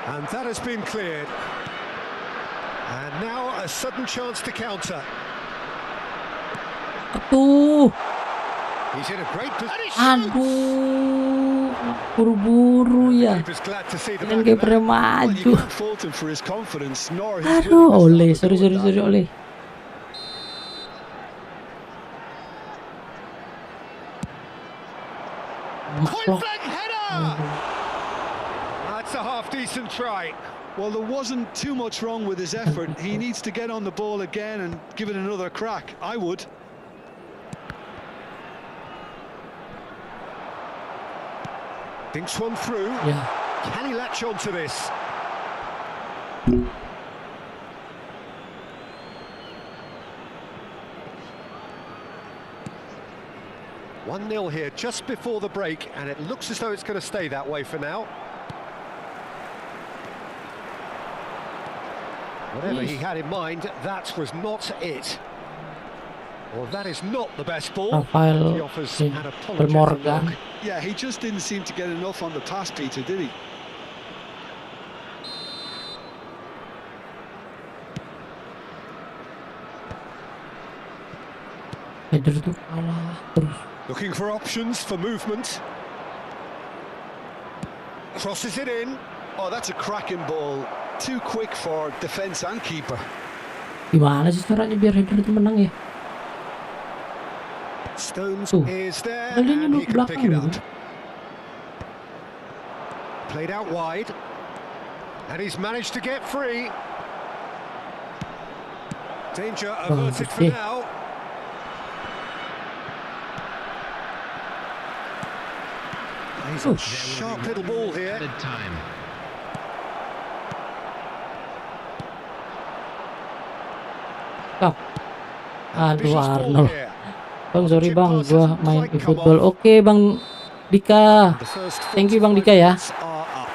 And that has been cleared. And now a sudden chance to counter. Aduh. He's in a great position. Aduh. Buru-buru ya. Keeper's glad to see the Dan back of kipernya Well, maju. you can't fault him for his confidence, nor his Aduh, willingness to Ole, have a go at sorry that. Ole. Point blank header! That's a half decent try. Well, there wasn't too much wrong with his effort. He needs to get on the ball again and give it another crack. I would. Thinks one through. Ya. Can he latch on to this? One 0 here just before the break, and it looks as though it's going to stay that way for now. Whatever he had in mind, that was not it. Well, that is not the best ball. Rafael He offers an apologetic Morgan. look. Yeah, he just didn't seem to get enough on the pass, Peter, did he? header tuh kalah terus. Looking for options for movement. Crosses it in. Oh, that's a cracking ball. Too quick for defense and keeper. Gimana sih caranya biar header itu menang ya? Stones Tuh. is there Padahal ini and he di can pick it belakang up. Played out wide. And he's managed to get free. Danger averted for okay. now. He's a sharp little ball here. Added time. Kap. Aduh Vicious ball Arnold. here. Bang sorry bang, gua main di football. Oke Bang Dika. The first Thank you Bang Dika ya. 45 are up.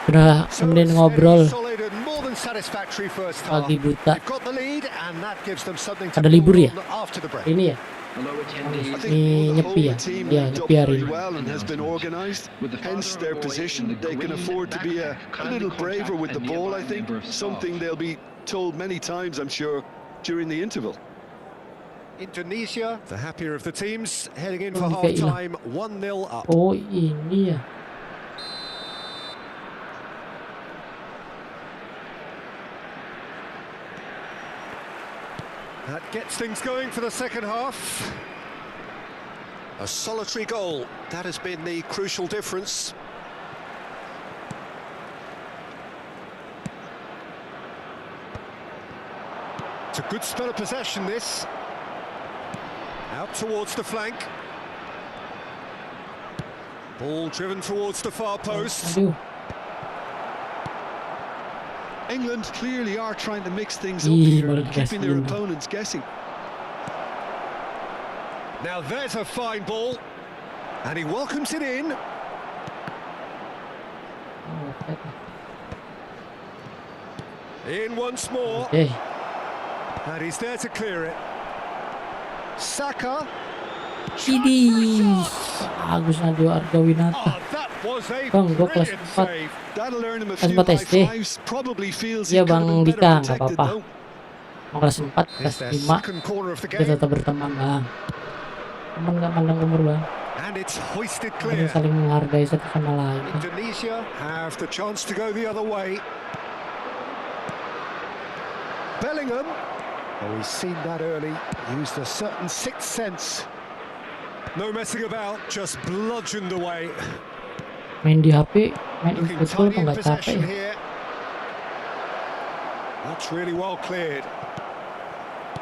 Udah So kemudian it's ngobrol very solid and more than satisfactory first half. pagi buta. They've got the lead and that gives them something to Ada libur build ya? on after the break. Ini ya. Hello attendees. I think Ini the nyepi whole ya. team Iya moved nyepi up hari very ini. well and has been organised. With the Hence father their of the boy position. in the They can green afford to be a kindly little braver with contact the a ball, nearby I think. member of staff. Something they'll be told many times, I'm sure, during the interval. Indonesia, the happier of the teams, heading in for Oh, half Mikaela. time, 1-0 up. Oh ini ya. That gets things going for the second half. A solitary goal, that has been the crucial difference. It's a good spell of possession, this. Out towards the flank. Ball driven towards the far post. Aduh. England clearly are trying to mix things up Ih, here, malah keeping their dikasihin. opponents guessing. Now there's a fine ball. And he welcomes it in. Oh, okay. In once more. Oke. And he's there to clear it. Saka. Idih. Bagus Nadio Argawinata. Oh, that was a Bang, gua kelas brilliant 4. save. That'll earn him a Kelas few 4 high SD. fives. Probably feels he Iya could have Bang been Dika, better nggak protected apa-apa. though. Mau kelas 4, It's kelas their 5 second corner of the kita game. tetap berteman Bang. Teman nggak pandang umur Bang. And it's hoisted Kita clear. saling menghargai satu sama lain. Indonesia have the chance to go the other way. Bellingham. Oh, he's seen that early. Used a certain sixth sense. No messing about, just bludgeoned away. Main di HP, main di Looking football tidy kok in nggak capek possession ya? here. That's really well cleared.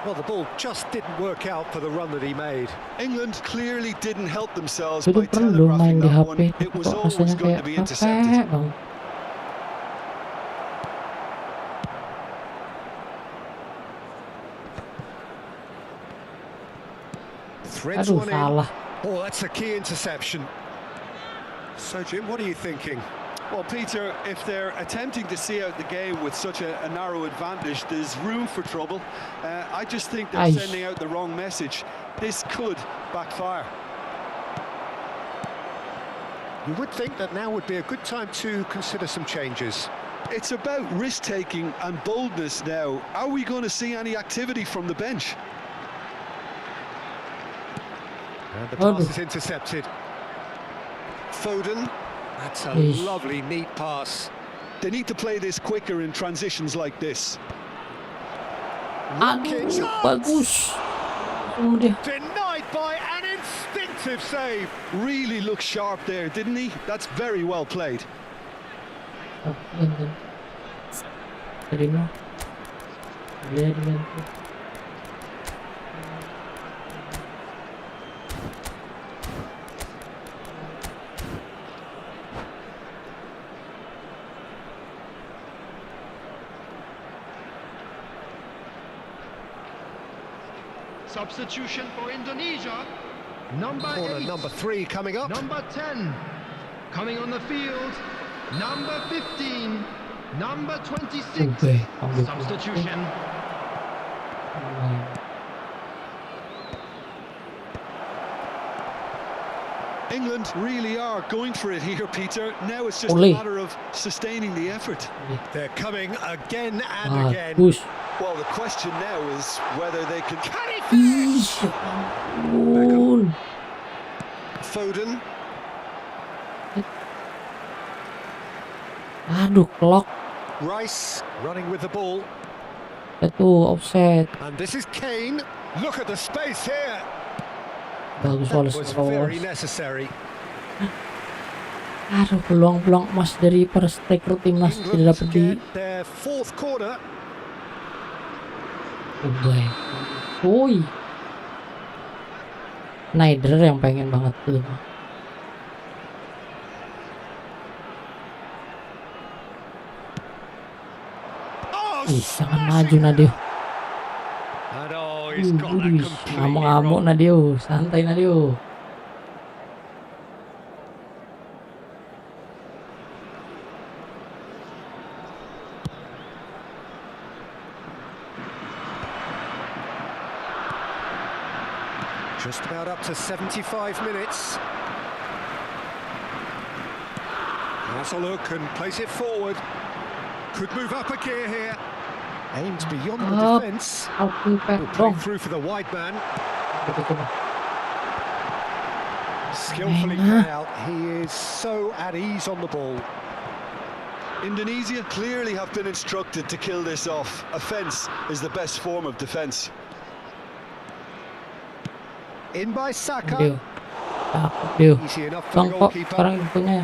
Well, the ball just didn't work out for the run that he made. England clearly didn't help themselves Gue by tuh perlu telegraphing main di that HP, one. tapi It was kok always rasanya going kayak to be capek intercepted. Bang. Threads Aduh, one in. salah. Oh, that's a key interception. So, Jim, what are you thinking? Well, Peter, if they're attempting to see out the game with such a narrow advantage, there's room for trouble. I just think they're Aish. sending out the wrong message. This could backfire. You would think that now would be a good time to consider some changes. It's about risk-taking and boldness now. Are we going to see any activity from the bench? And the Aduh. pass is intercepted. Foden, that's a Eish. lovely, neat pass. They need to play this quicker in transitions like this. Aduh, bagus. Langsung dia. Denied by an instinctive save. Really looked sharp there, didn't he? That's very well played. Oh, ganti. Terima. Lihat ganti. Substitution for Indonesia. Number Corner 8. number 3 coming up. Number 10. Coming on the field. Number 15. Number 26. Oke, ambil. Substitution. England really are going for it here, Peter. Now it's just Ole. a matter of sustaining the effort. They're coming again and again. Bagus. Well, the question now is whether they can. Ih, ya ampun. Foden. Aduh, clock. Rice running with the ball. Itu offset. And this is Kane. Look at the space here. Bagus That oleh was Selamat. very necessary. Aduh, peluang-peluang emas dari para striker timnas tidak dapat di. Their fourth corner. Boy. Woi. Snyder yang pengen banget tuh. Oh, Jangan maju Nadio. and oh, he's got that completely Ngamuk-ngamuk wrong. Nadio, santai Nadio. Just about up to 75 minutes. Has a look and place it forward. Could move up a gear here. Aims beyond the Up. defence. Aku Will play dong. through for the wide man. Coba. Skillfully Main, cut out. He is so at ease on the ball. Indonesia clearly have been instructed to kill this off. Offence is the best form of defence. In by Nadio. Saka. Nadio. Easy enough for Bang the kok goalkeeper. sekarang punya.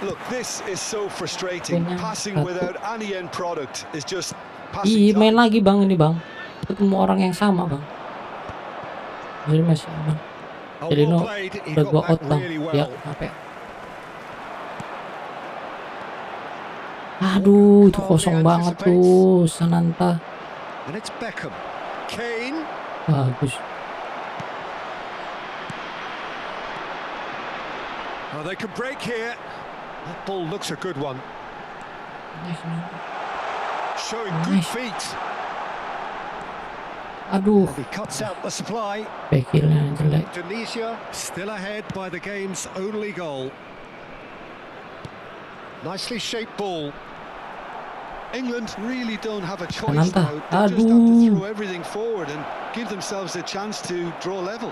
Look, this is so frustrating. Punya Passing satu. without any end product is just Ih, passing main time. lagi bang ini bang. Ketemu orang yang sama bang. Jadi masih aman. Oh, Jadi well no, played. He udah got gua back out bang. really Ya, well. capek. Aduh, itu kosong banget tuh, Sananta. And it's Beckham. Kane. Bagus. Oh, they can break here. That ball looks a good one. Showing good Nice. feet. Aduh, He cuts out the supply. backilnya jelek. Indonesia still ahead by the game's only goal. Nicely shaped ball. England really don't have a choice Sananta. now. They just have to Aduh. throw everything forward and give themselves a chance to draw level.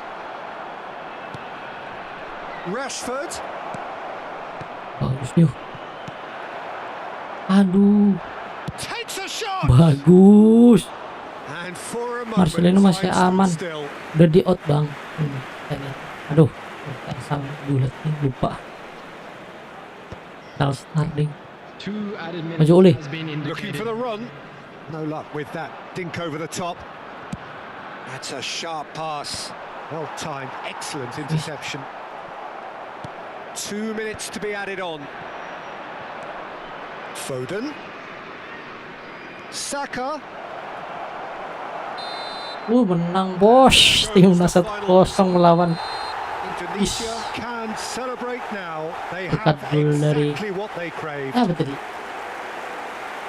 Rashford. Bagus nih. Aduh, Takes a shot. bagus. And for a moment, Marcelino masih time aman. stood still. Udah di out bang. Aduh, sama bulat nih, lupa. Kalau starting. Two added Maju minutes oleh. has been Looking for indicated. the run. No luck with that dink over the top. That's a sharp pass. Well timed. Excellent interception. 2 minutes to be added on. Foden. Saka. Menang bos. Timnas 1-0 melawan. Indonesia can celebrate now. They Dekat have gol dari. exactly what they crave. Apa tadi?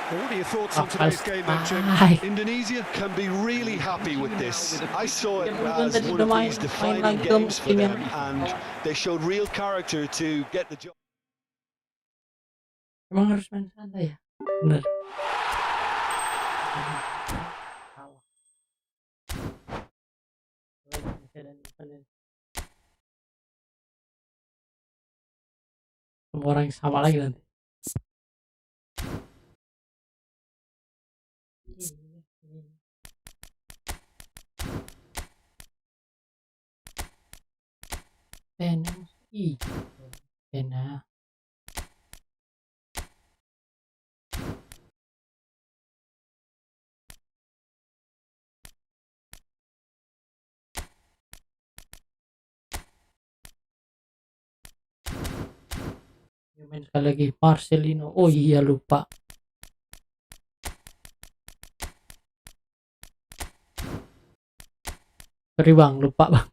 What are your thoughts on Akal today's game then, Jim? stay. Indonesia can be really happy with this. I saw it Jangan as tadi one udah of main these defining lagi games for ini. them, and they showed real character to get the job. Emang harus main santai ya? Bener. Semua orang yang sama lagi nanti. Tena. Main sekali lagi Marcelino. Oh iya lupa. Sorry bang, lupa bang.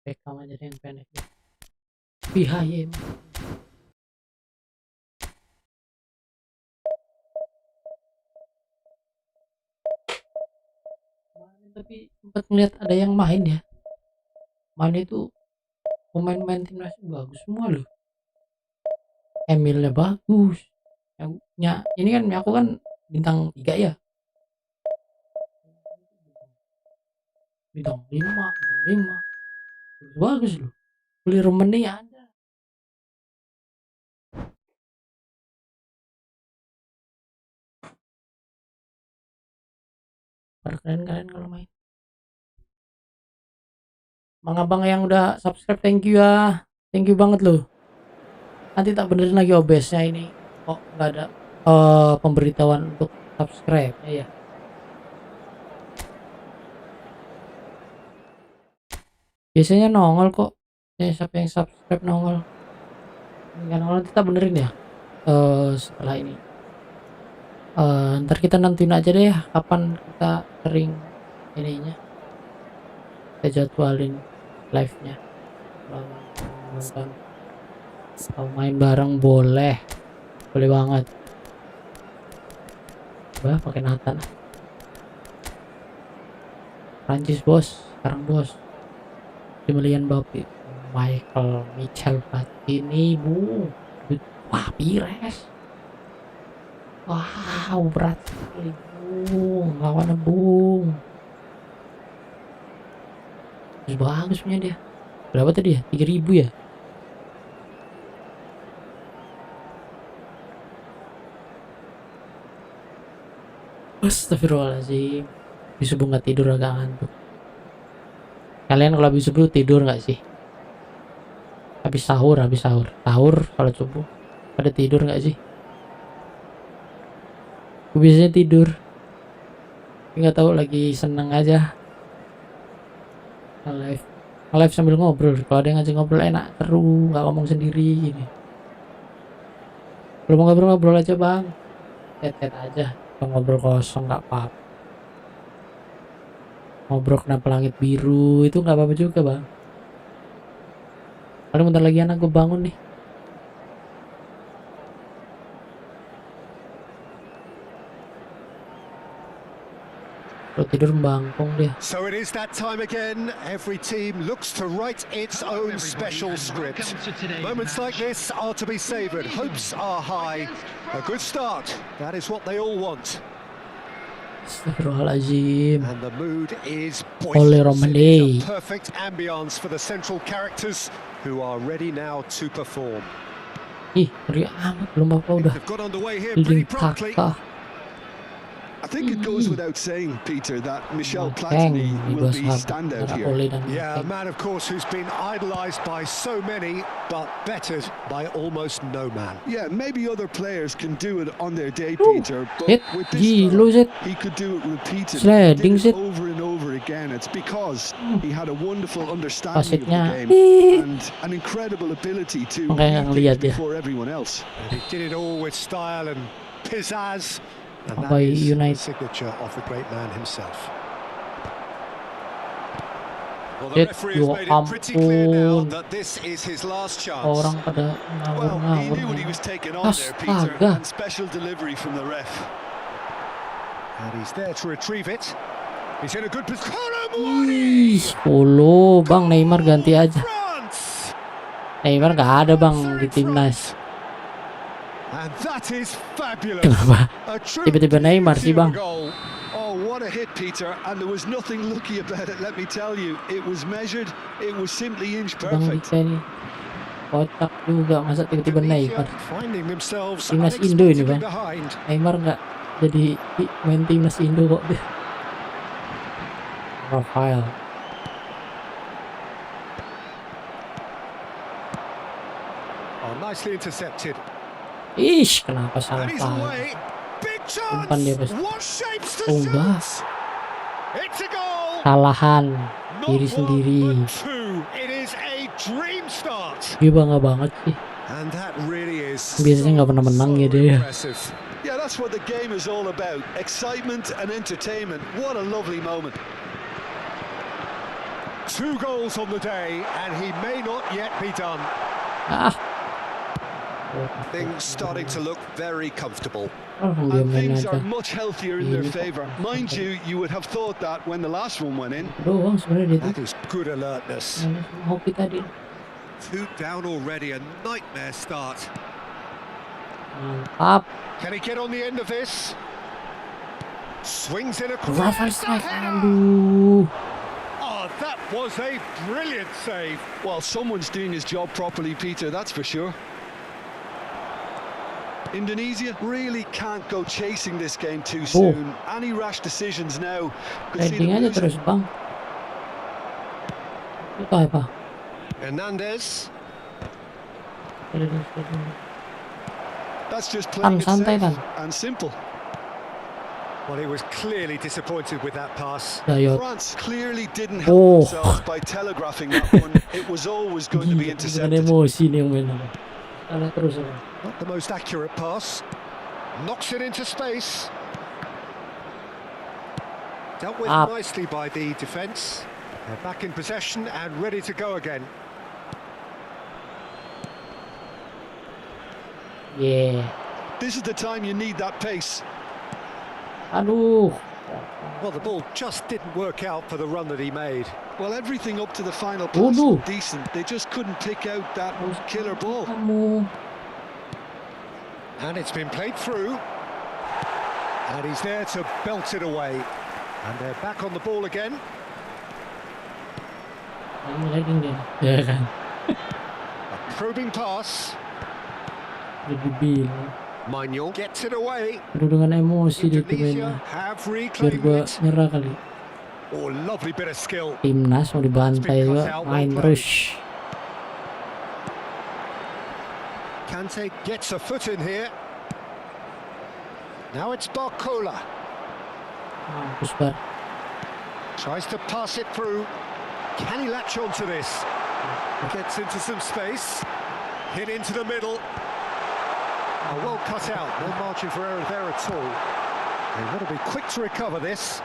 Beckham aja deh yang pendek. Bihayem. Tapi sempat ngeliat ada yang main ya. Main itu pemain-pemain timnas bagus semua loh. Emilnya bagus. Yang ini kan aku kan bintang 3 ya. Bintang 5, bintang 5. Bagus loh. Beli remennya ya ada. Keren-keren kalau main. Bang abang yang udah subscribe, thank you ya. Thank you banget loh. Nanti tak benerin lagi OBS-nya ini. Kok nggak ada pemberitahuan untuk subscribe ya. Biasanya nongol kok. Ya, siapa yang subscribe nongol. Nggak nongol, nanti tak benerin ya. Setelah ini. Ntar kita nentuin aja deh ya kapan kita sering ininya. Kita jadwalin live-nya. Nonton. Kalau main bareng boleh banget. Bah, pakai Nathan. Prancis bos, sekarang bos. Kylian Mbappe, Michel Platini, bu. Wah, Pires. Wow, berat sekali, Bung. Lawannya Bung. Bagus punya dia. Berapa tadi ya? 3.000 ya? Astagfirullahaladzim. Habis subuh nggak tidur, agak ngantuk. Kalian kalau habis subuh tidur nggak sih? Habis sahur salat subuh pada tidur nggak sih? Gue biasanya tidur, nggak tahu, lagi seneng aja live sambil ngobrol. Kalau ada yang ngajak ngobrol enak, seru, nggak ngomong sendiri gini. Kalau mau ngobrol aja bang, chat aja. Kalau ngobrol kosong nggak apa-apa. Ngobrol kenapa langit biru itu nggak apa-apa juga bang. Paling bentar lagi anak gue bangun nih. Tidur bangkong dia. So it is that time again. Every team looks to write its own special script. Moments like this are to be savoured. Hopes are high. A good start. That is what they all want. Astagfirullahaladzim. And the mood is Oleh Romani. Perfect ambience for the central characters who are ready now to perform. Ih, ngeri amat, belum apa udah. They've got underway here pretty promptly. I think it goes without saying, Peter, that Michel Platini will be standout here. Yeah, a man, of course, who's been idolised by so many, but bettered by almost no man. Yeah, maybe other players can do it on their day, Peter, but with this he could do it repeatedly. He did it over and over again. It's because he had a wonderful understanding of the game and an incredible ability to read things before everyone else. And he did it all with style and pizzazz. And that by is United. the signature of the great man himself. Well, the referee has made it pretty clear now that this is his last chance. Orang pada Well, he knew what he was taking on there, Peter, and special delivery from the ref. And he's there to retrieve it. He's in a good position. Ih, bang, Neymar ganti aja. Neymar nggak ada bang di timnas. And that is fabulous. Kenapa tiba-tiba Neymar sih bang? Oh, what a hit, Peter, and there was nothing lucky about it, let me tell you. It was measured, it was simply inch perfect. Bang ini kotak juga, masa tiba-tiba Neymar. Timnas Indo ini bang. Neymar nggak jadi main timnas Indo kok dia. Rafael. Oh, nicely intercepted. Ish, kenapa salah umpan dia bos. Oh enggak, salahan diri sendiri. Dia bangga banget sih. Biasanya nggak pernah menang ya dia. Yeah, that's what the game is all about. Excitement and entertainment. What a lovely moment. 2 goals on the day and he may not yet be done. Things starting to look very comfortable. And things are much healthier in their favour. Mind you, you would have thought that when the last one went in. That is good alertness. 2 down already, a nightmare start. Mantap. Can he get on the end of this? Swings in a Rafael strike. Aduh. Oh, that was a brilliant save. Well, someone's doing his job properly, Peter, that's for sure. Indonesia really can't go chasing this game too soon. Any rash decisions now could see Trading them aja losing. terus bang. Itu apa? Hernandez. That's just playing it Santai safe kan. and simple. Well, he was clearly disappointed with that pass. Dayot. France clearly didn't help themselves by telegraphing that one. It was always going to be Dengan intercepted. emosi nih yang main. Salah terus. Not the most accurate pass. Knocks it into space. Dealt with Up. nicely by the defence. They're back in possession and ready to go again. Yeah. This is the time you need that pace. Aduh. Well, the ball just didn't work out for the run that he made. Well, everything up to the final pass Waduh. was decent. They just couldn't pick out that killer ball. Kamu. And it's been played through. And he's there to belt it away. And they're back on the ball again. Lagging dia. Ya kan. A probing pass. Jadi bilang. Manuel gets it away. Aduh dengan emosi dia tuh Indonesia mainnya. have Biar reclaimed gua it. nyerah kali. Oh, lovely bit of skill. Timnas mau dibantai juga. Main terus. Kante gets a foot in here. Now it's Barcola. Mampus bar. Tries to pass it through. Can he latch onto this? Gets into some space. Hit into the middle. Oh, well cut out. No margin for error there at all. They want to be quick to recover this.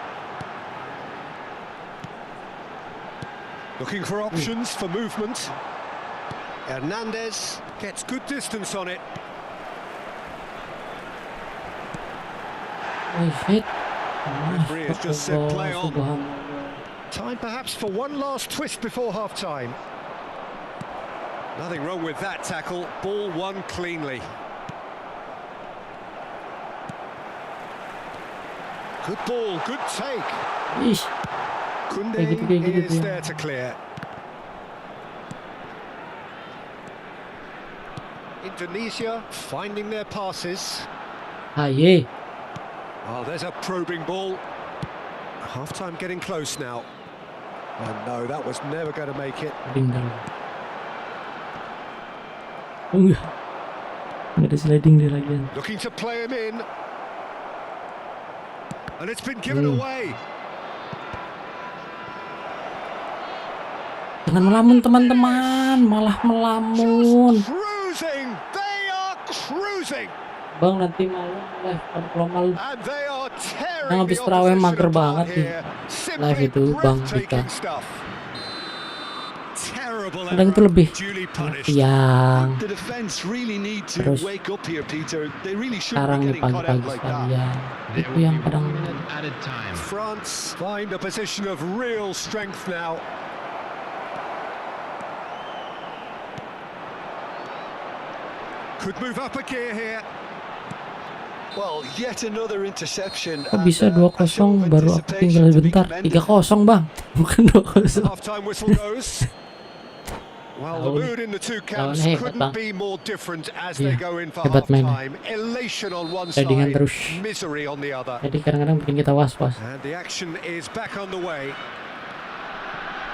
Looking for options for movement. Hernandez gets good distance on it. Oh shit. Referee has just said play on. Subhanallah. Time perhaps for one last twist before half-time. Nothing wrong with that tackle. Ball won cleanly. Good ball, good take. Ish. Kunde Kayak gitu is ya. there to clear. Indonesia finding their passes. Aye. Oh, there's a probing ball. Half-time getting close now. Oh no, that was never going to make it. Tinggal. Oh enggak. Enggak ada sliding dia lagi. Looking to play him in. And it's been given away. Jangan melamun teman-teman, malah melamun. Just cruising. They are cruising. Bang nanti malam live kalau malam. And they are tearing Yang habis terawih mager banget nih. Live itu Bang Dika. Kadang itu lebih siang. The defense really need to Terus wake up here, Peter. They really shouldn't sekarang be nih getting caught out pagi-pagi like that. sekalian. There Itu will yang be kadang 1 minute added time. France find a position of real strength now. Could move up a gear here. Well, yet another interception. kok bisa 2-0 baru aku tinggal bentar. 3-0 Bang, bukan 2-0. Half-time whistle goes. Well, the mood in the two camps couldn't be more different as they go in for half-time. Elation on one side, misery on the other. Jadi kadang-kadang bikin kita was-was. And the action is back on the way.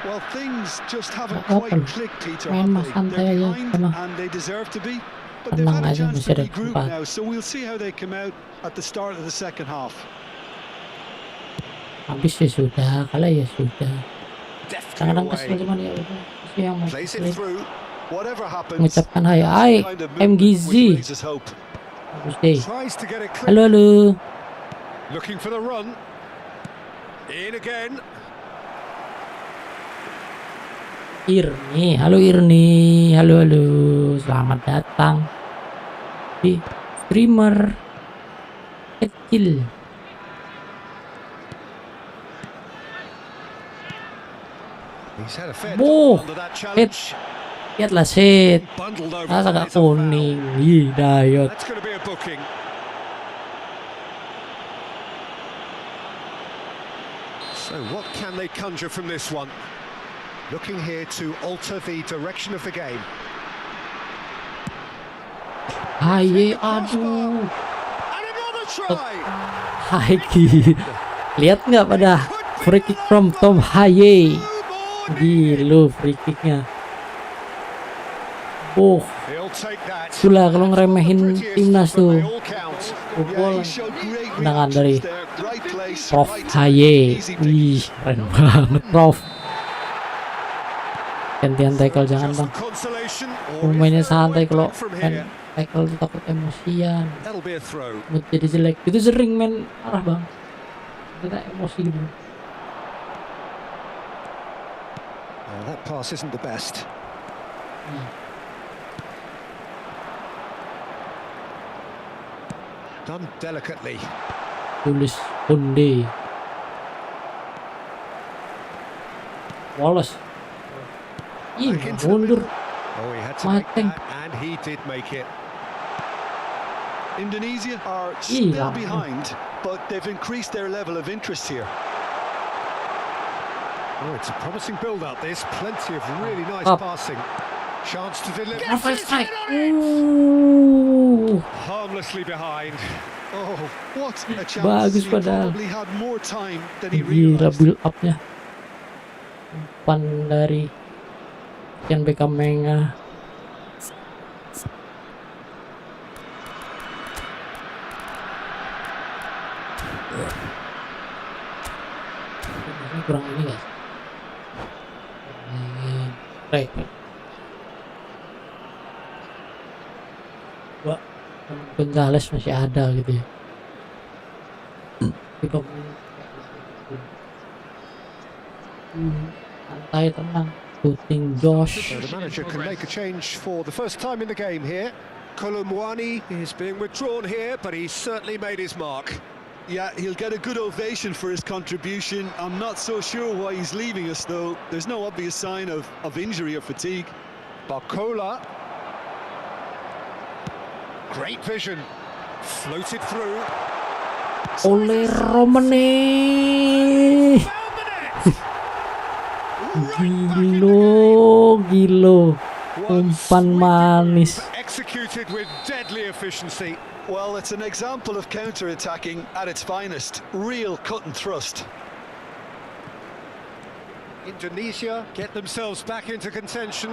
Well, things just haven't Apa quite lu? clicked, Peter, Main have mah they? santai They're aja, behind tenang. and they deserve to be. But they've Tenang had a aja, chance masih to ada regroup tempat. now, so we'll see how they come out at the start of the second half. Habis ya sudah, kalah ya sudah. Deftly Kadang-kadang kesel away. cuman ya udah. Itu yang mau Plays it kesel. through. Whatever happens, Mengucapkan hai kind of movement MGZ. which raises hope. Bagus deh. Tries to get it clear. Halo halo. Looking for the run. In again. Irni, halo Irni, halo halo, selamat datang di streamer kecil. He's had a fair Oh, under that challenge. Lihatlah set. Bundled over. Masa That gak is a foul. kuning. Ih, Dayot. That's going to be a booking. So what can they conjure from this one? Looking here to alter the direction of the game. Haye, aduh. And another try. Haye. Lihat nggak pada free kick from Tom Haye. Gila free kicknya. Oh, He'll take that. itulah kalau ngeremehin timnas tuh. They all count. Gol he showed great tendangan dari reactions there. Right place, Prof right time, Haye. easy pick. Wih, keren banget Prof. Gantian tackle jangan Just bang. consolation, or is Pemainnya there a way santai kalau back from main here? tackle tuh takut emosian. That'll be a throw. Mood jadi jelek. Itu sering main arah bang. Kita emosi gitu. Oh, that pass isn't the best. Done delicately. Tulis Honda. Wallace. Ih, Back into the mundur. Oh, he had to make Mateng. that, and he did make it. Indonesia are Ih, still langsung. behind, but they've increased their level of interest here. Oh, it's a promising build-up. There's plenty of really nice Up. passing. Chance to deliver. Perfect strike. Harmlessly behind. Oh, what a chance. Bagus He padahal. probably had more time than he Gila realized. build up-nya. Umpan dari Jan Beckham Menga. Ini kurang ini guys. Baik. Wah, Gonzales masih ada gitu ya. Kita santai tenang. Shooting Josh. So the manager can make a change for the first time in the game here. Kolumwani is being withdrawn here, but he's certainly made his mark. Yeah, he'll get a good ovation for his contribution. I'm not so sure why he's leaving us, though. There's no obvious sign of injury or fatigue. Barcola. Great vision. Floated through. Oleh Romane. Found the net. Gilo. Umpan manis. Executed with deadly efficiency. Well, it's an example of counter-attacking at its finest. Real cut and thrust. Indonesia get themselves back into contention.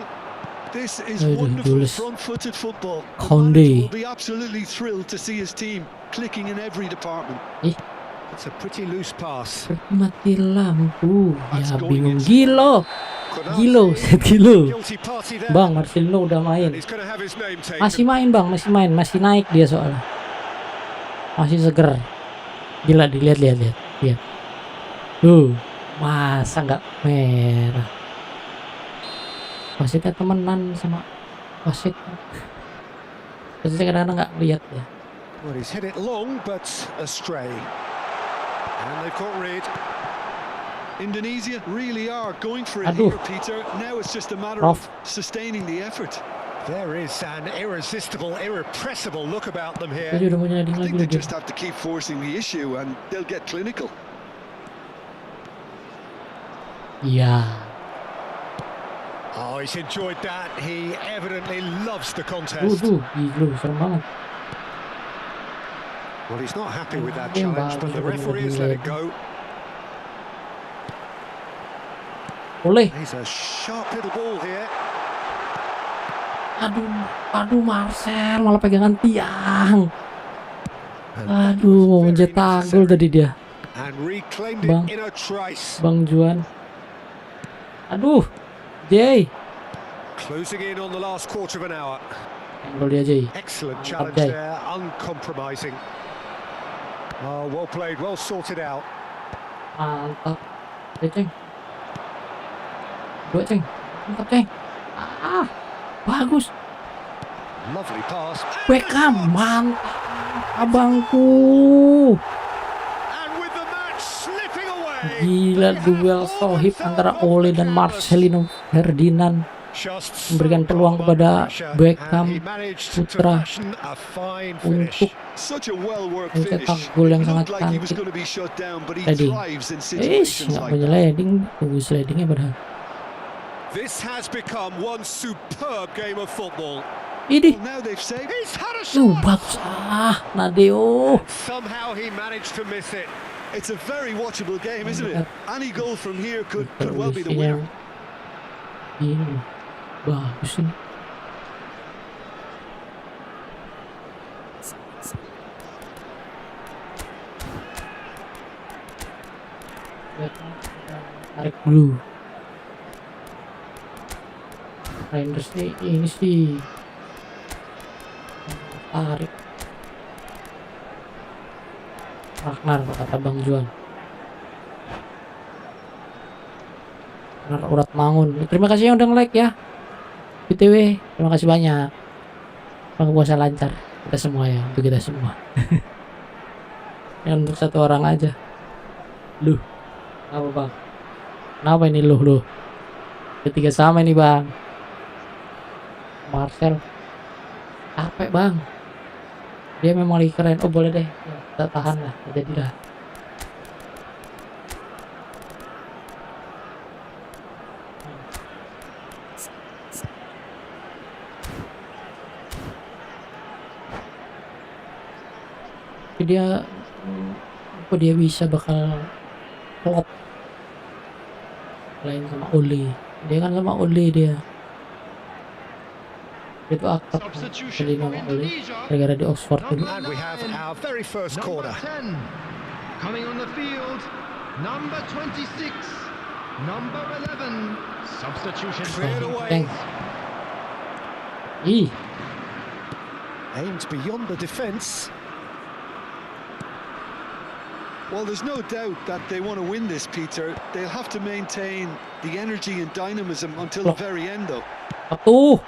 This is Aduh, wonderful Jules. front-footed football. The Conde. manager will be absolutely thrilled to see his team clicking in every department. It's a pretty loose pass. Mati lampu. That's Ya going bingung. in. Gilo. Guilty party there. Bang, Marcelo udah main. And he's going to have his name taken. Masih main bang, masih main. Masih naik dia soalnya. Masih seger. Gila, dilihat. Lihat. Masa nggak merah. Wasitnya temenan sama wasit. Wasitnya kadang-kadang nggak lihat ya. Well, he's hit it long, but astray. And they've got rid. Indonesia really are going for it Aduh. here, Peter. Now it's just a matter Prof. of sustaining the effort. There is an irresistible, irrepressible look about them Dia here. udah mau nyading I lagi think loh they dia. just have to keep forcing the issue and they'll get clinical. Iya. Oh, he's enjoyed that. He evidently loves the contest. Gila, serem banget. Well, he's not happy with that Yang challenge, but the bagus, referee has let it go. Boleh. He's a sharp little ball here. Aduh Marcel malah pegangan tiang. Aduh, mau mencetak gol tadi dia. And reclaimed Bang. it in a trice. Bang Juan. Aduh, Jay. Closing in on the last quarter of an hour. Gol dia Jay. Excellent Mantap, challenge Jay. there, uncompromising. Oh, well played, well sorted out. Mantap. Ceng. Dua Ceng. Mantap Ceng. Bagus. Lovely pass. Beckham, mantap. Abangku. And with the match slipping away. Gila duel sohib antara Ole dan Marcelino Ferdinand. memberikan peluang kepada Beckham putra untuk mencetak gol yang sangat cantik. Tadi, nggak punya sliding, tunggu slidingnya padahal. This has become one superb game of football. Ini, He's had a shot. bagus Nadeo. Somehow he managed to miss it. It's a very watchable game, isn't it? Any goal from here could well be the winner. Ini bagus ini. Tarik dulu. Renders ini sih tarik. Ragnar kata Bang Juan. Urat Mangun. Terima kasih yang udah nge-like ya. BTW, terima kasih banyak. Semoga puasa lancar kita semua ya, untuk kita semua. Yang untuk satu orang aja. Loh, apa bang? Kenapa ini loh? Ketiga sama ini bang. Marcel, capek bang. Dia memang lagi keren. Oh boleh deh, ya, kita tahan lah. Jadi dah. Dia apa dia bisa bakal flop lain sama Oli. Dia kan sama Oli dia itu aktif jadi nama Oli gara-gara di Oxford dulu. And we have our very first corner. Number 10, coming on the field, number 26, number 11, substitution. Cleared away. Ih, Aimed beyond the defence. Well, there's no doubt that they want to win this, Peter. They'll have to maintain the energy and dynamism until the very end, though. satu.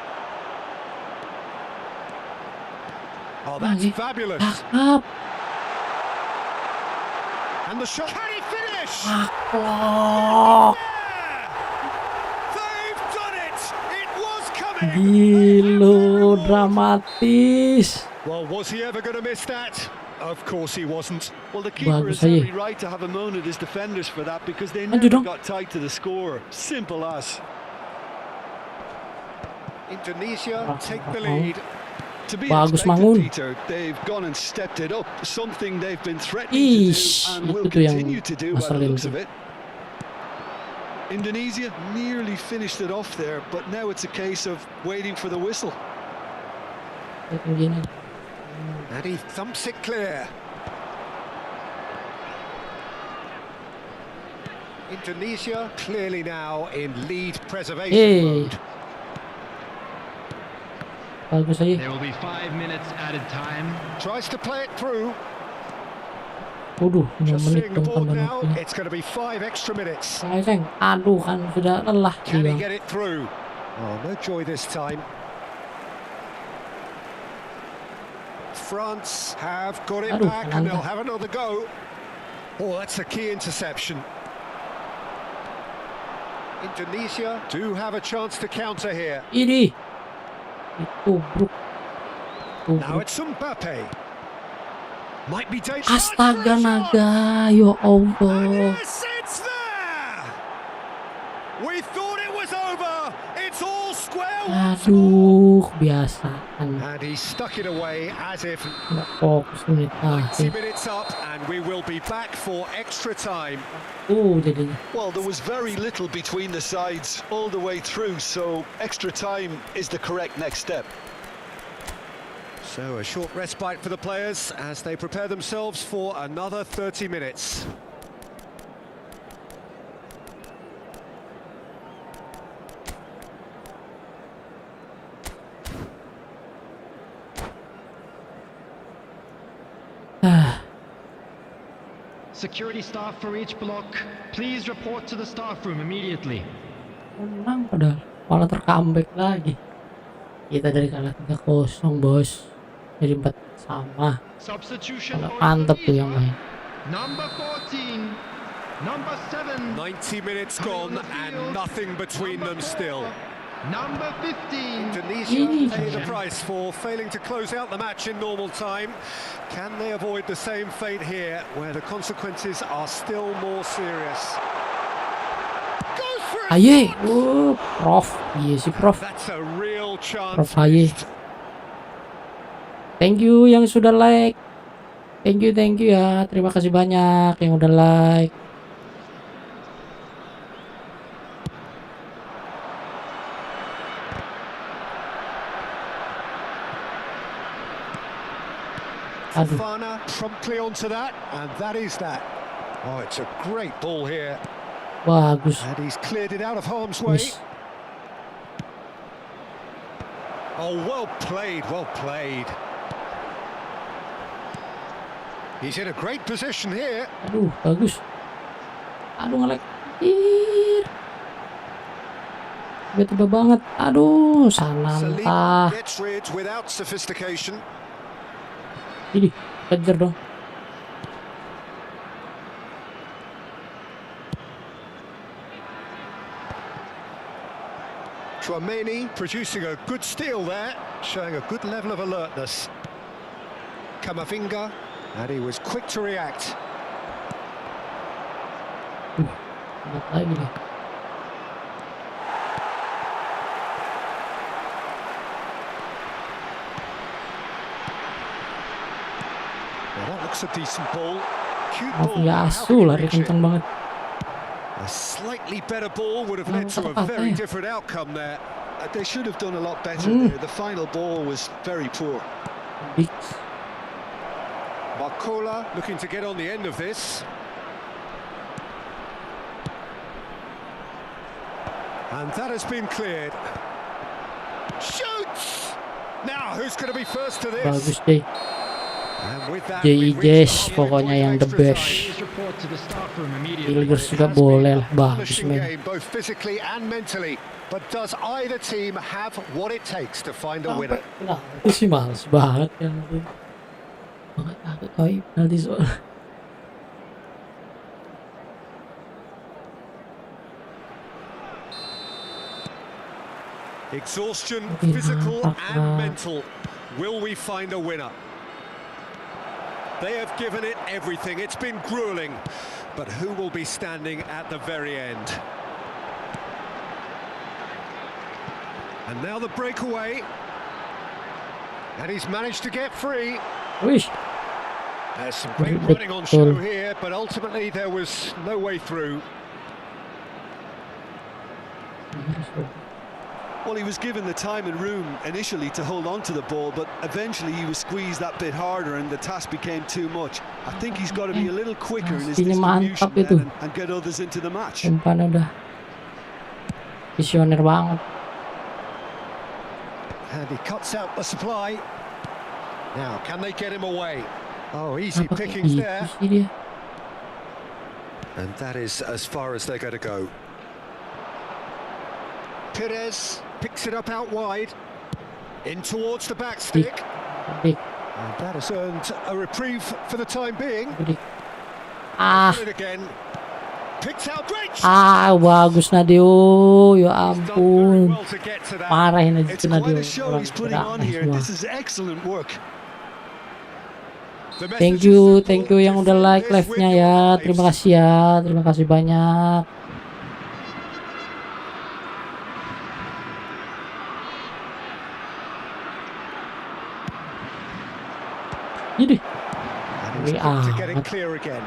Oh, that's fabulous. Up. And the shot. Can he finish? Maklok. They've done it. It was coming. Gilo, dramatis. Well, was he ever going to miss that? Of course he wasn't. Well, the keeper is certainly right to have a moan at his defenders for that because they never got tight to the score. Simple as. Indonesia take the lead. To be Bagus expected, Mangun. Peter, they've gone and stepped it up. Something they've been threatening to do and will continue to do by the looks of it. Indonesia nearly finished it off there, but now it's a case of waiting for the whistle. And he thumps it clear. Indonesia clearly now in lead preservation mode. Bagus aja. There will be 5 minutes added time. Tries to play it through. Waduh, 5 Just menit seeing the dong ball tambah now, waktunya. it's going to be 5 extra minutes. Sayang, aduh kan sudah lelah Can he dia. get it through? Oh, no joy this time. France have got it Aduh, back and they'll Ananda. have another go. Oh, that's a key interception. Indonesia do have a chance to counter here. Ini ditubruk. Now it's Mbappe. Might be dangerous. Astaga naga, ya Allah. Yes, it's there. We thought it was over. It's all square once more. Aduh, kebiasaan. And he stuck it away as if Nggak fokus menit 90 akhir. minutes up, and we will be back for extra time. Jadinya. Well, there was very little between the sides all the way through, so extra time is the correct next step. So a short respite for the players as they prepare themselves for another 30 minutes. Security staff for each block, please report to the staff room immediately. Menang padahal, malah tercomeback lagi. Kita dari kalah 3-0 bos, jadi 4 sama. Substitution Kalau for mantep tuh yang main. number 14, number 7. 90 minutes gone and nothing between them still. number 15. Indonesia pay the price for failing to close out the match in normal time. Can they avoid the same fate here, where the consequences are still more serious? Goes for it! Aye, Prof, iya sih Prof. That's a real chance. Prof Aye. Thank you yang sudah like. Thank you ya. Terima kasih banyak yang udah like. Fofana promptly onto that, and that is that. Oh, it's a great ball here. Bagus. And he's cleared it out of harm's way. Yes. Oh, well played, well played. He's in a great position here. Aduh, bagus. Aduh, nge-lag. Tiba-tiba banget. Aduh, sananta. Gets rid without sophistication. Ini, kejar dong. Chouameni producing a good steal there, showing a good level of alertness. Kamavinga, and he was quick to react. Lihat lagi nih. Well, that looks a decent ball. Cute Maaf ball. ya, How asu can you lari reach it? kencang banget. A slightly better ball would have led to a very different outcome there. They should have done a lot better there. The final ball was very poor. Big. Barcola looking to get on the end of this. And that has been cleared. Shoots! Now, who's going to be first to this? Bagus deh. And with that, JI we've Jazz reached pokoknya yang the best. Please report to the staff room immediately. Ilgers juga boleh lah, bagus Astonishing men. game, both physically and mentally. But does either team have what it takes to find a winner? Nah, itu sih males banget kan. Banget aku koi penalti soal. Exhaustion, physical and mental. Will we find a winner? They have given it everything. It's been grueling. But who will be standing at the very end? And now the breakaway. And he's managed to get free. Wish. There's some great running on show here, but ultimately there was no way through. Well, he was given the time and room initially to hold on to the ball, but eventually he was squeezed that bit harder and the task became too much. I think he's got to be a little quicker in his distribution then and get others into the match. Umpan udah visioner banget. And he cuts out the supply. Now, can they get him away? Oh, easy pickings there. And that is as far as they're going to go. Perez picks it up out wide, in towards the back stick. And that has earned a reprieve for the time being. It again. Picks out great. Bagus Nadio, ya ampun. Marahin aja It's itu quite Nadio. a show he's putting on here. This is excellent work. Thank you yang udah like live-nya ya. Terima kasih banyak. Jadi, getting clear again.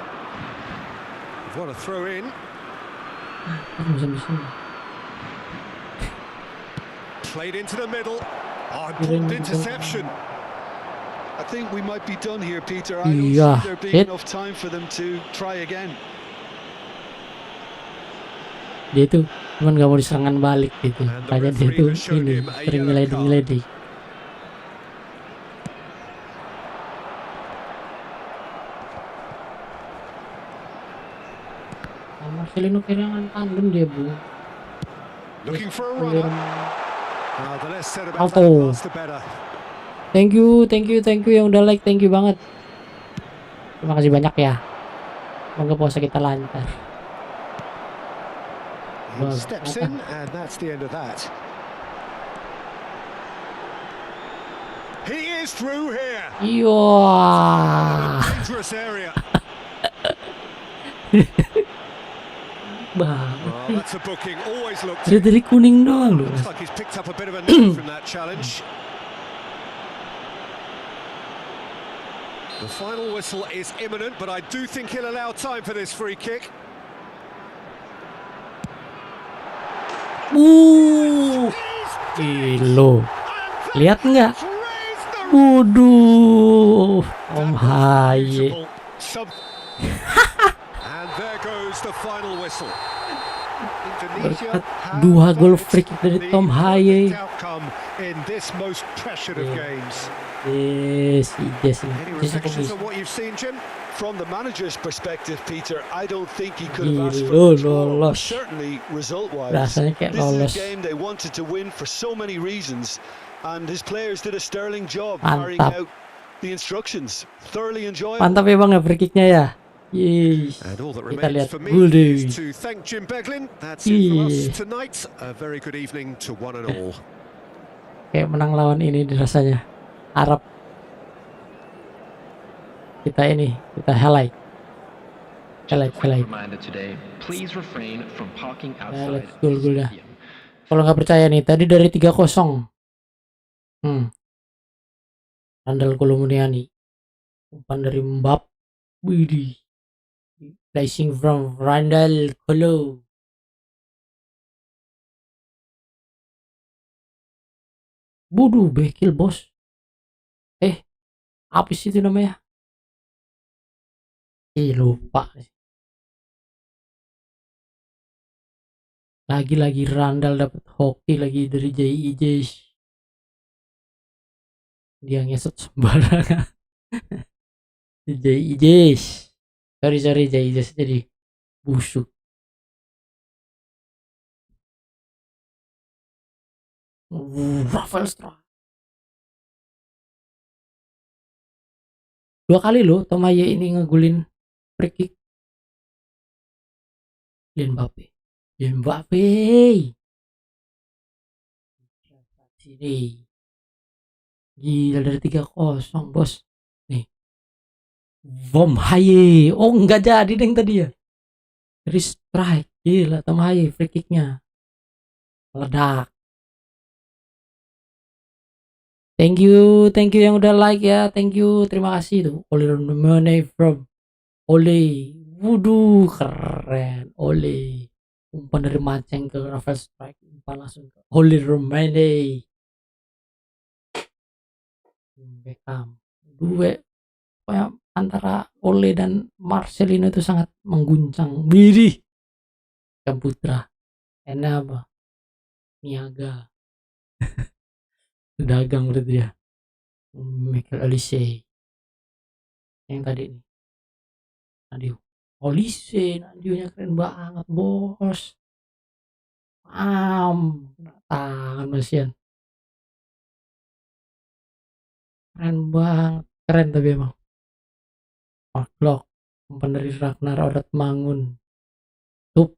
What a throw in. Played into the middle. Important interception. I think we might be done here, Peter. I don't see there being enough time for them to try again. Dia tuh cuman gak mau diserangan balik gitu. Makanya dia tuh ini sering ngeleding. Marcelino kehilangan tandem dia, Bu. Looking for a runner. The less said about Atau. the better. Thank you yang udah like, thank you banget. Terima kasih banyak ya. Semoga puasa kita lancar. He steps in and that's the end of that. He is through here. Iya. Dangerous area. Banget. That's a booking. Always looked. Dari kuning doang loh. Looks like he's picked up a bit of a nerve from that challenge. The final whistle is imminent, but I do think he'll allow time for this free kick. Lo lihat nggak? Waduh, Om Haye. And there goes the final whistle. Berkat 2 gol free kick dari Tom Haye. In this most pressured of games. Yes. Any reflections on what you've seen, Jim? From the manager's perspective, Peter, I don't think he could have asked for much more, certainly result-wise. Rasanya kayak lolos. This is a game they wanted to win for so many reasons, and his players did a sterling job carrying out the instructions. Thoroughly enjoyable. Mantap ya bang ya free kicknya ya. Yes. And all that Kita lihat remains for me dulu. is to thank Jim Beglin. That's it for us tonight. A very good evening to one and all. Kayak menang lawan ini rasanya. Arab. Kita highlight. Gol-golnya. Kalau nggak percaya nih, tadi dari 3-0. Randall Kolomuniani. Umpan dari Mbap. Widih. Placing from Randall Kolo. Bodoh, bekil bos. Apa sih itu namanya? Lupa. Lagi Randall dapat hoki lagi dari JIJ. Dia ngesot sembarangan. JIJ. Sorry JIJ jadi busuk. Rafael Strauss. 2 kali loh Tom Haye ini ngegulin free kick. Mbappe. Sini. Gila dari 3-0 bos. Nih. Tom Haye. Oh enggak jadi deng tadi ya. Dari strike. Gila Tom Haye free kicknya. Meledak. Thank you yang udah like ya. Thank you, terima kasih tuh. Ole money from Ole. Waduh, keren. Ole. Umpan dari Maceng ke Rafael Strike. Umpan langsung ke Ole Romane. Beckham. Kayak antara Ole dan Marcelino itu sangat mengguncang. Widih. Putra. Enak apa? Niaga. Dagang berarti dia. Michael Olise yang tadi nih. Nadio Olise, Nadionya keren banget bos. Tangan masian. Keren banget. Keren tapi emang. Mark umpan dari Ragnar Odat Mangun. Tup.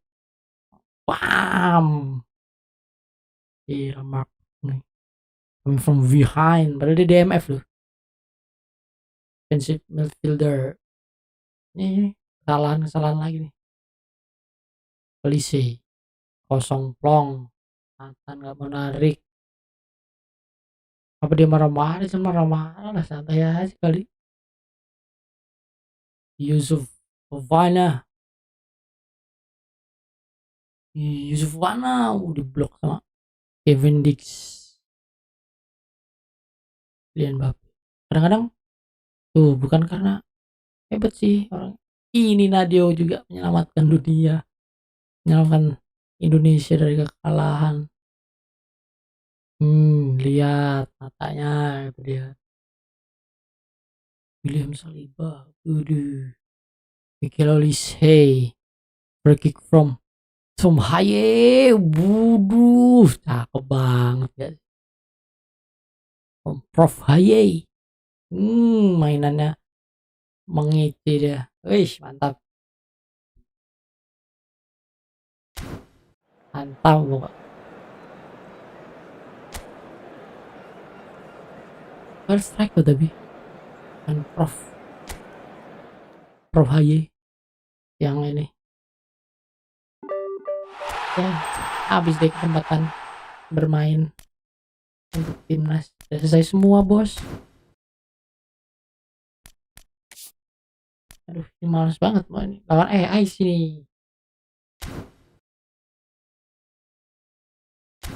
Gila Mark nih. Coming from behind, padahal dia DMF loh. Defensive midfielder. Ini kesalahan lagi nih. Polisi kosong plong. Nathan nggak menarik. Apa dia marah-marah? Cuma marah-marah lah, santai aja kali. Yusuf Wana diblok sama Kevin Dix. Mbappe. Kadang-kadang tuh bukan karena hebat sih orang ini, Nadio juga menyelamatkan dunia, menyelamatkan Indonesia dari kekalahan. Lihat matanya itu dia. William Saliba, Michael Olise, free kick from Tom Haye, cakep banget guys. Prof Haye, mainannya mengisi dia, mantap bukan. First strike tuh tapi kan Prof Haye yang ini ya, habis deh kesempatan bermain untuk timnas. Udah selesai semua bos. Aduh ini males banget mau ini lawan AI sini.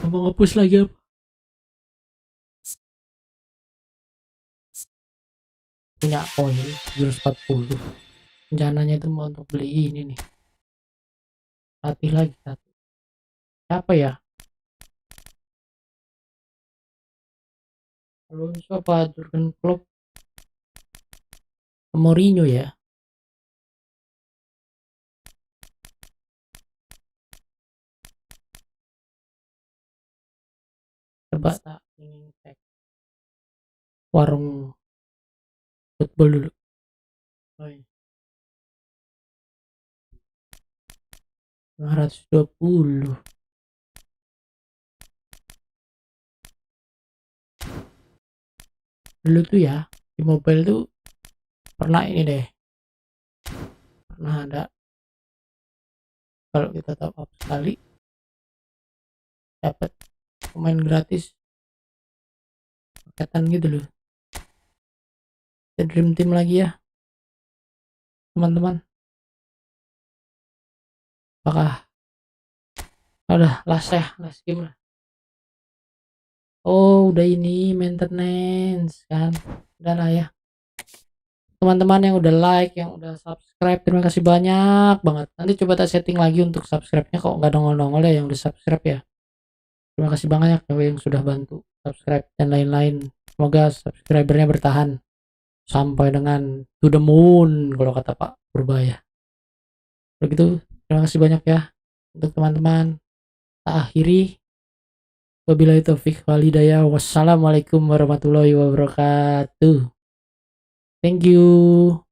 Mau nge-push lagi apa? Punya koin 740. Rencananya itu mau untuk beli ini nih. Latih lagi satu. Siapa ya? Alonso apa Jurgen Klopp? Mourinho ya? Coba tak ingin cek warung football dulu. Oh, iya. 520. Dulu tuh ya di mobile tuh pernah ini deh, pernah ada kalau kita top up sekali dapat pemain gratis paketan gitu loh. Kita dream team lagi ya teman-teman. Apakah ada last game lah. Oh udah ini maintenance kan, udah lah ya teman-teman yang udah like, yang udah subscribe, terima kasih banyak banget. Nanti coba tak setting lagi untuk subscribe-nya, kok nggak nongol-nongol ya yang udah subscribe ya. Terima kasih banyak yang sudah bantu subscribe dan lain-lain. Semoga subscribernya bertahan sampai dengan to the moon kalau kata Pak Purbaya. Begitu, terima kasih banyak ya untuk teman-teman. Tak akhiri, wabillahi taufik wal hidayah. Wassalamualaikum warahmatullahi wabarakatuh. Thank you.